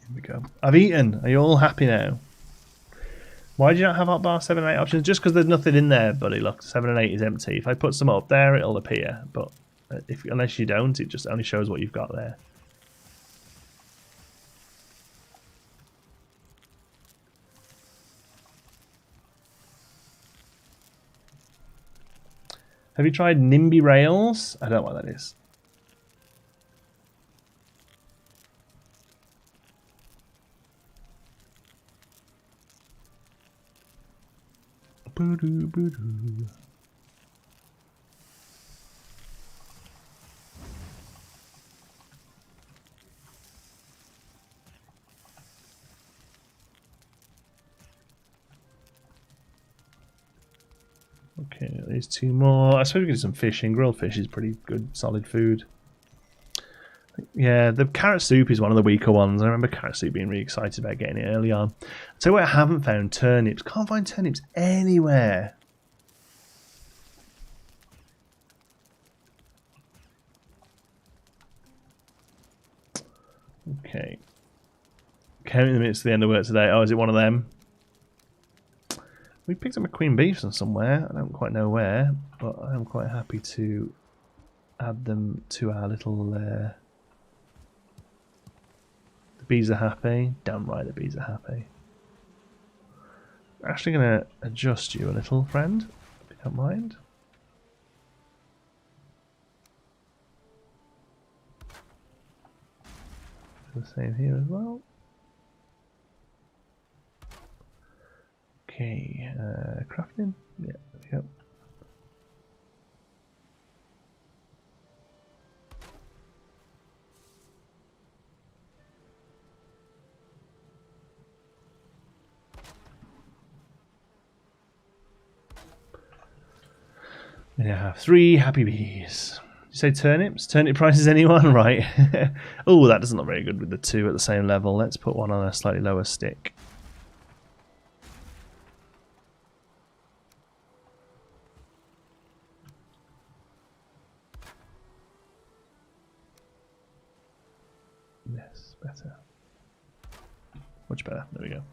Here we go. I've eaten. Are you all happy now? Why do you not have hotbar 7 and 8 options? Just because there's nothing in there, buddy. Look, 7 and 8 is empty. If I put some up there, it'll appear. But unless you don't, it just only shows what you've got there. Have you tried NIMBY Rails? I don't know what that is. Boo-doo, boo-doo. Okay, there's 2 more. I suppose we could do some fishing. Grilled fish is pretty good, solid food. Yeah, the carrot soup is one of the weaker ones. I remember carrot soup being really excited about getting it early on. So where I haven't found turnips. Can't find turnips anywhere. Okay. Counting the minutes to the end of work today. Oh, is it one of them? We picked up a queen beef from somewhere. I don't quite know where, but I'm quite happy to add them to our little... The bees are happy. Damn right the bees are happy. I'm actually going to adjust you a little, friend, if you don't mind. The same here as well. Okay, crafting. Yeah, there we go. We now have 3 happy bees. Did you say turnips? Turnip prices, anyone? Right. Oh, that doesn't look very good with the 2 at the same level. Let's put one on a slightly lower stick. Yes, better. Much better. There we go.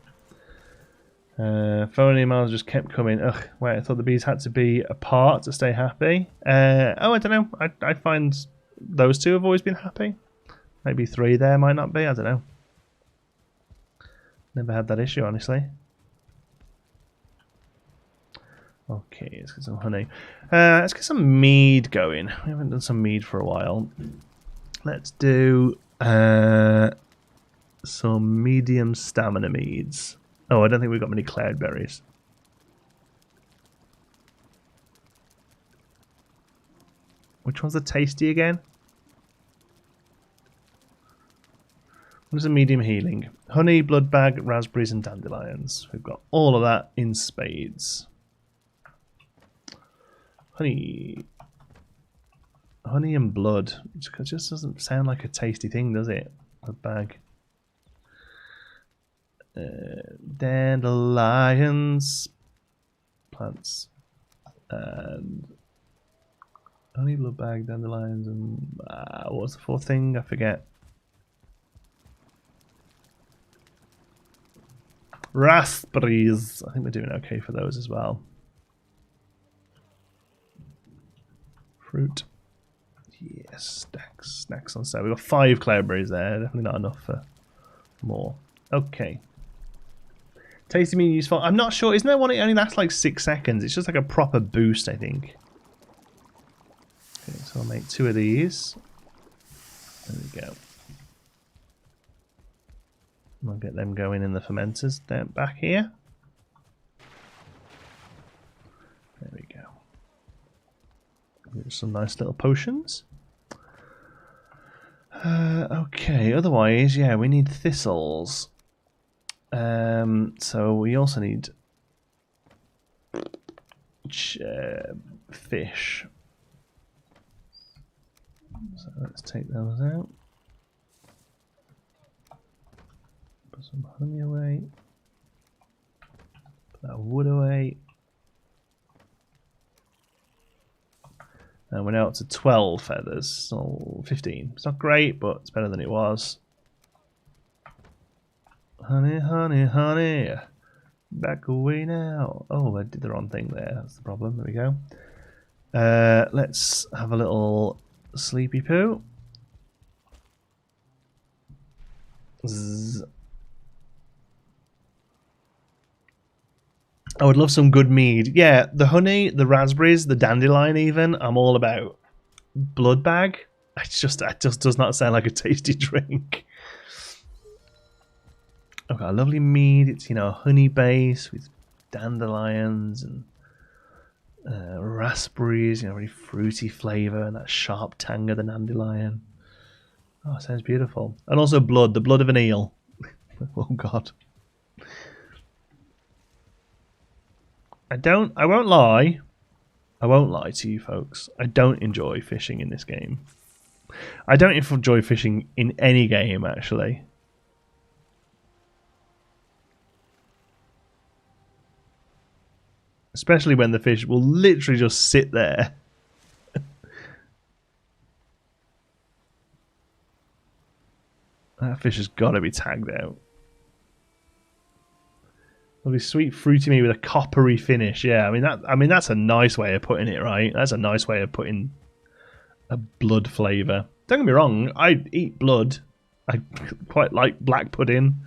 Phone emails just kept coming. Ugh, wait, I thought the bees had to be apart to stay happy. Oh, I don't know. I find those 2 have always been happy. Maybe 3 there might not be. I don't know. Never had that issue, honestly. Okay, let's get some honey. Let's get some mead going. We haven't done some mead for a while. Let's do some medium stamina meads. Oh, I don't think we've got many cloudberries. Which one's the tasty again? What is a medium healing? Honey, blood bag, raspberries, and dandelions. We've got all of that in spades. Honey and blood. It just doesn't sound like a tasty thing, does it? A bag. Dandelions, plants, and honey, blood bag, dandelions, and what was the 4th thing? I forget. Raspberries. I think we're doing okay for those as well. Fruit. Yes, snacks on sale. We've got 5 cloudberries there. Definitely not enough for more. Okay. Tasty meat useful. I'm not sure. Isn't there one that only lasts like 6 seconds? It's just like a proper boost, I think. Okay, so I'll make 2 of these. There we go. I'll get them going in the fermenters down back here. There we go. There's some nice little potions. Okay, otherwise, yeah, we need thistles. So we also need fish. So let's take those out. Put some honey away. Put that wood away. And we're now up to 12 feathers. So 15. It's not great, but it's better than it was. Honey, honey, honey. Back away now. Oh, I did the wrong thing there. That's the problem. There we go. Let's have a little sleepy poo. Zzz. I would love some good mead. Yeah, the honey, the raspberries, the dandelion even, I'm all about. Blood bag? It just does not sound like a tasty drink. I've got a lovely mead. It's, you know, a honey base with dandelions and raspberries, you know, really fruity flavour and that sharp tang of the dandelion. Oh, it sounds beautiful. And also blood, the blood of an eel. Oh, God. I won't lie to you folks. I don't enjoy fishing in this game. I don't enjoy fishing in any game, actually. Especially when the fish will literally just sit there. That fish has got to be tagged out. It'll be sweet fruity meat with a coppery finish. Yeah, I mean that's a nice way of putting it, right? That's a nice way of putting a blood flavour. Don't get me wrong, I eat blood. I quite like black pudding.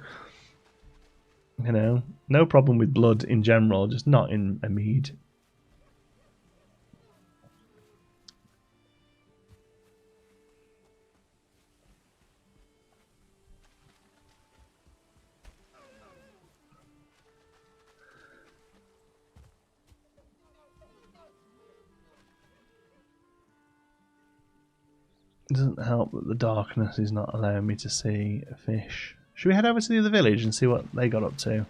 You know, no problem with blood in general, just not in a mead. It doesn't help that the darkness is not allowing me to see a fish. Should we head over to the other village and see what they got up to?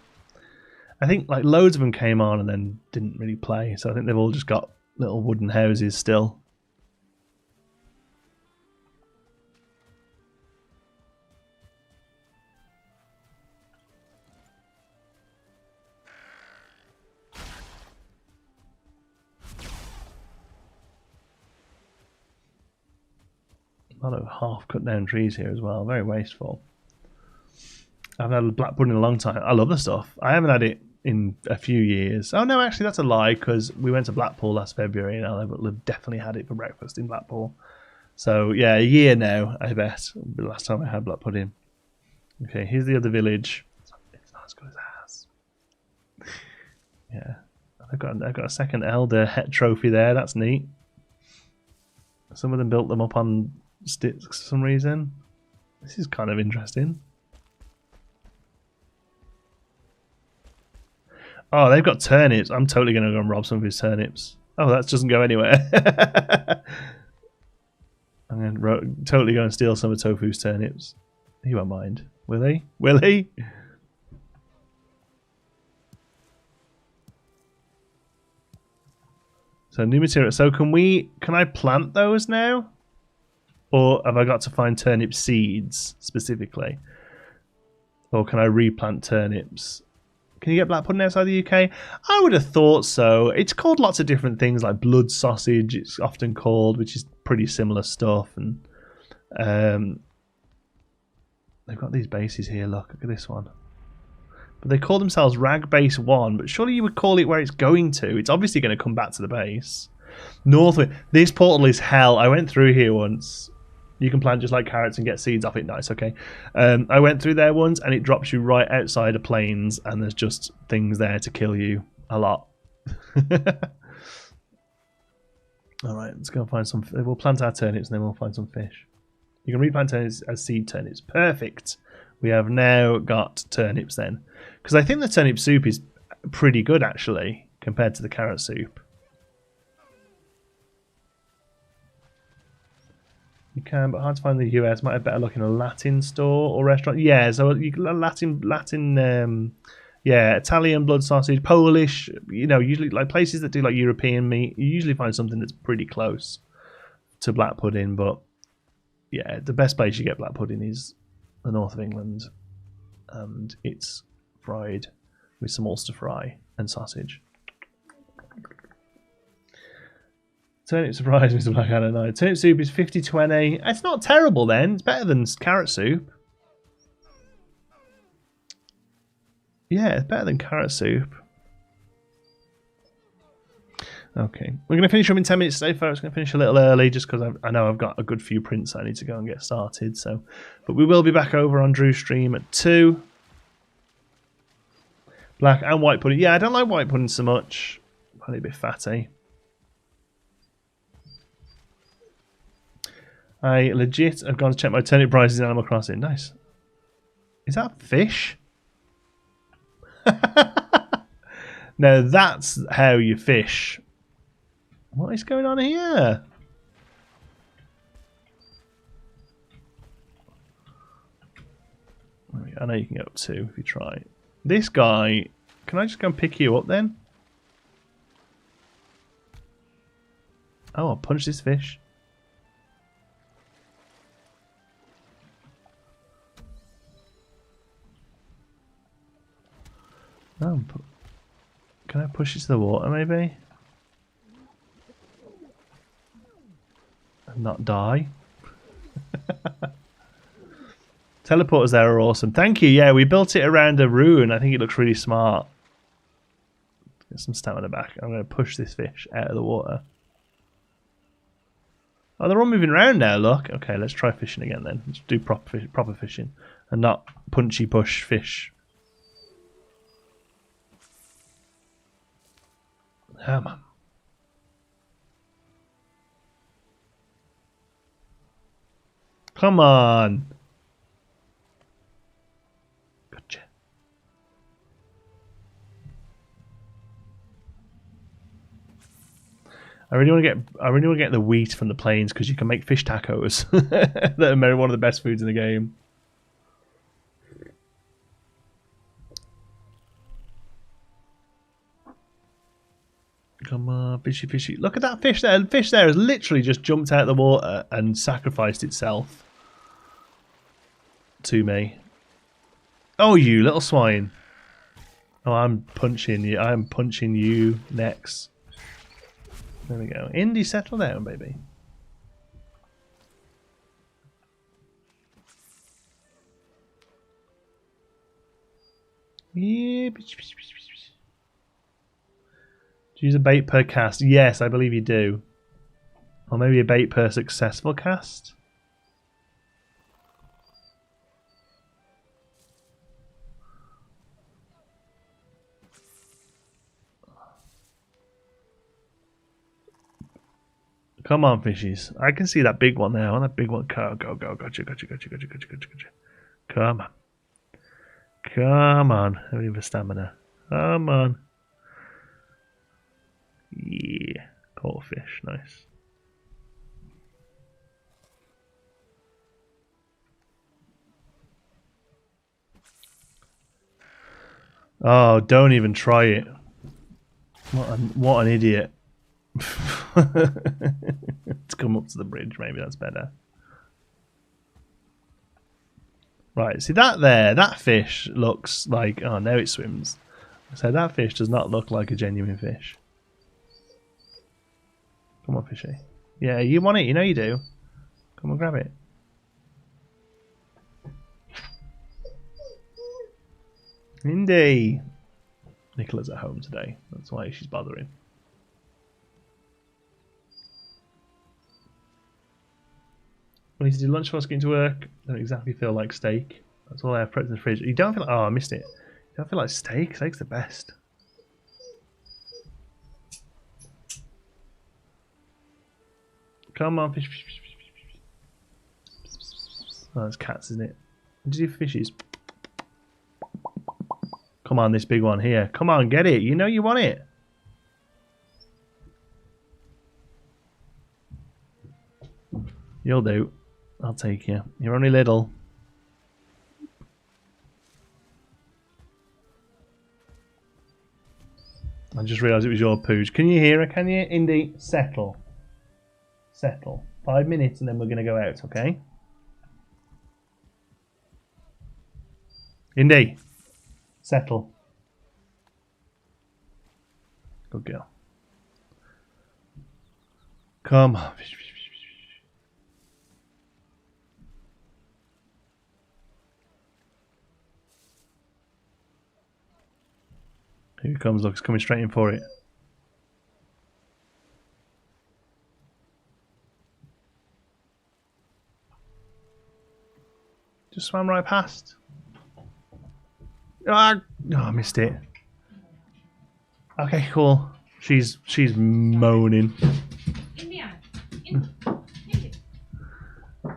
I think like loads of them came on and then didn't really play, so I think they've all just got little wooden houses still. A lot of half cut down trees here as well, very wasteful. I haven't had black pudding in a long time. I love the stuff. I haven't had it in a few years. Oh no, actually that's a lie, because we went to Blackpool last February and I've definitely had it for breakfast in Blackpool. So yeah, a year now, I bet. The last time I had black pudding. Okay, here's the other village. It's not as good as ours. Yeah, I've got a second elder het trophy there. That's neat. Some of them built them up on sticks for some reason. This is kind of interesting. Oh, they've got turnips. I'm totally going to go and rob some of his turnips. Oh, that doesn't go anywhere. I'm going to totally go and steal some of Tofu's turnips. He won't mind. Will he? Will he? So new material. So can I plant those now? Or have I got to find turnip seeds specifically? Or can I replant turnips? Can you get black pudding outside the UK? I would have thought so. It's called lots of different things, like blood sausage, it's often called, which is pretty similar stuff. And they've got these bases here, look at this one. But they call themselves Rag Base 1, but surely you would call it where it's going to. It's obviously going to come back to the base. Northwind. This portal is hell. I went through here once. You can plant just like carrots and get seeds off it. Nice, okay. I went through there once and it drops you right outside of plains and there's just things there to kill you a lot. Alright, let's go and find some. We'll plant our turnips and then we'll find some fish. You can replant turnips as seed turnips. Perfect. We have now got turnips then. Because I think the turnip soup is pretty good actually compared to the carrot soup. You can, but hard to find in the US. Might have better luck in a Latin store or restaurant. Yeah, so you Latin, yeah, Italian blood sausage, Polish. You know, usually like places that do like European meat. You usually find something that's pretty close to black pudding. But yeah, the best place you get black pudding is the north of England, and it's fried with some Ulster fry and sausage. Turnip surprise with some black, I don't know. Turnip soup is 50-20. It's not terrible then. It's better than carrot soup. Yeah, it's better than carrot soup. Okay. We're going to finish up in 10 minutes today, folks. We're going to finish a little early just because I know I've got a good few prints I need to go and get started. So, but we will be back over on Drew's stream at 2. Black and white pudding. Yeah, I don't like white pudding so much. Probably a bit fatty. I legit have gone to check my turnip prices in Animal Crossing. Nice. Is that fish? Now that's how you fish. What is going on here? I know you can get up 2 if you try. This guy, can I just go and pick you up then? Oh, I'll punch this fish. Oh, can I push it to the water maybe? And not die? Teleporters there are awesome. Thank you. Yeah, we built it around a ruin. I think it looks really smart. Get some stamina back. I'm going to push this fish out of the water. Oh, they're all moving around now, look. Okay, let's try fishing again then. Let's do proper fishing and not punchy push fish. Come on. Come on. Gotcha. I really want to get the wheat from the plains because you can make fish tacos that are one of the best foods in the game. Come on, fishy, fishy. Look at that fish there. The fish there has literally just jumped out of the water and sacrificed itself to me. Oh, you little swine. Oh, I'm punching you. I'm punching you next. There we go. Indy, settle down, baby. Yeah. Do you use a bait per cast? Yes, I believe you do. Or maybe a bait per successful cast? Come on, fishies. I can see that big one there. I want that big one. Go, go, go. Gotcha. Come on. Come on. How many for stamina? Come on. Yeah. Caught a fish. Nice. Oh, don't even try it. What an idiot. Let's come up to the bridge, maybe that's better. Right, see that there, that fish looks like, oh, now it swims. So that fish does not look like a genuine fish. Come on, fishy. Yeah, you want it, you know you do. Come on, grab it. Indy. Nicola's at home today, that's why she's bothering. We need to do lunch before getting to work. I don't exactly feel like steak. That's all I have prepped in the fridge. You don't feel like... Oh, I missed it. You don't feel like steak? Steak's the best. Come on, fish, fish, fish, fish, fish. Oh, it's cats, isn't it? What do you do for fishies? Come on, this big one here. Come on, get it. You know you want it. You'll do. I'll take you. You're only little. I just realised it was your pooch. Can you hear her? Can you? Indy, settle. Settle. 5 minutes and then we're going to go out, okay? Indy, settle. Good girl. Come on. Here it comes, look, it's coming straight in for it. Just swam right past. Ah, oh, I missed it. Okay, cool. She's moaning.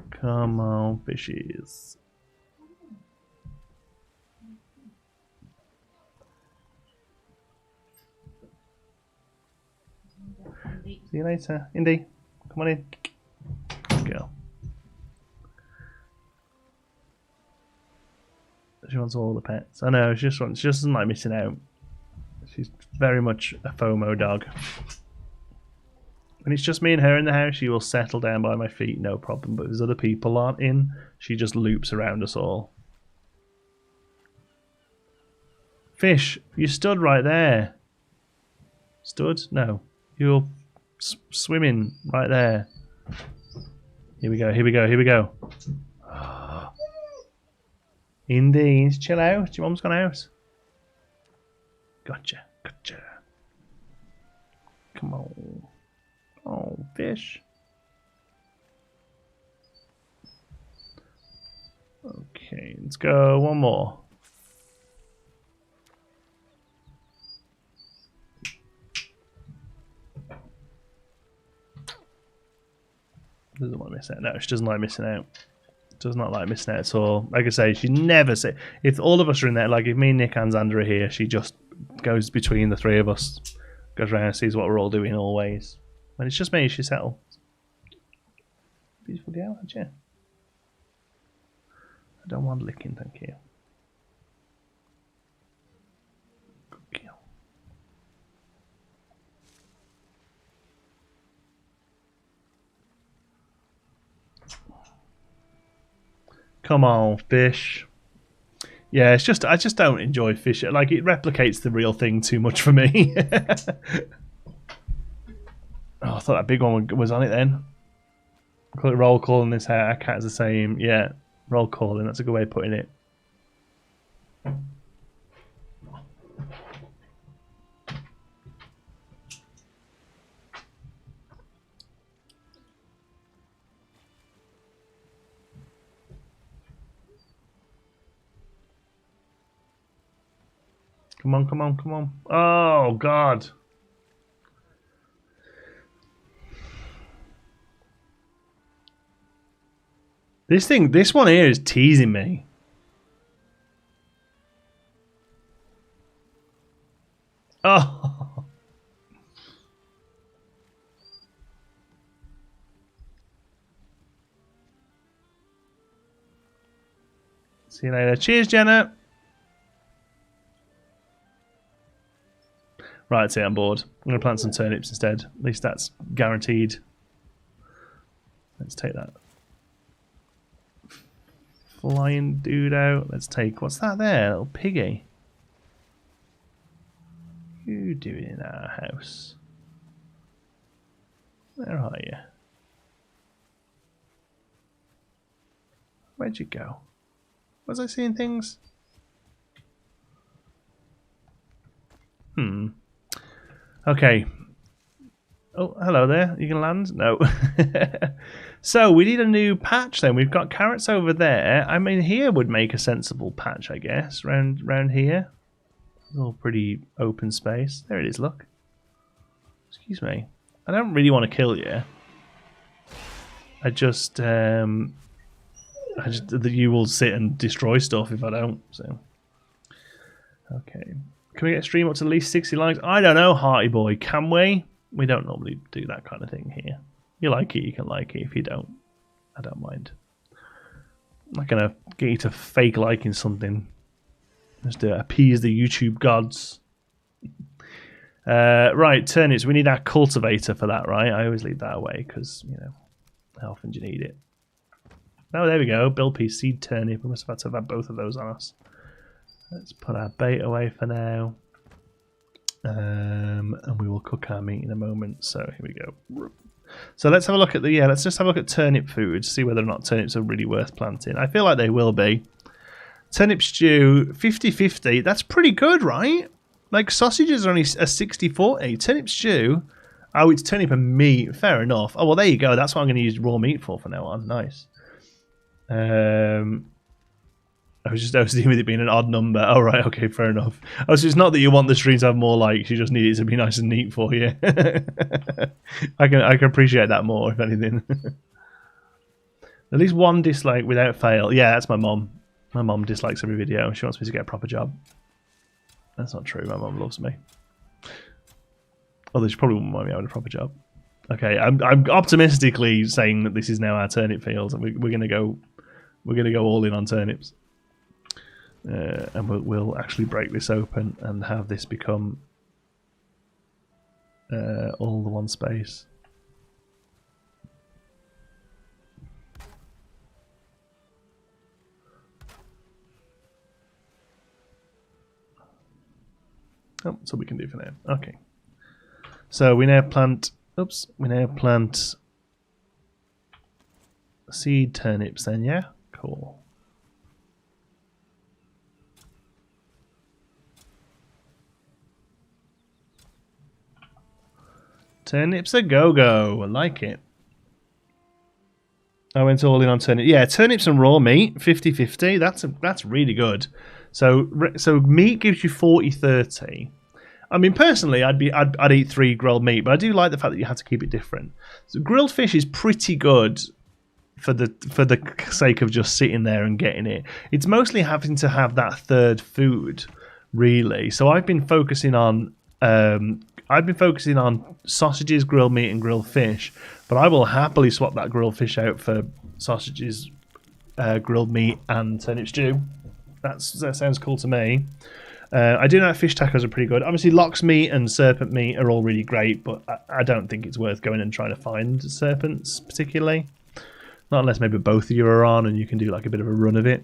Come on, fishies. See you later, Indy. Come on in. Good girl. She wants all the pets. I know. She just doesn't like missing out. She's very much a FOMO dog. When it's just me and her in the house, she will settle down by my feet, no problem. But if there's other people aren't in, she just loops around us all. Fish, you stood right there. Stood? No. You're swimming right there. Here we go, here we go, here we go. Indeed, chill out. Your mum's gone out. Gotcha, gotcha. Come on. Oh, fish. Okay, let's go one more. Doesn't want to miss out. No, she doesn't like missing out. Does not like missing out at all. Like I say, she never say. If all of us are in there, like if me, Nick, and Xander are here, she just goes between the three of us, goes around and sees what we're all doing always. When it's just me, she settles. Beautiful girl, aren't you? I don't want licking, thank you. Good girl. Come on, fish. Yeah, it's just I just don't enjoy fish. Like it replicates the real thing too much for me. Oh, I thought that big one was on it then. Call it roll calling this hair. Our cat's the same. Yeah, roll calling. That's a good way of putting it. Come on, come on, come on. Oh, God. This one here is teasing me. Oh. See you later. Cheers, Jenna. Right, that's it, I'm bored. I'm going to plant some turnips instead. At least that's guaranteed. Let's take that flying dude out. Let's take... What's that there? Little piggy. What are you doing in our house? Where are you? Where'd you go? Was I seeing things? Okay. Oh, hello there. You can land? No. So, we need a new patch then. We've got carrots over there. I mean, here would make a sensible patch, I guess. Round here. It's all pretty open space. There it is, look. Excuse me. I don't really want to kill you. I just you will sit and destroy stuff if I don't, so. Okay. Can we get a stream up to at least 60 likes? I don't know, Hearty boy. Can we? We don't normally do that kind of thing here. You like it, you can like it. If you don't, I don't mind. I'm not going to get you to fake liking something. Just to appease the YouTube gods. Right, turnips. We need our cultivator for that, right? I always leave that away because, you know, how often do you need it? Oh, there we go. Bill piece, seed turnip. We must have had to have both of those on us. Let's put our bait away for now. And we will cook our meat in a moment. So here we go. So let's have a look at the, let's just have a look at turnip food, see whether or not turnips are really worth planting. I feel like they will be. Turnip stew, 50-50. That's pretty good, right? Like, sausages are only a 60-40. Turnip stew, oh, it's turnip and meat. Fair enough. Oh, well, there you go. That's what I'm going to use raw meat for now on. Nice. I was just OCD with it being an odd number. Oh, right. Okay, fair enough. Oh, so it's not that you want the stream to have more likes. You just need it to be nice and neat for you. I can appreciate that more, if anything. At least one dislike without fail. Yeah, that's my mom. My mom dislikes every video. She wants me to get a proper job. That's not true. My mom loves me. Although she probably wouldn't mind me having a proper job. Okay, I'm optimistically saying that this is now our turnip field, and we're gonna go all in on turnips. And we'll actually break this open and have this become all the one space. Oh, that's all we can do for now. Okay. So we now plant. Oops. We now plant seed turnips. Then, yeah. Cool. Turnips a go-go. I like it. I went all in on turnip. Yeah, turnips and raw meat, 50-50. That's really good. So meat gives you 40-30. I mean, personally, I'd eat 3 grilled meat, but I do like the fact that you have to keep it different. So grilled fish is pretty good for the sake of just sitting there and getting it. It's mostly having to have that third food, really. So I've been focusing on sausages, grilled meat, and grilled fish. But I will happily swap that grilled fish out for sausages, grilled meat, and turnip stew. That sounds cool to me. I do know that fish tacos are pretty good. Obviously, lox meat and serpent meat are all really great, but I don't think it's worth going and trying to find serpents particularly. Not unless maybe both of you are on and you can do like a bit of a run of it.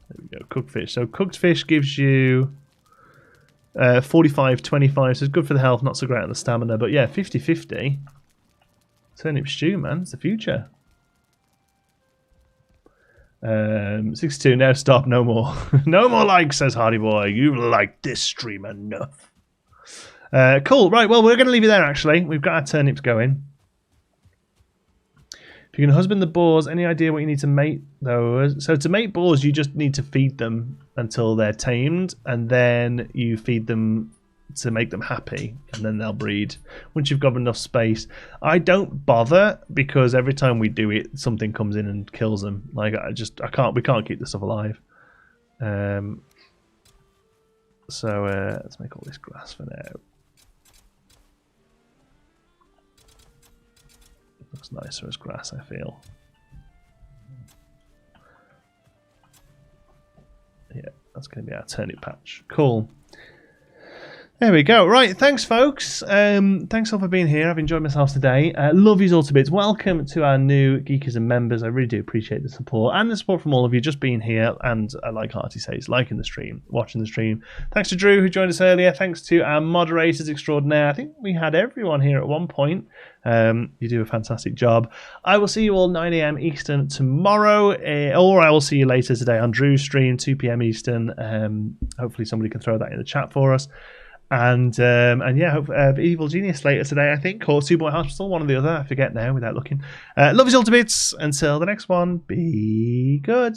There we go, cooked fish. So cooked fish gives you 45-25, so it's good for the health, not so great on the stamina. But yeah, 50-50. Turnip stew, man, it's the future. 62, now stop, no more. No more likes, says Hardy Boy. You've liked this stream enough. Cool, right, well, we're going to leave you there, actually. We've got our turnips going. If you can husband the boars, any idea what you need to mate those? So to mate boars, you just need to feed them until they're tamed, and then you feed them to make them happy, and then they'll breed once you've got enough space. I don't bother because every time we do it, something comes in and kills them. Like we can't keep this stuff alive. So let's make all this grass for now. It looks nicer as grass, I feel. Yeah, that's going to be our turnip patch. Cool. There we go. Right, thanks, folks. Thanks all for being here. I've enjoyed myself today. Love yous all to bits. Welcome to our new Geekism members. I really do appreciate the support and the support from all of you just being here. And like Artie says, liking the stream, watching the stream. Thanks to Drew, who joined us earlier. Thanks to our moderators extraordinaire. I think we had everyone here at one point. You do a fantastic job. I will see you all 9 AM Eastern tomorrow, or I will see you later today on Drew's stream, 2 PM Eastern. Hopefully somebody can throw that in the chat for us. And yeah, hope Evil Genius later today, I think, or 2 Boy Hospital, one or the other, I forget now without looking. Love you all to bits. Until the next one, be good.